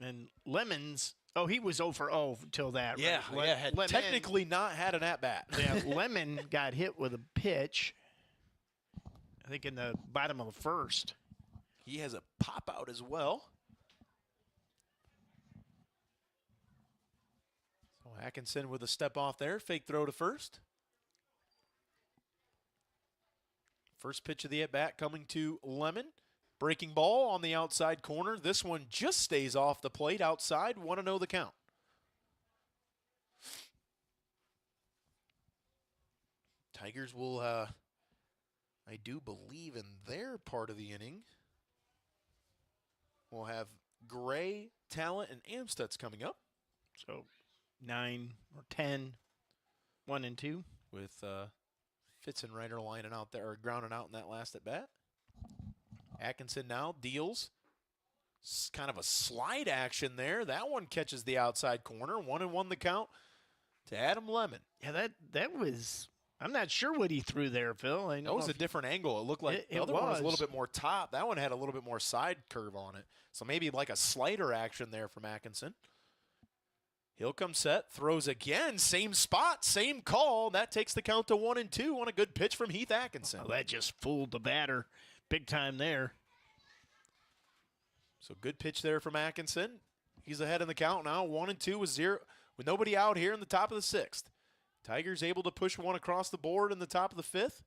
[SPEAKER 2] And Lemons, he was 0 for 0 until that.
[SPEAKER 3] Yeah,
[SPEAKER 2] right?
[SPEAKER 3] had technically not had an at-bat.
[SPEAKER 2] Yeah, Lemon got hit with a pitch, I think in the bottom of the 1st.
[SPEAKER 3] He has a pop-out as well. So Atkinson with a step off there, fake throw to first. First pitch of the at-bat coming to Lemon. Breaking ball on the outside corner. This one just stays off the plate outside. 1-0 the count. Tigers will, I do believe in their part of the inning, we'll have Gray, Talent, and Amstutz coming up.
[SPEAKER 2] So 9 or 10, 1 and 2.
[SPEAKER 3] With Fitzenreiter lining out there, or grounding out in that last at bat. Atkinson now deals. It's kind of a slide action there. That one catches the outside corner. 1-1 the count to Adam Lemon.
[SPEAKER 2] Yeah, that was. I'm not sure what he threw there, Phil.
[SPEAKER 3] That was a different angle. It looked like the other one was a little bit more top. That one had a little bit more side curve on it. So maybe like a slider action there from Atkinson. He'll come set, throws again, same spot, same call. That takes the count to 1-2 on a good pitch from Heath Atkinson.
[SPEAKER 2] Well, that just fooled the batter big time there.
[SPEAKER 3] So good pitch there from Atkinson. He's ahead in the count now, 1-2 with nobody out here in the top of the 6th. Tigers able to push one across the board in the top of the 5th.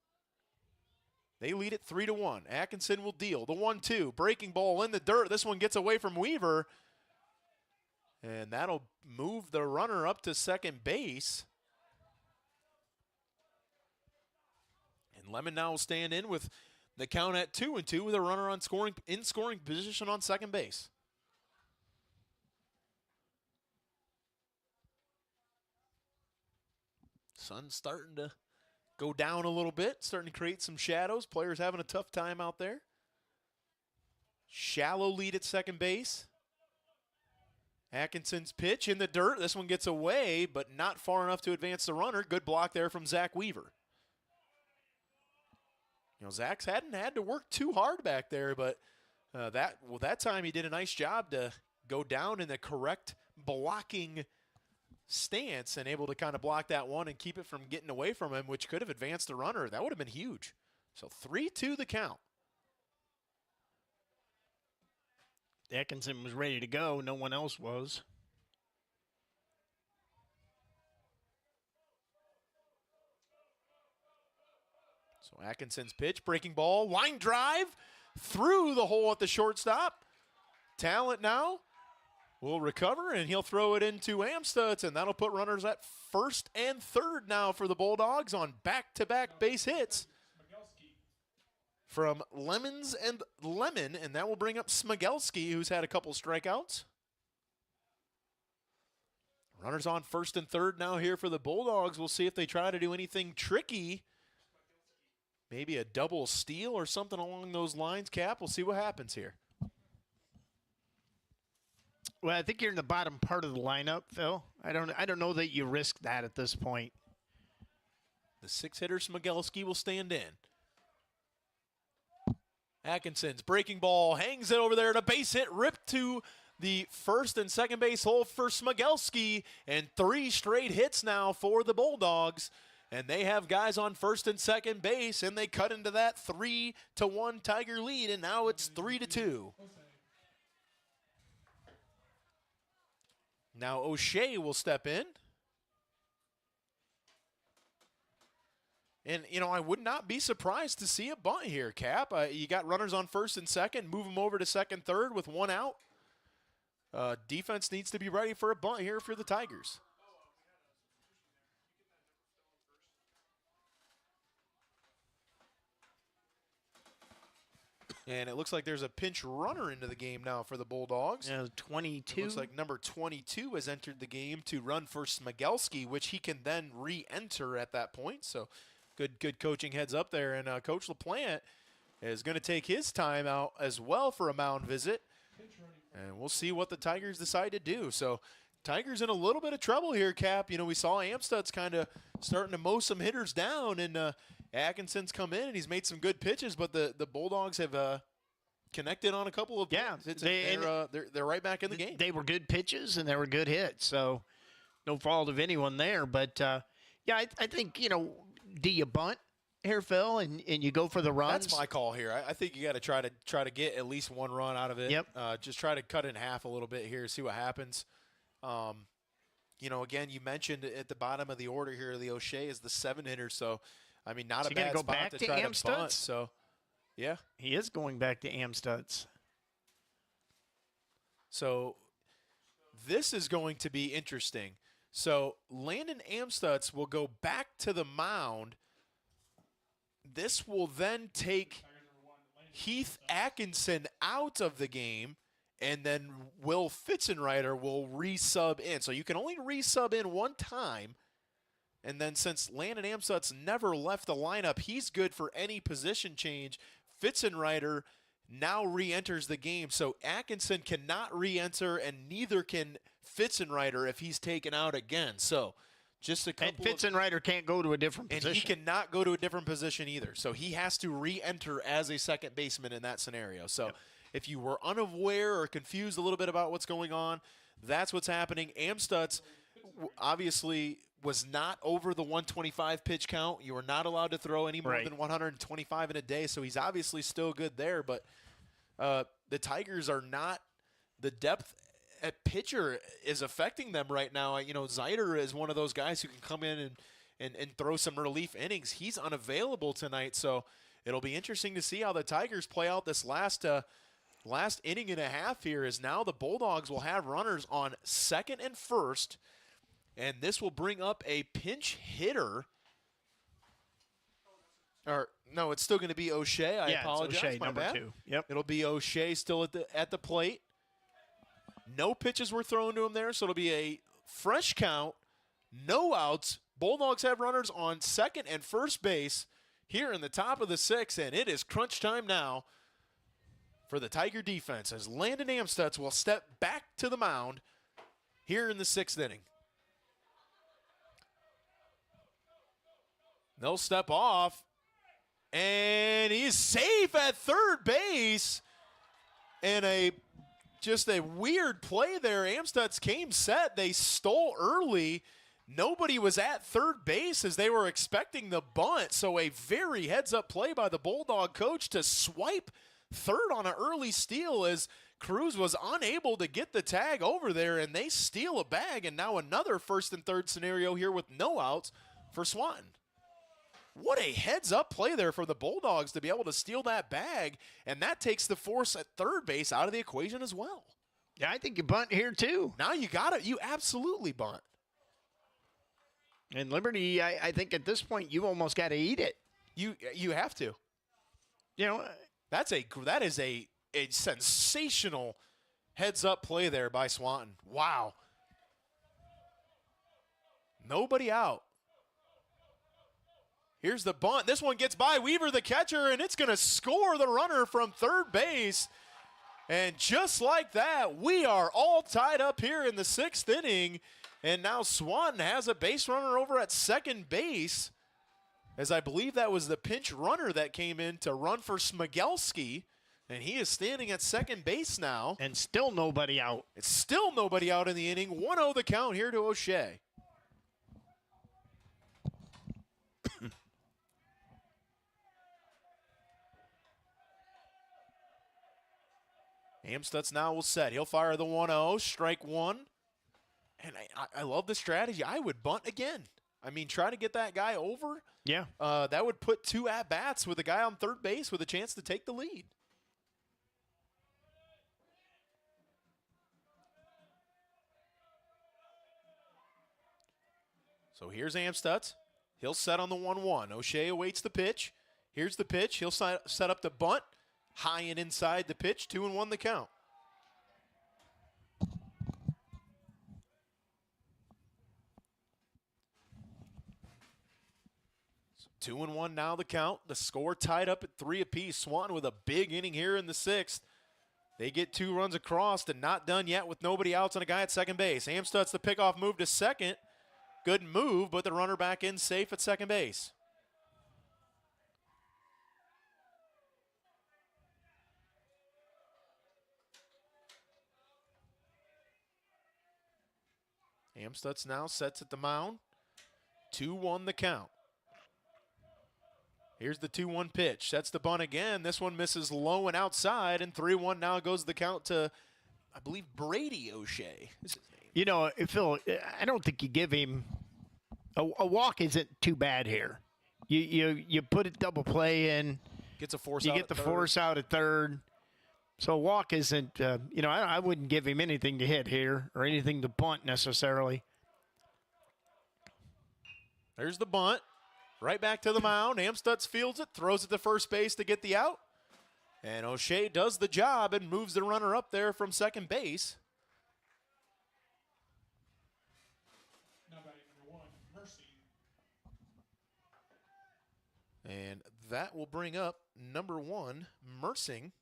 [SPEAKER 3] They lead it 3-1. Atkinson will deal the 1-2, breaking ball in the dirt. This one gets away from Weaver. And that'll move the runner up to second base. And Lemon now will stand in with The count at 2-2 with a runner on in scoring position on second base. Sun's starting to go down a little bit, starting to create some shadows. Players having a tough time out there. Shallow lead at second base. Atkinson's pitch in the dirt. This one gets away, but not far enough to advance the runner. Good block there from Zach Weaver. Zach's hadn't had to work too hard back there, but that time he did a nice job to go down in the correct blocking stance and able to kind of block that one and keep it from getting away from him, which could have advanced the runner. That would have been huge. So 3-2 the count.
[SPEAKER 2] Atkinson was ready to go. No one else was.
[SPEAKER 3] So Atkinson's pitch, breaking ball, line drive through the hole at the shortstop. Talent now will recover, and he'll throw it into Amstutz, and that'll put runners at first and third now for the Bulldogs on back-to-back base hits from Lemon, and that will bring up Smigelski, who's had a couple strikeouts. Runners on first and third now here for the Bulldogs. We'll see if they try to do anything tricky. Maybe a double steal or something along those lines, Cap. We'll see what happens here.
[SPEAKER 2] Well, I think you're in the bottom part of the lineup, Phil. I don't know that you risk that at this point.
[SPEAKER 3] The six-hitter Smigelski will stand in. Atkinson's breaking ball, hangs it over there to base hit, ripped to the first and second base hole for Smigelski, and 3 straight hits now for the Bulldogs. And they have guys on first and second base, and they cut into that 3-1 Tiger lead, and now it's 3-2. Now O'Shea will step in. And, I would not be surprised to see a bunt here, Cap. You got runners on first and second, move them over to second, third with 1 out. Defense needs to be ready for a bunt here for the Tigers. And it looks like there's a pinch runner into the game now for the Bulldogs.
[SPEAKER 2] 22.
[SPEAKER 3] It looks like number 22 has entered the game to run for Smigelski, which he can then re-enter at that point. So good coaching heads up there. And Coach LaPlante is going to take his time out as well for a mound visit. And we'll see what the Tigers decide to do. So Tigers in a little bit of trouble here, Cap. We saw Amstutz kind of starting to mow some hitters down, and Atkinson's come in and he's made some good pitches, but the Bulldogs have connected on a couple of hits. They're right back in the game.
[SPEAKER 2] They were good pitches and they were good hits, so no fault of anyone there. But I think do you bunt here, Phil, and you go for the runs?
[SPEAKER 3] That's my call here. I think you got to try to get at least 1 run out of it.
[SPEAKER 2] Yep.
[SPEAKER 3] Just try to cut it in half a little bit here, see what happens. Again, you mentioned at the bottom of the order here, the O'Shea is the 7-hitter, so not a bad
[SPEAKER 2] go
[SPEAKER 3] spot
[SPEAKER 2] back
[SPEAKER 3] to
[SPEAKER 2] to
[SPEAKER 3] try to
[SPEAKER 2] Amstutz?
[SPEAKER 3] bunt. So, yeah.
[SPEAKER 2] He is going back to Amstutz.
[SPEAKER 3] So this is going to be interesting. So Landon Amstutz will go back to the mound. This will then take Heath Atkinson out of the game, and then Will Fitzenreiter will resub in. So you can only resub in 1 time. And then since Landon Amstutz never left the lineup, he's good for any position change. Fitzenreiter now re-enters the game. So Atkinson cannot re-enter, and neither can Fitzenreiter if he's taken out again. So just a couple.
[SPEAKER 2] And Fitzenreiter can't go to a different position.
[SPEAKER 3] And he cannot go to a different position either. So he has to re-enter as a second baseman in that scenario. So if you were unaware or confused a little bit about what's going on, that's what's happening. Amstutz obviously was not over the 125 pitch count. You are not allowed to throw any more than 125 in a day, so he's obviously still good there. But the Tigers are not – the depth at pitcher is affecting them right now. Zeiter is one of those guys who can come in and throw some relief innings. He's unavailable tonight, so it'll be interesting to see how the Tigers play out this last inning and a half here, as now the Bulldogs will have runners on second and first, and this will bring up a pinch hitter. Or no, it's still going to be O'Shea. I apologize.
[SPEAKER 2] O'Shea,
[SPEAKER 3] my
[SPEAKER 2] number
[SPEAKER 3] bad.
[SPEAKER 2] 2. Yep.
[SPEAKER 3] It'll be O'Shea still at the plate. No pitches were thrown to him there, so it'll be a fresh count, no outs. Bulldogs have runners on second and first base here in the top of the 6th, and it is crunch time now for the Tiger defense as Landon Amstutz will step back to the mound here in the 6th inning. They'll step off, and he's safe at third base. And just a weird play there. Amstutz came set. They stole early. Nobody was at third base as they were expecting the bunt. So a very heads-up play by the Bulldog coach to swipe third on an early steal as Cruz was unable to get the tag over there, and they steal a bag. And now another first and third scenario here with no outs for Swanton. What a heads-up play there for the Bulldogs to be able to steal that bag, and that takes the force at third base out of the equation as well.
[SPEAKER 2] Yeah, I think you bunt here too.
[SPEAKER 3] Now you got it. You absolutely bunt.
[SPEAKER 2] And Liberty, I think at this point you almost got to eat it.
[SPEAKER 3] You have to.
[SPEAKER 2] You know,
[SPEAKER 3] that is a sensational heads-up play there by Swanton. Wow. Nobody out. Here's the bunt. This one gets by Weaver, the catcher, and it's going to score the runner from third base. And just like that, we are all tied up here in the 6th inning. And now Swanton has a base runner over at second base, as I believe that was the pinch runner that came in to run for Smigelski. And he is standing at second base now.
[SPEAKER 2] And still nobody out.
[SPEAKER 3] It's still nobody out in the inning. 1-0 the count here to O'Shea. Amstutz now will set. He'll fire the 1-0, strike one. And I love the strategy. I would bunt again. I mean, try to get that guy over.
[SPEAKER 2] Yeah.
[SPEAKER 3] That would put 2 at-bats with a guy on third base with a chance to take the lead. So here's Amstutz. He'll set on the 1-1. O'Shea awaits the pitch. Here's the pitch. He'll set up the bunt. High and inside the pitch, 2-1 the count. So 2-1 now the count. The score tied up at 3 apiece. Swanton with a big inning here in the 6th. They get 2 runs across and not done yet with nobody outs and a guy at second base. Amstutz the pickoff move to second. Good move, but the runner back in safe at second base. Amstutz now sets at the mound. 2-1 the count. Here's the 2-1 pitch. Sets the bunt again. This one misses low and outside, and 3-1 now goes the count to, I believe, Brady O'Shea is his name.
[SPEAKER 2] You know, Phil, I don't think you give him a walk isn't too bad here. You put a double play in.
[SPEAKER 3] Gets a force
[SPEAKER 2] you
[SPEAKER 3] out
[SPEAKER 2] get the
[SPEAKER 3] at third.
[SPEAKER 2] force out at third. So a walk isn't, I wouldn't give him anything to hit here or anything to bunt necessarily.
[SPEAKER 3] There's the bunt. Right back to the mound. Amstutz fields it, throws it to first base to get the out. And O'Shea does the job and moves the runner up there from second base.
[SPEAKER 4] Now batting number 1, Mercy.
[SPEAKER 3] And that will bring up number 1, Mersing,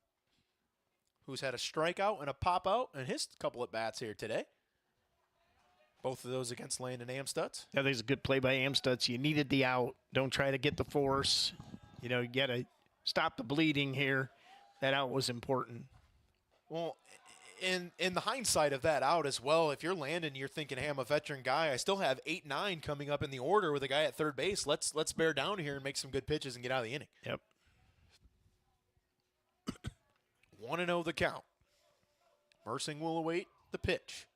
[SPEAKER 3] who's had a strikeout and a pop-out in his couple at bats here today. Both of those against Landon Amstutz.
[SPEAKER 2] I think it's a good play by Amstutz. You needed the out. Don't try to get the force. You got to stop the bleeding here. That out was important.
[SPEAKER 3] Well, in the hindsight of that out as well, if you're Landon, you're thinking, hey, I'm a veteran guy. I still have 8-9 coming up in the order with a guy at third base. Let's bear down here and make some good pitches and get out of the inning.
[SPEAKER 2] Yep.
[SPEAKER 3] 1-0 the count. Mersing will await the pitch.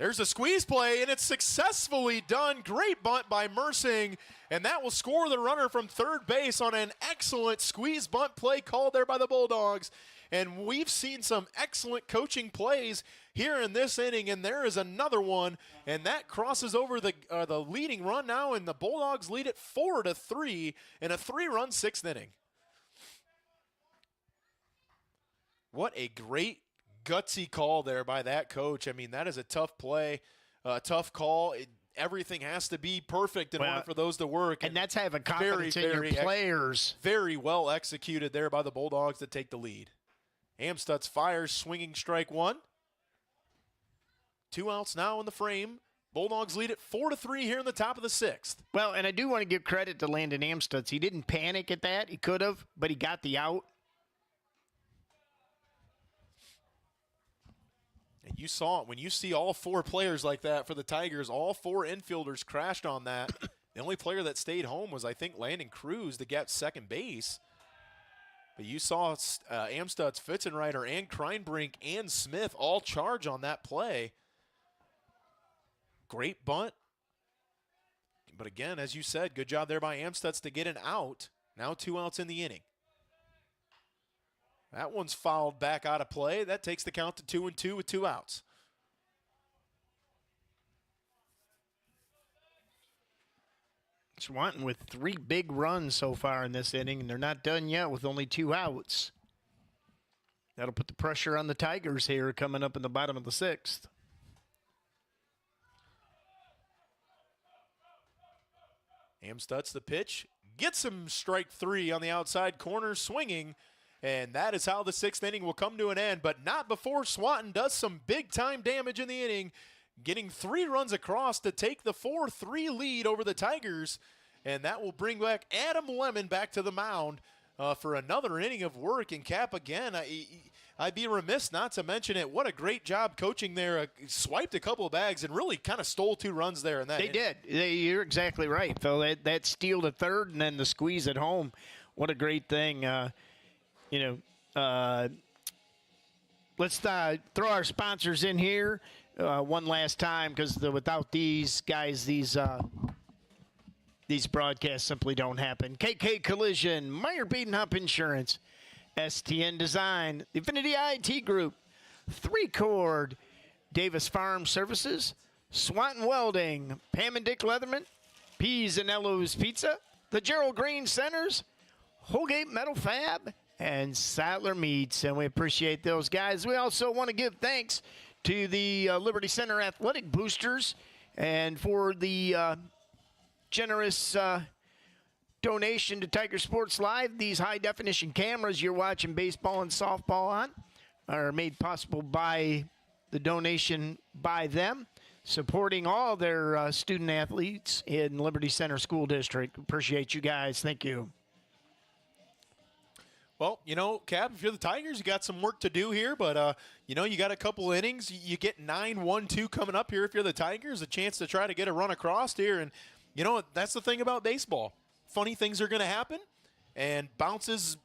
[SPEAKER 3] There's a squeeze play, and it's successfully done. Great bunt by Mersing, and that will score the runner from third base on an excellent squeeze bunt play called there by the Bulldogs. And we've seen some excellent coaching plays here in this inning, and there is another one, and that crosses over the leading run now, and the Bulldogs lead it 4-3 in a 3-run sixth inning. What a great gutsy call there by that coach. I mean, that is a tough play, tough call. Everything has to be perfect in order for those to work.
[SPEAKER 2] And that's having confidence in your players.
[SPEAKER 3] Very well executed there by the Bulldogs to take the lead. Amstutz fires, swinging strike one. 2 outs now in the frame. Bulldogs lead it 4-3 here in the top of the sixth.
[SPEAKER 2] Well, and I do want to give credit to Landon Amstutz. He didn't panic at that. He could have, but he got the out.
[SPEAKER 3] And you saw it. When you see all 4 players like that for the Tigers, all 4 infielders crashed on that. The only player that stayed home was, I think, Landon Cruz to get second base. But you saw Amstutz, Fitzenreiter, and Kreinbrink and Smith all charge on that play. Great bunt. But again, as you said, good job there by Amstutz to get an out. Now 2 outs in the inning. That one's fouled back out of play. That takes the count to 2-2 with 2 outs.
[SPEAKER 2] Swanton with 3 big runs so far in this inning, and they're not done yet with only 2 outs. That'll put the pressure on the Tigers here coming up in the bottom of the sixth.
[SPEAKER 3] Amstutz the pitch. Gets him strike 3 on the outside corner, swinging. And that is how the sixth inning will come to an end, but not before Swanton does some big-time damage in the inning, getting 3 runs across to take the 4-3 lead over the Tigers, and that will bring back Adam Lemon back to the mound for another inning of work. And Cap, again, I'd be remiss not to mention it. What a great job coaching there. Swiped a couple of bags and really kind of stole 2 runs there. In that
[SPEAKER 2] they inning. Did. You're exactly right, Phil. That steal to third and then the squeeze at home. What a great thing. Let's throw our sponsors in here one last time, because without these guys, these broadcasts simply don't happen. KK Collision, Meyer Biedenhup Insurance, STN Design, the Infinity IT Group, 3Chord, Davis Farm Services, Swanton Welding, Pam and Dick Leatherman, P's and Ello's Pizza, the Gerald Green Centers, Holgate Metal Fab, and Sattler Meats, and we appreciate those guys. We also want to give thanks to the Liberty Center Athletic Boosters and for the generous donation to Tiger Sports Live. These high-definition cameras you're watching baseball and softball on are made possible by the donation by them, supporting all their student athletes in Liberty Center School District. Appreciate you guys. Thank you.
[SPEAKER 3] Well, Cap, if you're the Tigers, you got some work to do here, but, you got a couple innings. You get 9-1-2 coming up here if you're the Tigers, a chance to try to get a run across here. And, that's the thing about baseball. Funny things are going to happen, and bounces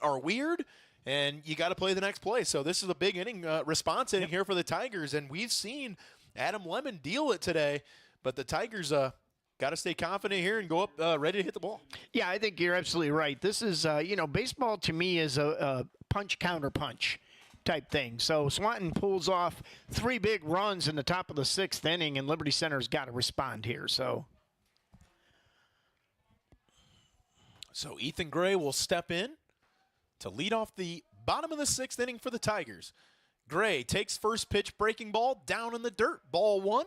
[SPEAKER 3] are weird, and you got to play the next play. So this is a big inning, response inning here for the Tigers, and we've seen Adam Lemon deal it today, but the Tigers got to stay confident here and go up ready to hit the ball.
[SPEAKER 2] Yeah, I think you're absolutely right. This is, baseball to me is a punch-counter-punch type thing. So Swanton pulls off 3 big runs in the top of the 6th inning, and Liberty Center's got to respond here. So
[SPEAKER 3] Ethan Gray will step in to lead off the bottom of the 6th inning for the Tigers. Gray takes first pitch, breaking ball, down in the dirt, ball 1.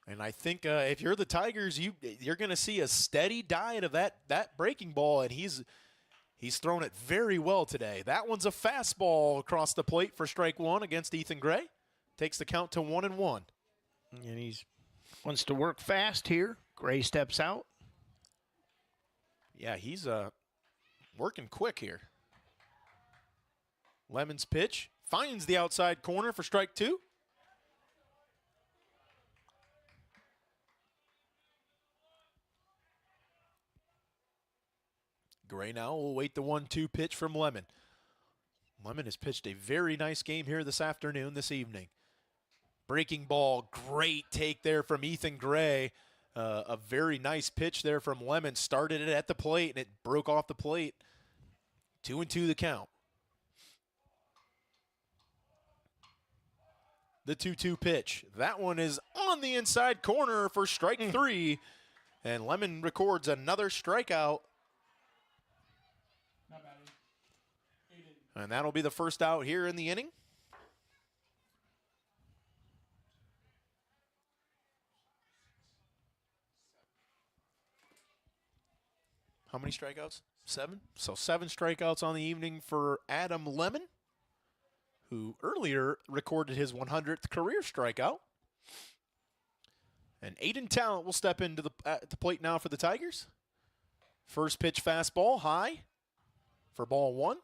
[SPEAKER 3] And I think if you're the Tigers, you're going to see a steady diet of that breaking ball, and he's thrown it very well today. That one's a fastball across the plate for strike 1 against Ethan Gray. Takes the count to 1-1.
[SPEAKER 2] And he wants to work fast here. Gray steps out.
[SPEAKER 3] Yeah, he's working quick here. Lemon's pitch finds the outside corner for strike 2. Gray now will wait the 1-2 pitch from Lemon. Lemon has pitched a very nice game here this evening. Breaking ball, great take there from Ethan Gray. A very nice pitch there from Lemon. Started it at the plate, and it broke off the plate. 2-2 the count. The 2-2 pitch. That one is on the inside corner for strike 3. And Lemon records another strikeout.
[SPEAKER 4] Not batting.
[SPEAKER 3] And that'll be the first out here in the inning. How many strikeouts? 7. So 7 strikeouts on the evening for Adam Lemon, who earlier recorded his 100th career strikeout. And Aiden Talent will step into the plate now for the Tigers. First pitch fastball, high for ball 1.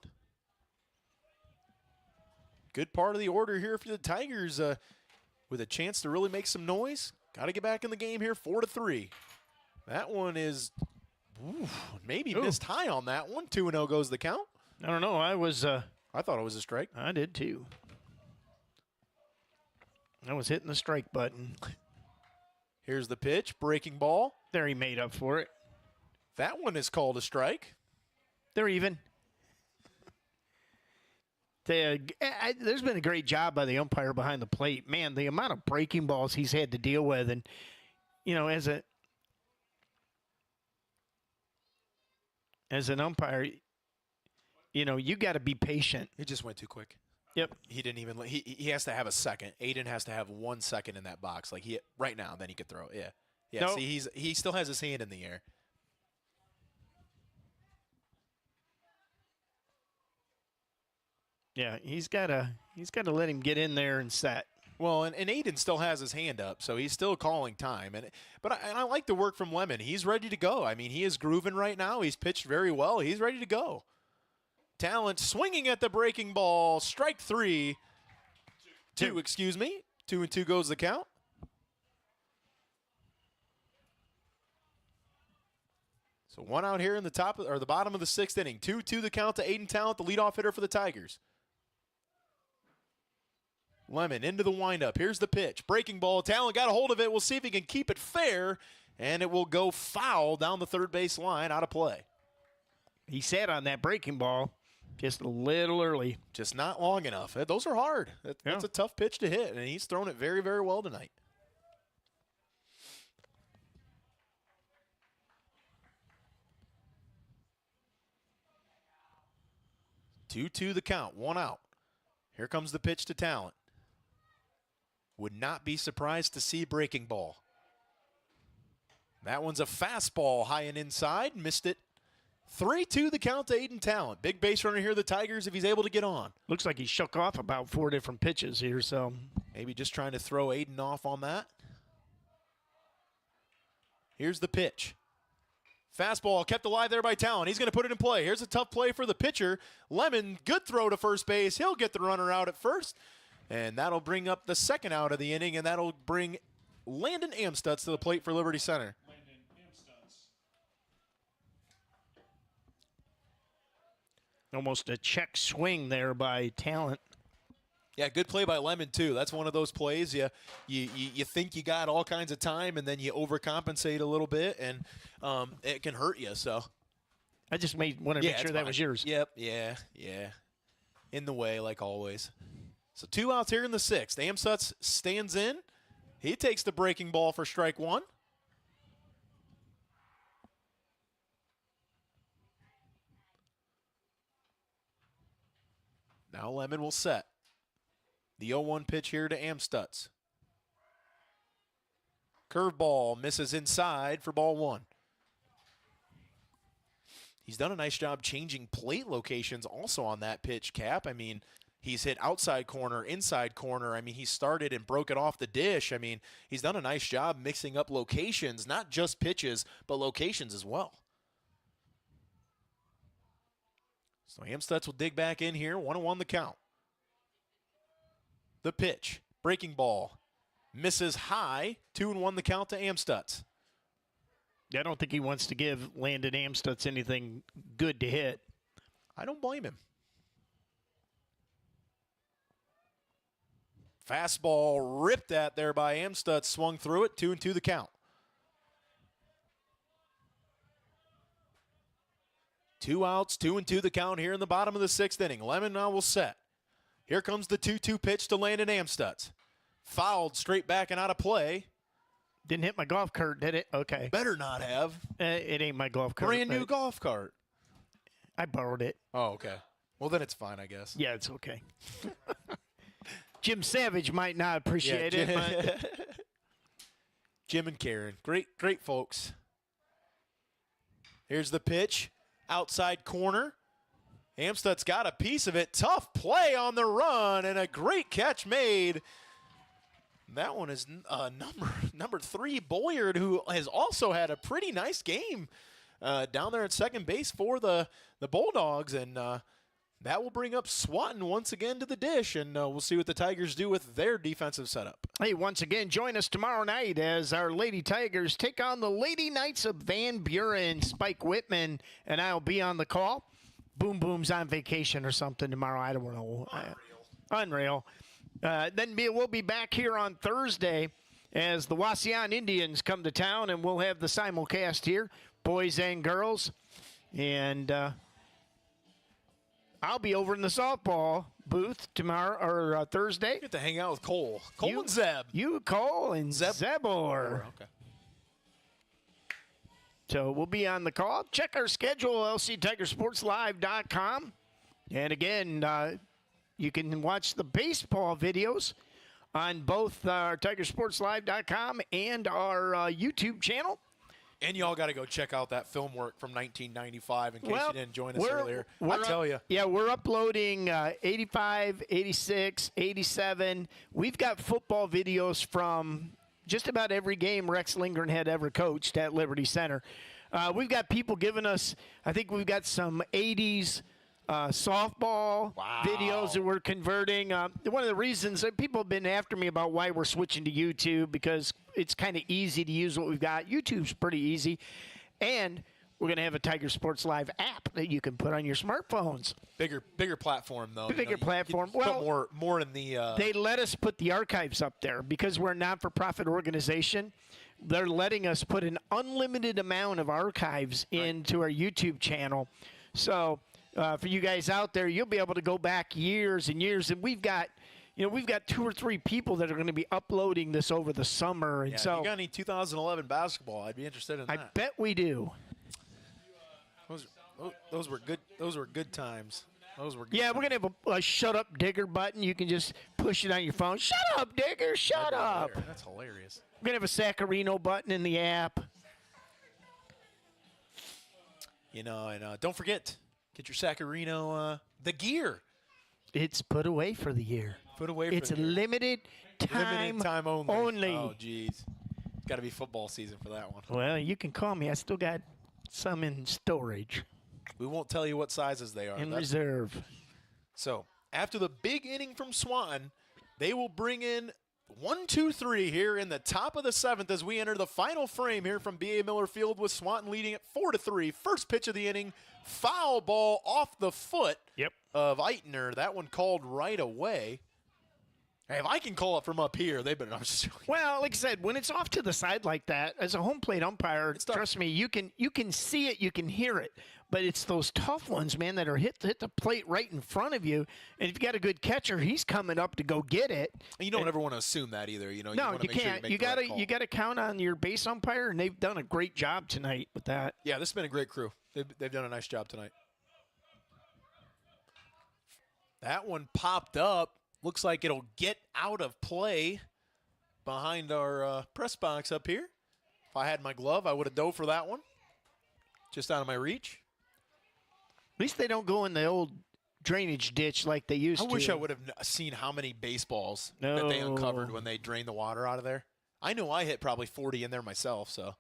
[SPEAKER 3] Good part of the order here for the Tigers with a chance to really make some noise. Got to get back in the game here, 4-3. That one is maybe missed high on that one. 2-0 goes the count.
[SPEAKER 2] I don't know. I
[SPEAKER 3] thought it was a strike.
[SPEAKER 2] I did too. I was hitting the strike button.
[SPEAKER 3] Here's the pitch, breaking ball.
[SPEAKER 2] There, he made up for it.
[SPEAKER 3] That one is called a strike.
[SPEAKER 2] They're even. There's been a great job by the umpire behind the plate. Man, the amount of breaking balls he's had to deal with, and as an umpire, you got to be patient.
[SPEAKER 3] It just went too quick.
[SPEAKER 2] Yep.
[SPEAKER 3] He didn't even. He has to have a second. Aiden has to have 1 second in that box, like right now. Then he could throw it. Yeah. Yeah.
[SPEAKER 2] No.
[SPEAKER 3] See, he still has his hand in the air.
[SPEAKER 2] Yeah, he's got to let him get in there and set.
[SPEAKER 3] Well, and Aiden still has his hand up, so he's still calling time. But I like the work from Lemon. He's ready to go. I mean, he is grooving right now. He's pitched very well. He's ready to go. Talent swinging at the breaking ball. Strike 3. 2, excuse me. 2-2 goes the count. So 1 out here in the bottom of the 6th inning. 2-2 the count to Aiden Talent, the leadoff hitter for the Tigers. Lemon into the windup. Here's the pitch. Breaking ball. Talent got a hold of it. We'll see if he can keep it fair, and it will go foul down the third base line, out of play.
[SPEAKER 2] He sat on that breaking ball just a little early.
[SPEAKER 3] Just not long enough. Those are hard. That's a tough pitch to hit, and he's thrown it very, very well tonight. Two the count. 1 out. Here comes the pitch to Talent. Would not be surprised to see breaking ball. That one's a fastball high and inside. Missed it. 3-2 the count to Aiden Talent. Big base runner here, the Tigers, if he's able to get on.
[SPEAKER 2] Looks like he shook off about 4 different pitches here, so.
[SPEAKER 3] Maybe just trying to throw Aiden off on that. Here's the pitch. Fastball kept alive there by Talent. He's going to put it in play. Here's a tough play for the pitcher. Lemon, good throw to first base. He'll get the runner out at first. And that'll bring up the second out of the inning, and that'll bring Landon Amstutz to the plate for Liberty Center.
[SPEAKER 4] Landon Amstutz.
[SPEAKER 2] Almost a check swing there by Talent.
[SPEAKER 3] Yeah, good play by Lemon, too. That's one of those plays. You think you got all kinds of time, and then you overcompensate a little bit, and it can hurt you. So
[SPEAKER 2] I just wanted to make sure that was yours.
[SPEAKER 3] Yep, yeah. In the way, like always. So 2 outs here in the 6th. Amstutz stands in. He takes the breaking ball for strike 1. Now Lemon will set. The 0-1 pitch here to Amstutz. Curveball misses inside for ball 1. He's done a nice job changing plate locations also on that pitch, Cap. I mean, he's hit outside corner, inside corner. I mean, he started and broke it off the dish. I mean, he's done a nice job mixing up locations, not just pitches, but locations as well. So Amstutz will dig back in here, 1-1 the count. The pitch, breaking ball, misses high, 2-1 the count to Amstutz.
[SPEAKER 2] I don't think he wants to give Landon Amstutz anything good to hit.
[SPEAKER 3] I don't blame him. Fastball ripped at there by Amstutz, swung through it, 2-2 the count. 2 outs, 2-2 the count here in the bottom of the 6th inning. Lemon now will set. Here comes the 2-2 pitch to Landon Amstutz. Fouled straight back and out of play.
[SPEAKER 2] Didn't hit my golf cart, did it? Okay.
[SPEAKER 3] Better not have.
[SPEAKER 2] It ain't my golf cart.
[SPEAKER 3] Brand new golf cart.
[SPEAKER 2] I borrowed it.
[SPEAKER 3] Oh, okay. Well, then it's fine, I guess.
[SPEAKER 2] Yeah, it's okay. Jim Savage might not appreciate it. But
[SPEAKER 3] Jim and Karen, great folks. Here's the pitch, outside corner. Amstutz got a piece of it. Tough play on the run and a great catch made. That one is number 3, Boyard, who has also had a pretty nice game down there at second base for the Bulldogs, and that will bring up Swanton once again to the dish, and we'll see what the Tigers do with their defensive setup.
[SPEAKER 2] Hey, once again, join us tomorrow night as our Lady Tigers take on the Lady Knights of Van Buren. Spike Whitman and I will be on the call. Boom Boom's on vacation or something tomorrow. I don't know. Unreal. Then we'll be back here on Thursday as the Wauseon Indians come to town, and we'll have the simulcast here, boys and girls. And I'll be over in the softball booth tomorrow or Thursday.
[SPEAKER 3] Get to hang out with Cole. And Zeb.
[SPEAKER 2] You, Cole, and Zebor.
[SPEAKER 3] Okay.
[SPEAKER 2] So we'll be on the call. Check our schedule, lctigersportslive.com. And again, you can watch the baseball videos on both our tigersportslive.com and our YouTube channel.
[SPEAKER 3] And y'all got to go check out that film work from 1995 in case you didn't join us earlier. I tell you.
[SPEAKER 2] Yeah, we're uploading 85, 86, 87. We've got football videos from just about every game Rex Lindgren had ever coached at Liberty Center. We've got people giving us, I think we've got some 80s softball videos that we're converting. One of the reasons that people have been after me about why we're switching to YouTube, because it's kind of easy to use what we've got. YouTube's pretty easy. And we're going to have a Tiger Sports Live app that you can put on your smartphones.
[SPEAKER 3] Bigger platform, though.
[SPEAKER 2] Bigger platform.
[SPEAKER 3] Well, more in the...
[SPEAKER 2] They let us put the archives up there because we're a non-for-profit organization. They're letting us put an unlimited amount of archives into our YouTube channel. So... for you guys out there, you'll be able to go back years and years, and we've got 2 or 3 people that are going to be uploading this over the summer, and so
[SPEAKER 3] if you got any 2011 basketball, I'd be interested in that.
[SPEAKER 2] I bet we do.
[SPEAKER 3] Those were good. Those were good times. Those were good
[SPEAKER 2] Yeah, we're going to have a shut up digger button. You can just push it on your phone. Shut up, digger. Shut up.
[SPEAKER 3] That's hilarious.
[SPEAKER 2] We're going to have a Saccharino button in the app.
[SPEAKER 3] And don't forget. Get your Saccharino, the gear.
[SPEAKER 2] It's put away for the year.
[SPEAKER 3] Put away for
[SPEAKER 2] it's
[SPEAKER 3] the year.
[SPEAKER 2] Limited time only.
[SPEAKER 3] Oh, jeez. Got to be football season for that one.
[SPEAKER 2] Well, you can call me. I still got some in storage.
[SPEAKER 3] We won't tell you what sizes they are.
[SPEAKER 2] In reserve.
[SPEAKER 3] So, after the big inning from Swanton, they will bring in 1, 2, 3 here in the top of the 7th as we enter the final frame here from B.A. Miller Field with Swanton leading at 4-3. First pitch of the inning, foul ball off the foot of Eitner. That one called right away. Hey, if I can call it from up here, they better.
[SPEAKER 2] Well, like I said, when it's off to the side like that, as a home plate umpire, trust me, you can see it, you can hear it, but it's those tough ones, man, that are hit the plate right in front of you. And if you got a good catcher, he's coming up to go get it.
[SPEAKER 3] And you don't ever want to assume that either.
[SPEAKER 2] No, you can't. You got to count on your base umpire, and they've done a great job tonight with that.
[SPEAKER 3] Yeah, this has been a great crew. They've done a nice job tonight. That one popped up. Looks like it'll get out of play behind our press box up here. If I had my glove, I would have dove for that one. Just out of my reach.
[SPEAKER 2] At least they don't go in the old drainage ditch like they used to.
[SPEAKER 3] I wish I would have seen how many baseballs that they uncovered when they drained the water out of there. I know I hit probably 40 in there myself, so.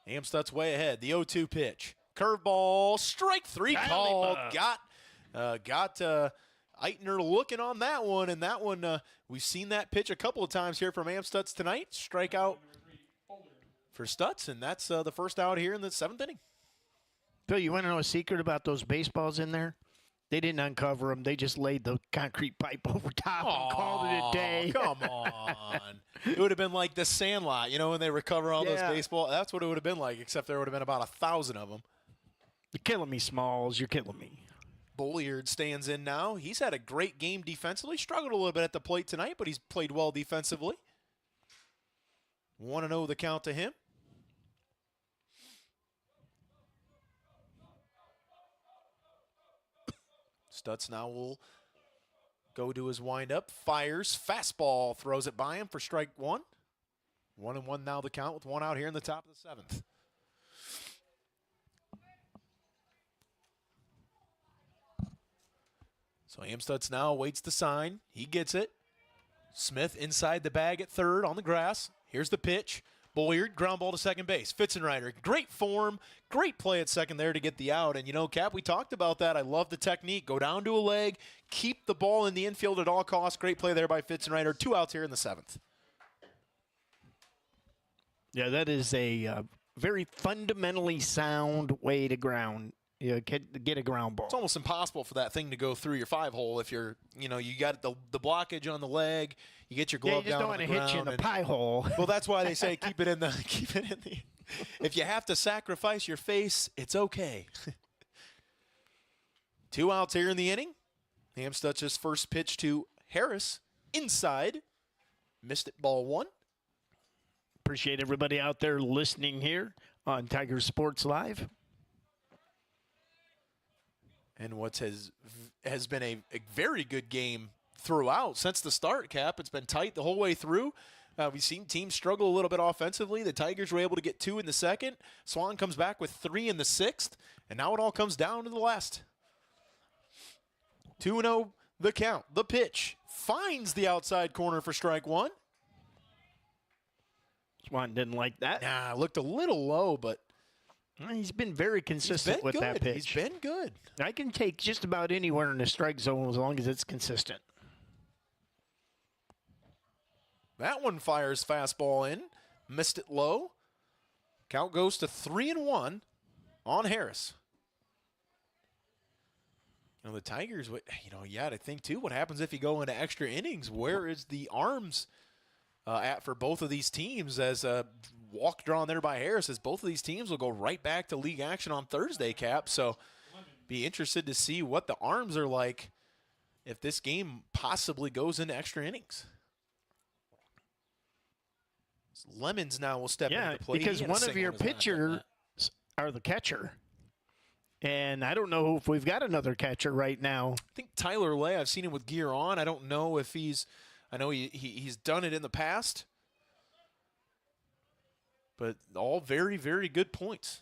[SPEAKER 3] Amstutz way ahead. The 0-2 pitch. Curveball, strike 3 called. Got Eitner looking on that one, and that one, we've seen that pitch a couple of times here from Amstutz tonight. Strikeout for Stutz, and that's the first out here in the 7th inning.
[SPEAKER 2] Phil, you want to know a secret about those baseballs in there? They didn't uncover him. They just laid the concrete pipe over top and called it a day.
[SPEAKER 3] Come on. It would have been like the Sandlot, when they recover all those baseball. That's what it would have been like, except there would have been about 1,000 of them.
[SPEAKER 2] You're killing me, Smalls. You're killing me.
[SPEAKER 3] Bolliard stands in now. He's had a great game defensively. Struggled a little bit at the plate tonight, but he's played well defensively. 1-0 the count to him. Stutz now will go to his windup. Fires. Fastball. Throws it by him for strike one. 1-1 now the count with one out here in the top of the seventh. So Amstutz now waits the sign. He gets it. Smith inside the bag at third on the grass. Here's the pitch. Bolliard, ground ball to second base. Fitzenreiter, great form, great play at second there to get the out. And, Cap, we talked about that. I love the technique. Go down to a leg, keep the ball in the infield at all costs. Great play there by Fitzenreiter. 2 outs here in the seventh.
[SPEAKER 2] Yeah, that is a very fundamentally sound way to ground. Get a ground ball.
[SPEAKER 3] It's almost impossible for that thing to go through your 5-hole if you're, you got the blockage on the leg. You get your glove down on the ground.
[SPEAKER 2] You just don't want to hit you in the pie hole.
[SPEAKER 3] Well, that's why they say keep it in the. If you have to sacrifice your face, it's okay. 2 outs here in the inning. Amstutz's first pitch to Harris inside. Missed it, ball 1.
[SPEAKER 2] Appreciate everybody out there listening here on Tiger Sports Live.
[SPEAKER 3] And what has been a very good game throughout since the start, Cap. It's been tight the whole way through. We've seen teams struggle a little bit offensively. The Tigers were able to get 2 in the second. Swanton comes back with 3 in the sixth. And now it all comes down to the last. 2-0 the count. The pitch finds the outside corner for strike 1.
[SPEAKER 2] Swanton didn't like that.
[SPEAKER 3] Nah, looked a little low, but
[SPEAKER 2] he's been very consistent with that pitch.
[SPEAKER 3] He's been good.
[SPEAKER 2] I can take just about anywhere in the strike zone as long as it's consistent.
[SPEAKER 3] That one fires fastball in. Missed it low. Count goes to 3-1 on Harris. The Tigers, you got to think, too, what happens if you go into extra innings? Where is the arms at for both of these teams as walk drawn there by Harris, as both of these teams will go right back to league action on Thursday, Cap. So be interested to see what the arms are like if this game possibly goes into extra innings. Lemons now will step into the play.
[SPEAKER 2] Because one of your pitchers are the catcher. And I don't know if we've got another catcher right now.
[SPEAKER 3] I think Tyler Lay, I've seen him with gear on. I don't know if I know he's done it in the past. But all very, very good points.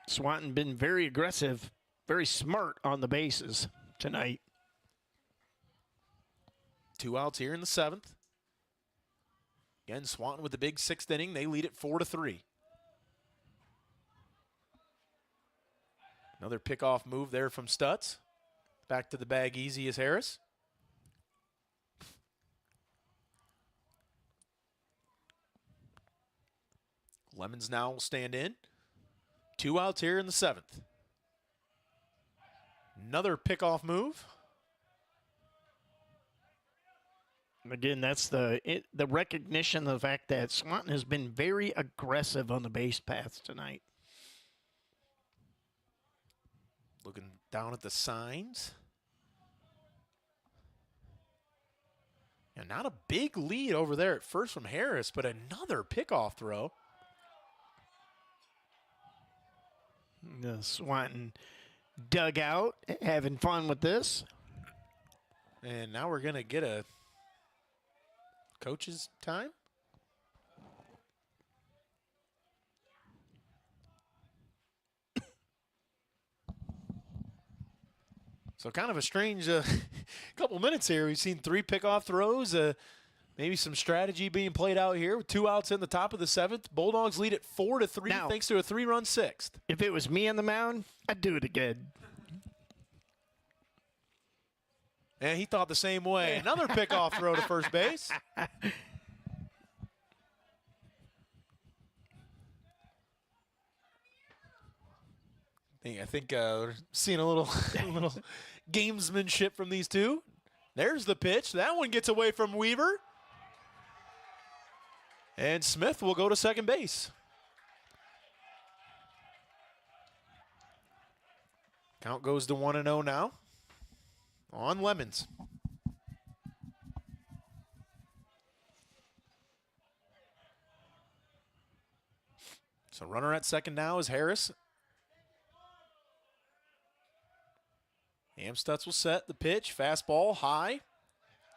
[SPEAKER 2] Swanton been very aggressive, very smart on the bases tonight.
[SPEAKER 3] 2 outs here in the seventh. Again, Swanton with the big 6th inning. They lead it 4-3. Another pickoff move there from Stutz. Back to the bag easy as Harris. Lemons now will stand in. 2 outs here in the seventh. Another pickoff move.
[SPEAKER 2] Again, that's the recognition of the fact that Swanton has been very aggressive on the base paths tonight.
[SPEAKER 3] Looking down at the signs. And not a big lead over there at first from Harris, but another pickoff throw.
[SPEAKER 2] The Swanton dugout having fun with this.
[SPEAKER 3] And now we're going to get a coach's time. So kind of a strange couple minutes here. We've seen 3 pickoff throws, maybe some strategy being played out here with 2 outs in the top of the seventh. Bulldogs lead it 4-3
[SPEAKER 2] now,
[SPEAKER 3] thanks to a 3-run sixth.
[SPEAKER 2] If it was me on the mound, I'd do it again.
[SPEAKER 3] And he thought the same way. Another pickoff throw to first base. I think we're seeing a little gamesmanship from these two. There's the pitch. That one gets away from Weaver. And Smith will go to second base. Count goes to 1-0 now on Lemons. So runner at second now is Harris. Amstutz will set the pitch. Fastball high.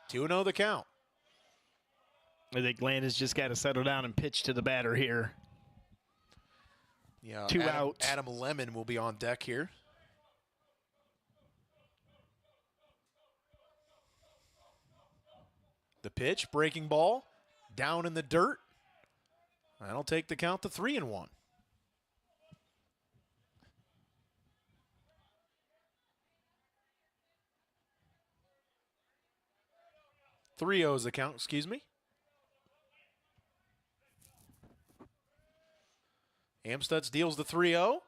[SPEAKER 3] 2-0 the count.
[SPEAKER 2] I think Landon's just got to settle down and pitch to the batter here.
[SPEAKER 3] Yeah,
[SPEAKER 2] Two outs.
[SPEAKER 3] Adam Lemon will be on deck here. The pitch, breaking ball, down in the dirt. That'll take the count to 3-1. 3-0 is the count, excuse me. Amstutz deals the 3-0.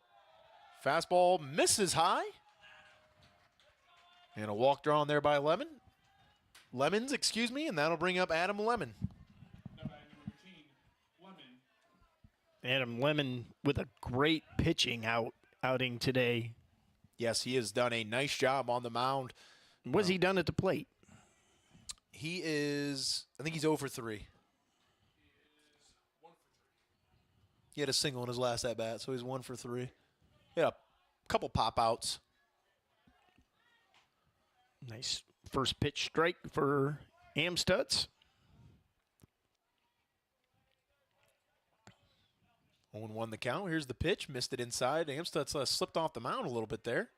[SPEAKER 3] Fastball misses high. And a walk drawn there by Lemons, excuse me, and that'll bring up Adam Lemon.
[SPEAKER 4] Number 13, Lemon.
[SPEAKER 2] Adam Lemon with a great pitching outing today.
[SPEAKER 3] Yes, he has done a nice job on the mound.
[SPEAKER 2] What's he done at the plate?
[SPEAKER 3] He is, I think he's 0 for 3. He had a single in his last at-bat, so he's 1 for 3. He had a couple pop-outs.
[SPEAKER 2] Nice first pitch strike for Amstutz.
[SPEAKER 3] 0-1 the count. Here's the pitch. Missed it inside. Amstutz slipped off the mound a little bit there.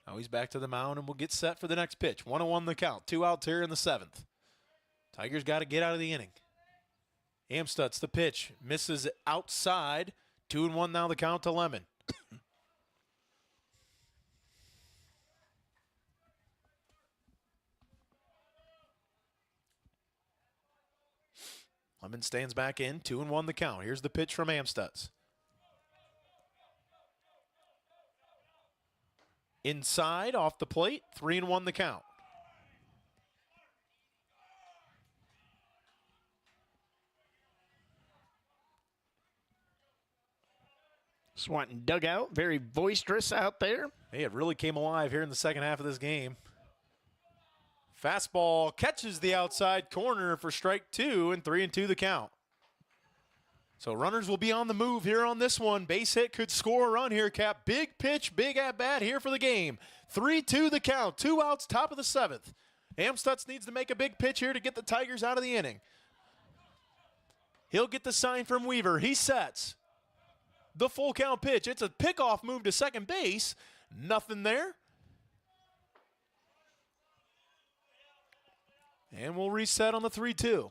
[SPEAKER 3] Now he's back to the mound and will get set for the next pitch. 1-1 the count. 2 outs here in the 7th. Tigers got to get out of the inning. Amstutz, the pitch. Misses outside. 2-1 now the count to Lemon. Lemon stands back in. 2-1 the count. Here's the pitch from Amstutz. Inside, off the plate, 3-1 the count.
[SPEAKER 2] Swanton dugout, very boisterous out there.
[SPEAKER 3] Hey, it really came alive here in the second half of this game. Fastball catches the outside corner for strike 2, and 3-2 the count. So runners will be on the move here on this one. Base hit could score a run here, Cap. Big pitch, big at-bat here for the game. 3-2 the count. 2 outs, top of the 7th. Amstutz needs to make a big pitch here to get the Tigers out of the inning. He'll get the sign from Weaver. He sets the full count pitch. It's a pickoff move to second base. Nothing there. And we'll reset on the 3-2.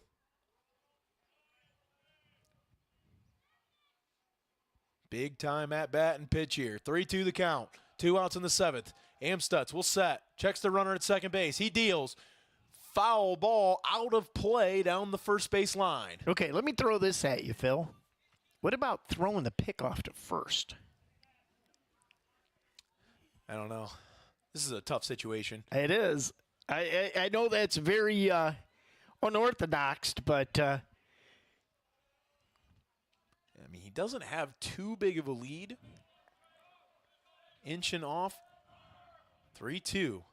[SPEAKER 3] Big time at bat and pitch here. 3-2 the count. 2 outs in the 7th. Amstutz will set. Checks the runner at second base. He deals. Foul ball out of play down the first base line.
[SPEAKER 2] Okay, let me throw this at you, Phil. What about throwing the pickoff to first?
[SPEAKER 3] I don't know. This is a tough situation.
[SPEAKER 2] It is. I know that's very unorthodox, but
[SPEAKER 3] I mean, he doesn't have too big of a lead. Inching off. 3-2.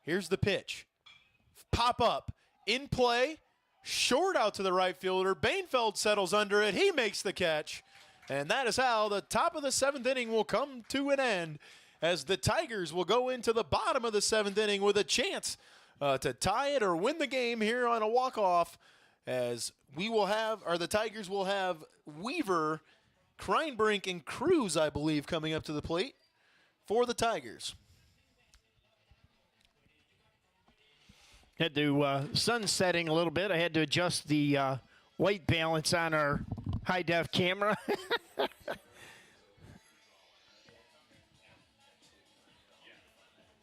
[SPEAKER 3] Here's the pitch. Pop up. In play. Short out to the right fielder. Bainfeld settles under it. He makes the catch. And that is how the top of the 7th inning will come to an end, as the Tigers will go into the bottom of the 7th inning with a chance to tie it or win the game here on a walk-off, as the Tigers will have Weaver, Kreinbrink, and Cruz, I believe, coming up to the plate for the Tigers.
[SPEAKER 2] Had to sun setting a little bit. I had to adjust the white balance on our high-def camera.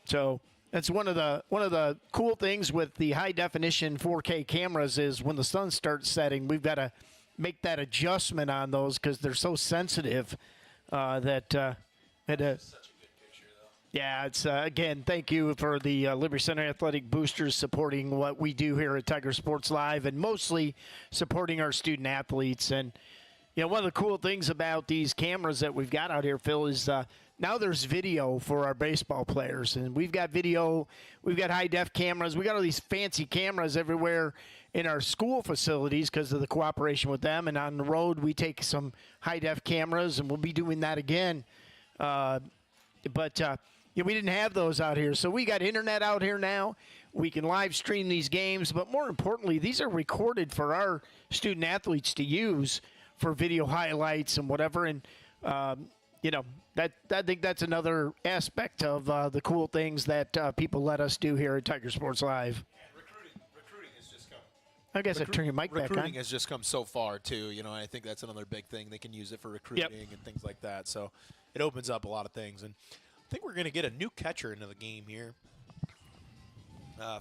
[SPEAKER 2] So That's one of the cool things with the high definition 4K cameras is when the sun starts setting, we've got to make that adjustment on those because they're so sensitive Yeah, it's again, thank you for the Liberty Center Athletic Boosters supporting what we do here at Tiger Sports Live and mostly supporting our student athletes. And, you know, one of the cool things about these cameras that we've got out here, Phil, is now there's video for our baseball players. And we've got video, we've got high-def cameras. We got all these fancy cameras everywhere in our school facilities because of the cooperation with them. And on the road, we take some high-def cameras, and we'll be doing that again. Yeah, we didn't have those out here. So we got internet out here now. We can live stream these games. But more importantly, these are recorded for our student athletes to use for video highlights and whatever. And, you know, I think that's another aspect of the cool things that people let us do here at Tiger Sports Live.
[SPEAKER 3] Recruiting has just come.
[SPEAKER 2] I guess I turn your mic back on.
[SPEAKER 3] Recruiting has just come so far, too. You know, I think that's another big thing. They can use it for recruiting and things like that. So it opens up a lot of things. And I think we're going to get a new catcher into the game here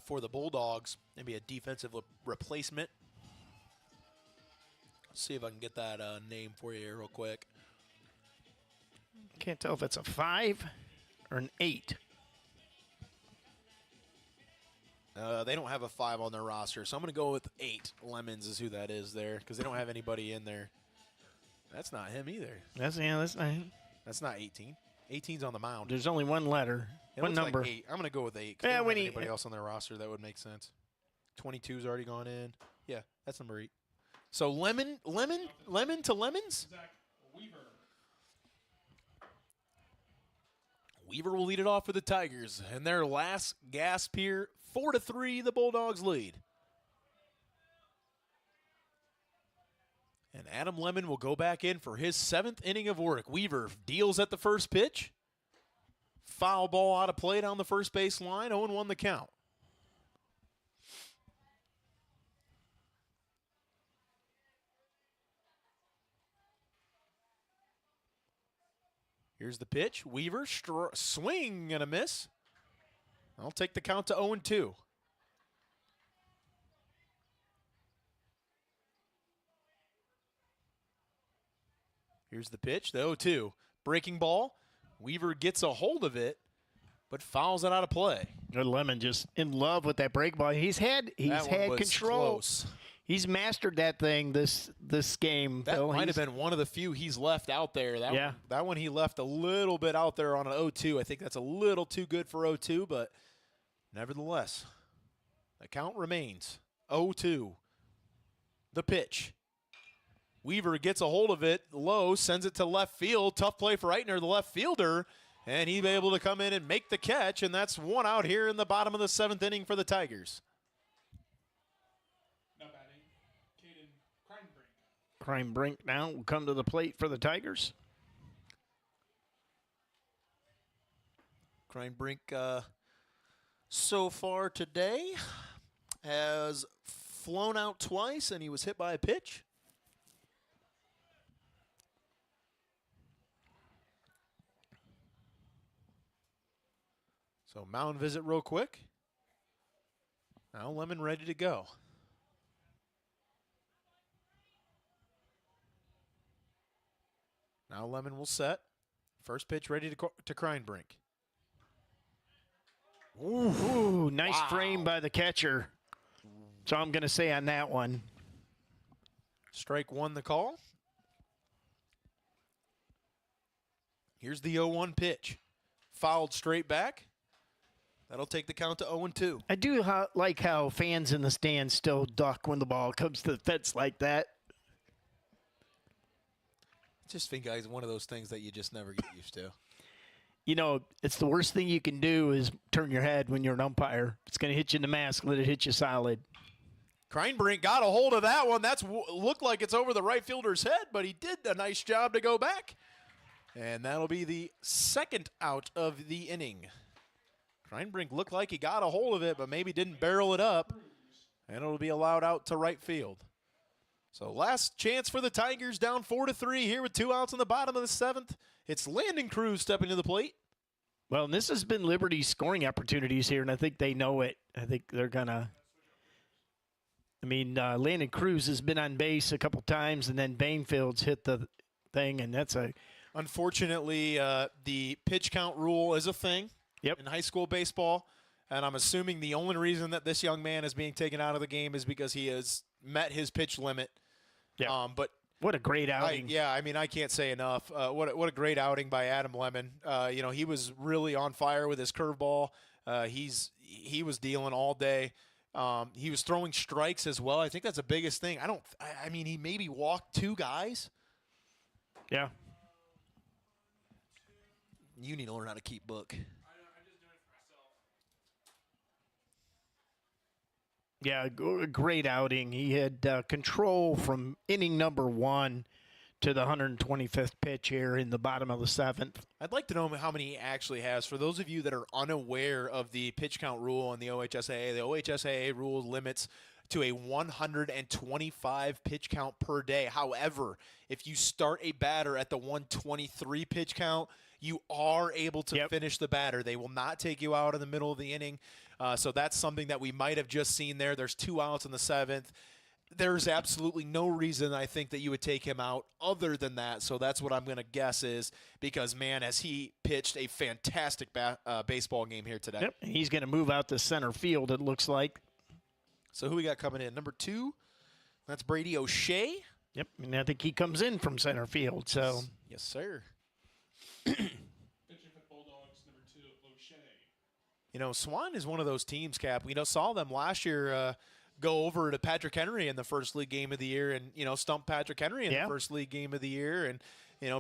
[SPEAKER 3] for the Bulldogs. Maybe a defensive replacement. Let's see if I can get that name for you here real quick.
[SPEAKER 2] Can't tell if it's a 5 or an 8.
[SPEAKER 3] They don't have a 5 on their roster, so I'm going to go with 8. Lemons is who that is there because they don't have anybody in there. That's not him either.
[SPEAKER 2] That's not him.
[SPEAKER 3] That's not 18. 18's on the mound.
[SPEAKER 2] There's only one letter, one number.
[SPEAKER 3] Like 8. I'm going to go with 8.
[SPEAKER 2] Yeah,
[SPEAKER 3] they don't have anybody else on their roster that would make sense. 22's already gone in. Yeah, that's number 8. So lemon to lemons.
[SPEAKER 4] Zach Weaver.
[SPEAKER 3] Weaver will lead it off for the Tigers, and their last gasp here, 4-3. The Bulldogs lead. And Adam Lemon will go back in for his 7th inning of work. Weaver deals at the first pitch. Foul ball out of play down the first base line. 0-1 the count. Here's the pitch. Weaver, swing and a miss. I'll take the count to 0-2. Here's the pitch, the 0-2. Breaking ball. Weaver gets a hold of it, but fouls it out of play.
[SPEAKER 2] Good Lemon just in love with that break ball. He's had control.
[SPEAKER 3] Close.
[SPEAKER 2] He's mastered that thing this game.
[SPEAKER 3] That
[SPEAKER 2] Phil.
[SPEAKER 3] might have been one of the few he's left out there. That one he left a little bit out there on an 0-2. I think that's a little too good for 0-2, but nevertheless, the count remains 0-2. The pitch. Weaver gets a hold of it low, sends it to left field. Tough play for Eitner, the left fielder, and he's able to come in and make the catch, and that's one out here in the bottom of the 7th inning for the Tigers.
[SPEAKER 4] Now batting, Caden Kreinbrink.
[SPEAKER 2] Kreinbrink now will come to the plate for the Tigers.
[SPEAKER 3] Kreinbrink so far today has flown out twice, and he was hit by a pitch. So mound visit real quick. Now Lemon ready to go. Now Lemon will set. First pitch ready to Kreinbrink.
[SPEAKER 2] Ooh, nice frame by the catcher. So I'm going to say on that one.
[SPEAKER 3] Strike 1 the call. Here's the 0-1 pitch. Fouled straight back. That'll take the count to 0-2.
[SPEAKER 2] I do like how fans in the stands still duck when the ball comes to the fence like that.
[SPEAKER 3] I just think, guys, one of those things that you just never get used to.
[SPEAKER 2] You know, it's the worst thing you can do is turn your head when you're an umpire. It's going to hit you in the mask. Let it hit you solid.
[SPEAKER 3] Kreinbrink got a hold of that one. That's looked like it's over the right fielder's head, but he did a nice job to go back. And that'll be the 2nd out of the inning. Kreinbrink looked like he got a hold of it, but maybe didn't barrel it up. And it'll be allowed out to right field. So last chance for the Tigers, down 4-3 here with 2 outs in the bottom of the 7th. It's Landon Cruz stepping to the plate.
[SPEAKER 2] Well, and this has been Liberty's scoring opportunities here, and I think they know it. I think they're going to – Landon Cruz has been on base a couple times, and then Bainfield's hit the thing, and that's a –
[SPEAKER 3] Unfortunately, the pitch count rule is a thing in high school baseball, and I'm assuming the only reason that this young man is being taken out of the game is because he has met his pitch limit.
[SPEAKER 2] Yeah.
[SPEAKER 3] But
[SPEAKER 2] what a great outing.
[SPEAKER 3] I can't say enough. What a great outing by Adam Lemon. He was really on fire with his curveball. He was dealing all day. He was throwing strikes as well. I think that's the biggest thing. He maybe walked 2 guys.
[SPEAKER 2] Yeah.
[SPEAKER 3] You need to learn how to keep book.
[SPEAKER 4] I just do it for myself.
[SPEAKER 2] Yeah, great outing. He had control from inning number 1 to the 125th pitch here in the bottom of the 7th.
[SPEAKER 3] I'd like to know how many he actually has. For those of you that are unaware of the pitch count rule in the OHSAA rule limits to a 125 pitch count per day. However, if you start a batter at the 123 pitch count, you are able to finish the batter. They will not take you out in the middle of the inning. So that's something that we might have just seen there. There's 2 outs in the 7th. There's absolutely no reason I think that you would take him out other than that. So that's what I'm going to guess is because, man, as he pitched a fantastic baseball game here today.
[SPEAKER 2] Yep, he's going to move out to center field, it looks like.
[SPEAKER 3] So who we got coming in? Number 2, that's Brady O'Shea.
[SPEAKER 2] Yep, and I think he comes in from center field. So
[SPEAKER 3] yes, sir.
[SPEAKER 4] Pitching for the Bulldogs, number 2, O'Shea.
[SPEAKER 3] Swanton is one of those teams, Cap. We saw them last year go over to Patrick Henry in the first league game of the year and, stump Patrick Henry in the first league game of the year. And,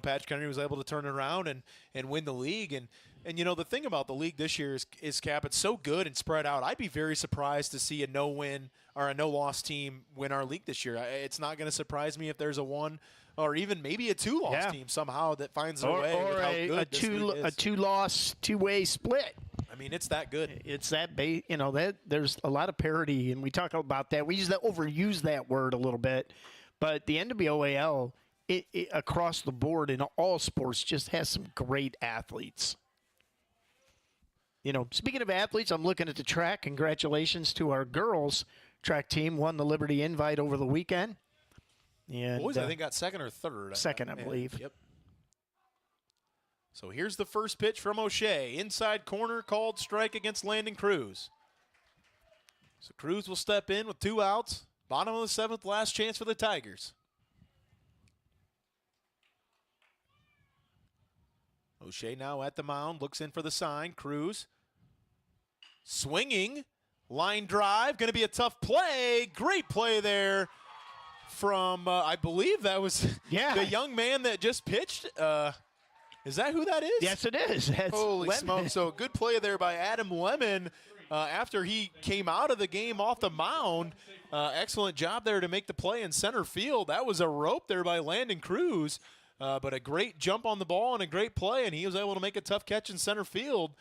[SPEAKER 3] Patrick Henry was able to turn it around and win the league. And the thing about the league this year is Cap, it's so good and spread out. I'd be very surprised to see a no-win or a no-loss team win our league this year. It's not going to surprise me if there's a 1 or even maybe a 2-loss team somehow that finds their way.
[SPEAKER 2] Or
[SPEAKER 3] with how good this league is.
[SPEAKER 2] a 2-loss, 2-way split.
[SPEAKER 3] It's that good.
[SPEAKER 2] It's that that there's a lot of parity, and we talk about that. We overuse that word a little bit, but the NWOAL it across the board in all sports just has some great athletes. Speaking of athletes, I'm looking at the track. Congratulations to our girls track team. Won the Liberty Invite over the weekend. And
[SPEAKER 3] boys, I think got 2nd or 3rd.
[SPEAKER 2] Second, I believe.
[SPEAKER 3] Yep. So here's the first pitch from O'Shea. Inside corner, called strike against Landon Cruz. So Cruz will step in with 2 outs. Bottom of the 7th, last chance for the Tigers. O'Shea now at the mound, looks in for the sign. Cruz swinging, line drive, going to be a tough play. Great play there from, I believe that was the young man that just pitched. Is that who that is?
[SPEAKER 2] Yes, it is. That's
[SPEAKER 3] Holy
[SPEAKER 2] Lemon.
[SPEAKER 3] smokes. So good play there by Adam Lemon after he came out of the game off the mound. Excellent job there to make the play in center field. That was a rope there by Landon Cruz. But a great jump on the ball and a great play, and he was able to make a tough catch in center field.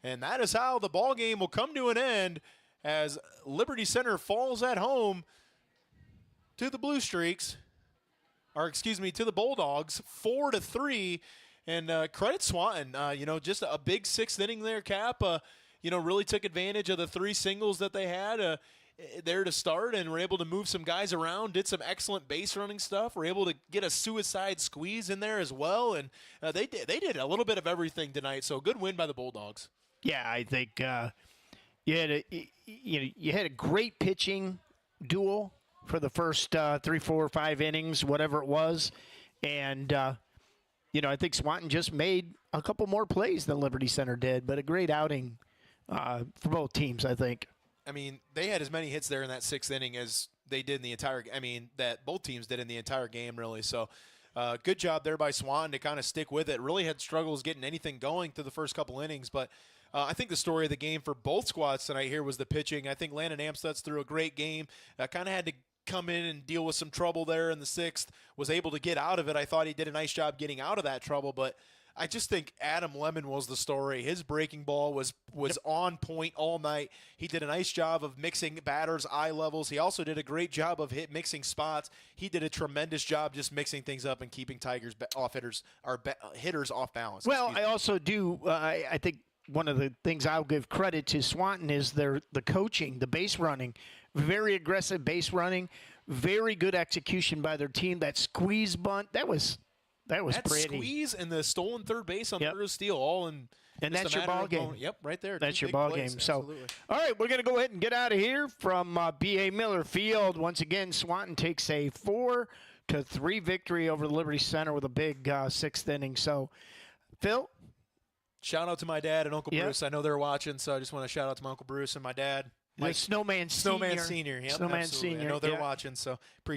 [SPEAKER 3] And that is how the ball game will come to an end as Liberty Center falls at home to the Blue Streaks, to the Bulldogs, 4-3. And credit Swanton, just a big 6th inning there, Cap. Really took advantage of the 3 singles that they had there to start and were able to move some guys around, did some excellent base running stuff, were able to get a suicide squeeze in there as well. And they did a little bit of everything tonight. So good win by the Bulldogs.
[SPEAKER 2] Yeah, I think you had a great pitching duel for the first 3, 4, 5 innings, whatever it was. And, I think Swanton just made a couple more plays than Liberty Center did, but a great outing for both teams, I think.
[SPEAKER 3] They had as many hits there in that 6th inning as they did in the entire that both teams did in the entire game, really. So good job there by Swanton to kind of stick with it. Really had struggles getting anything going through the first couple innings, but I think the story of the game for both squads tonight here was the pitching. I think Landon Amstutz threw a great game. Kind of had to come in and deal with some trouble there in the 6th, was able to get out of it. I thought he did a nice job getting out of that trouble, but I just think Adam Lemon was the story. His breaking ball was on point all night. He did a nice job of mixing batters' eye levels. He also did a great job of mixing spots. He did a tremendous job just mixing things up and keeping Tigers hitters off balance.
[SPEAKER 2] Well, I also do. I think one of the things I'll give credit to Swanton is the coaching, the base running, very aggressive base running, very good execution by their team. That squeeze bunt, that was
[SPEAKER 3] that
[SPEAKER 2] pretty.
[SPEAKER 3] Squeeze and the stolen third base on third steal, all in.
[SPEAKER 2] And that's your ball game.
[SPEAKER 3] Yep, right there.
[SPEAKER 2] That's your ball game.
[SPEAKER 3] Absolutely.
[SPEAKER 2] So, all right, we're going to go ahead and get out of here from B.A. Miller Field. Once again, Swanton takes a 4-3 victory over the Liberty Center with a big 6th inning. So, Phil?
[SPEAKER 3] Shout out to my dad and Uncle Bruce. I know they're watching, so I just want to shout out to my Uncle Bruce and my dad.
[SPEAKER 2] The Snowman Senior.
[SPEAKER 3] Snowman Senior. Yep,
[SPEAKER 2] Snowman
[SPEAKER 3] absolutely.
[SPEAKER 2] Senior.
[SPEAKER 3] I know they're watching, so appreciate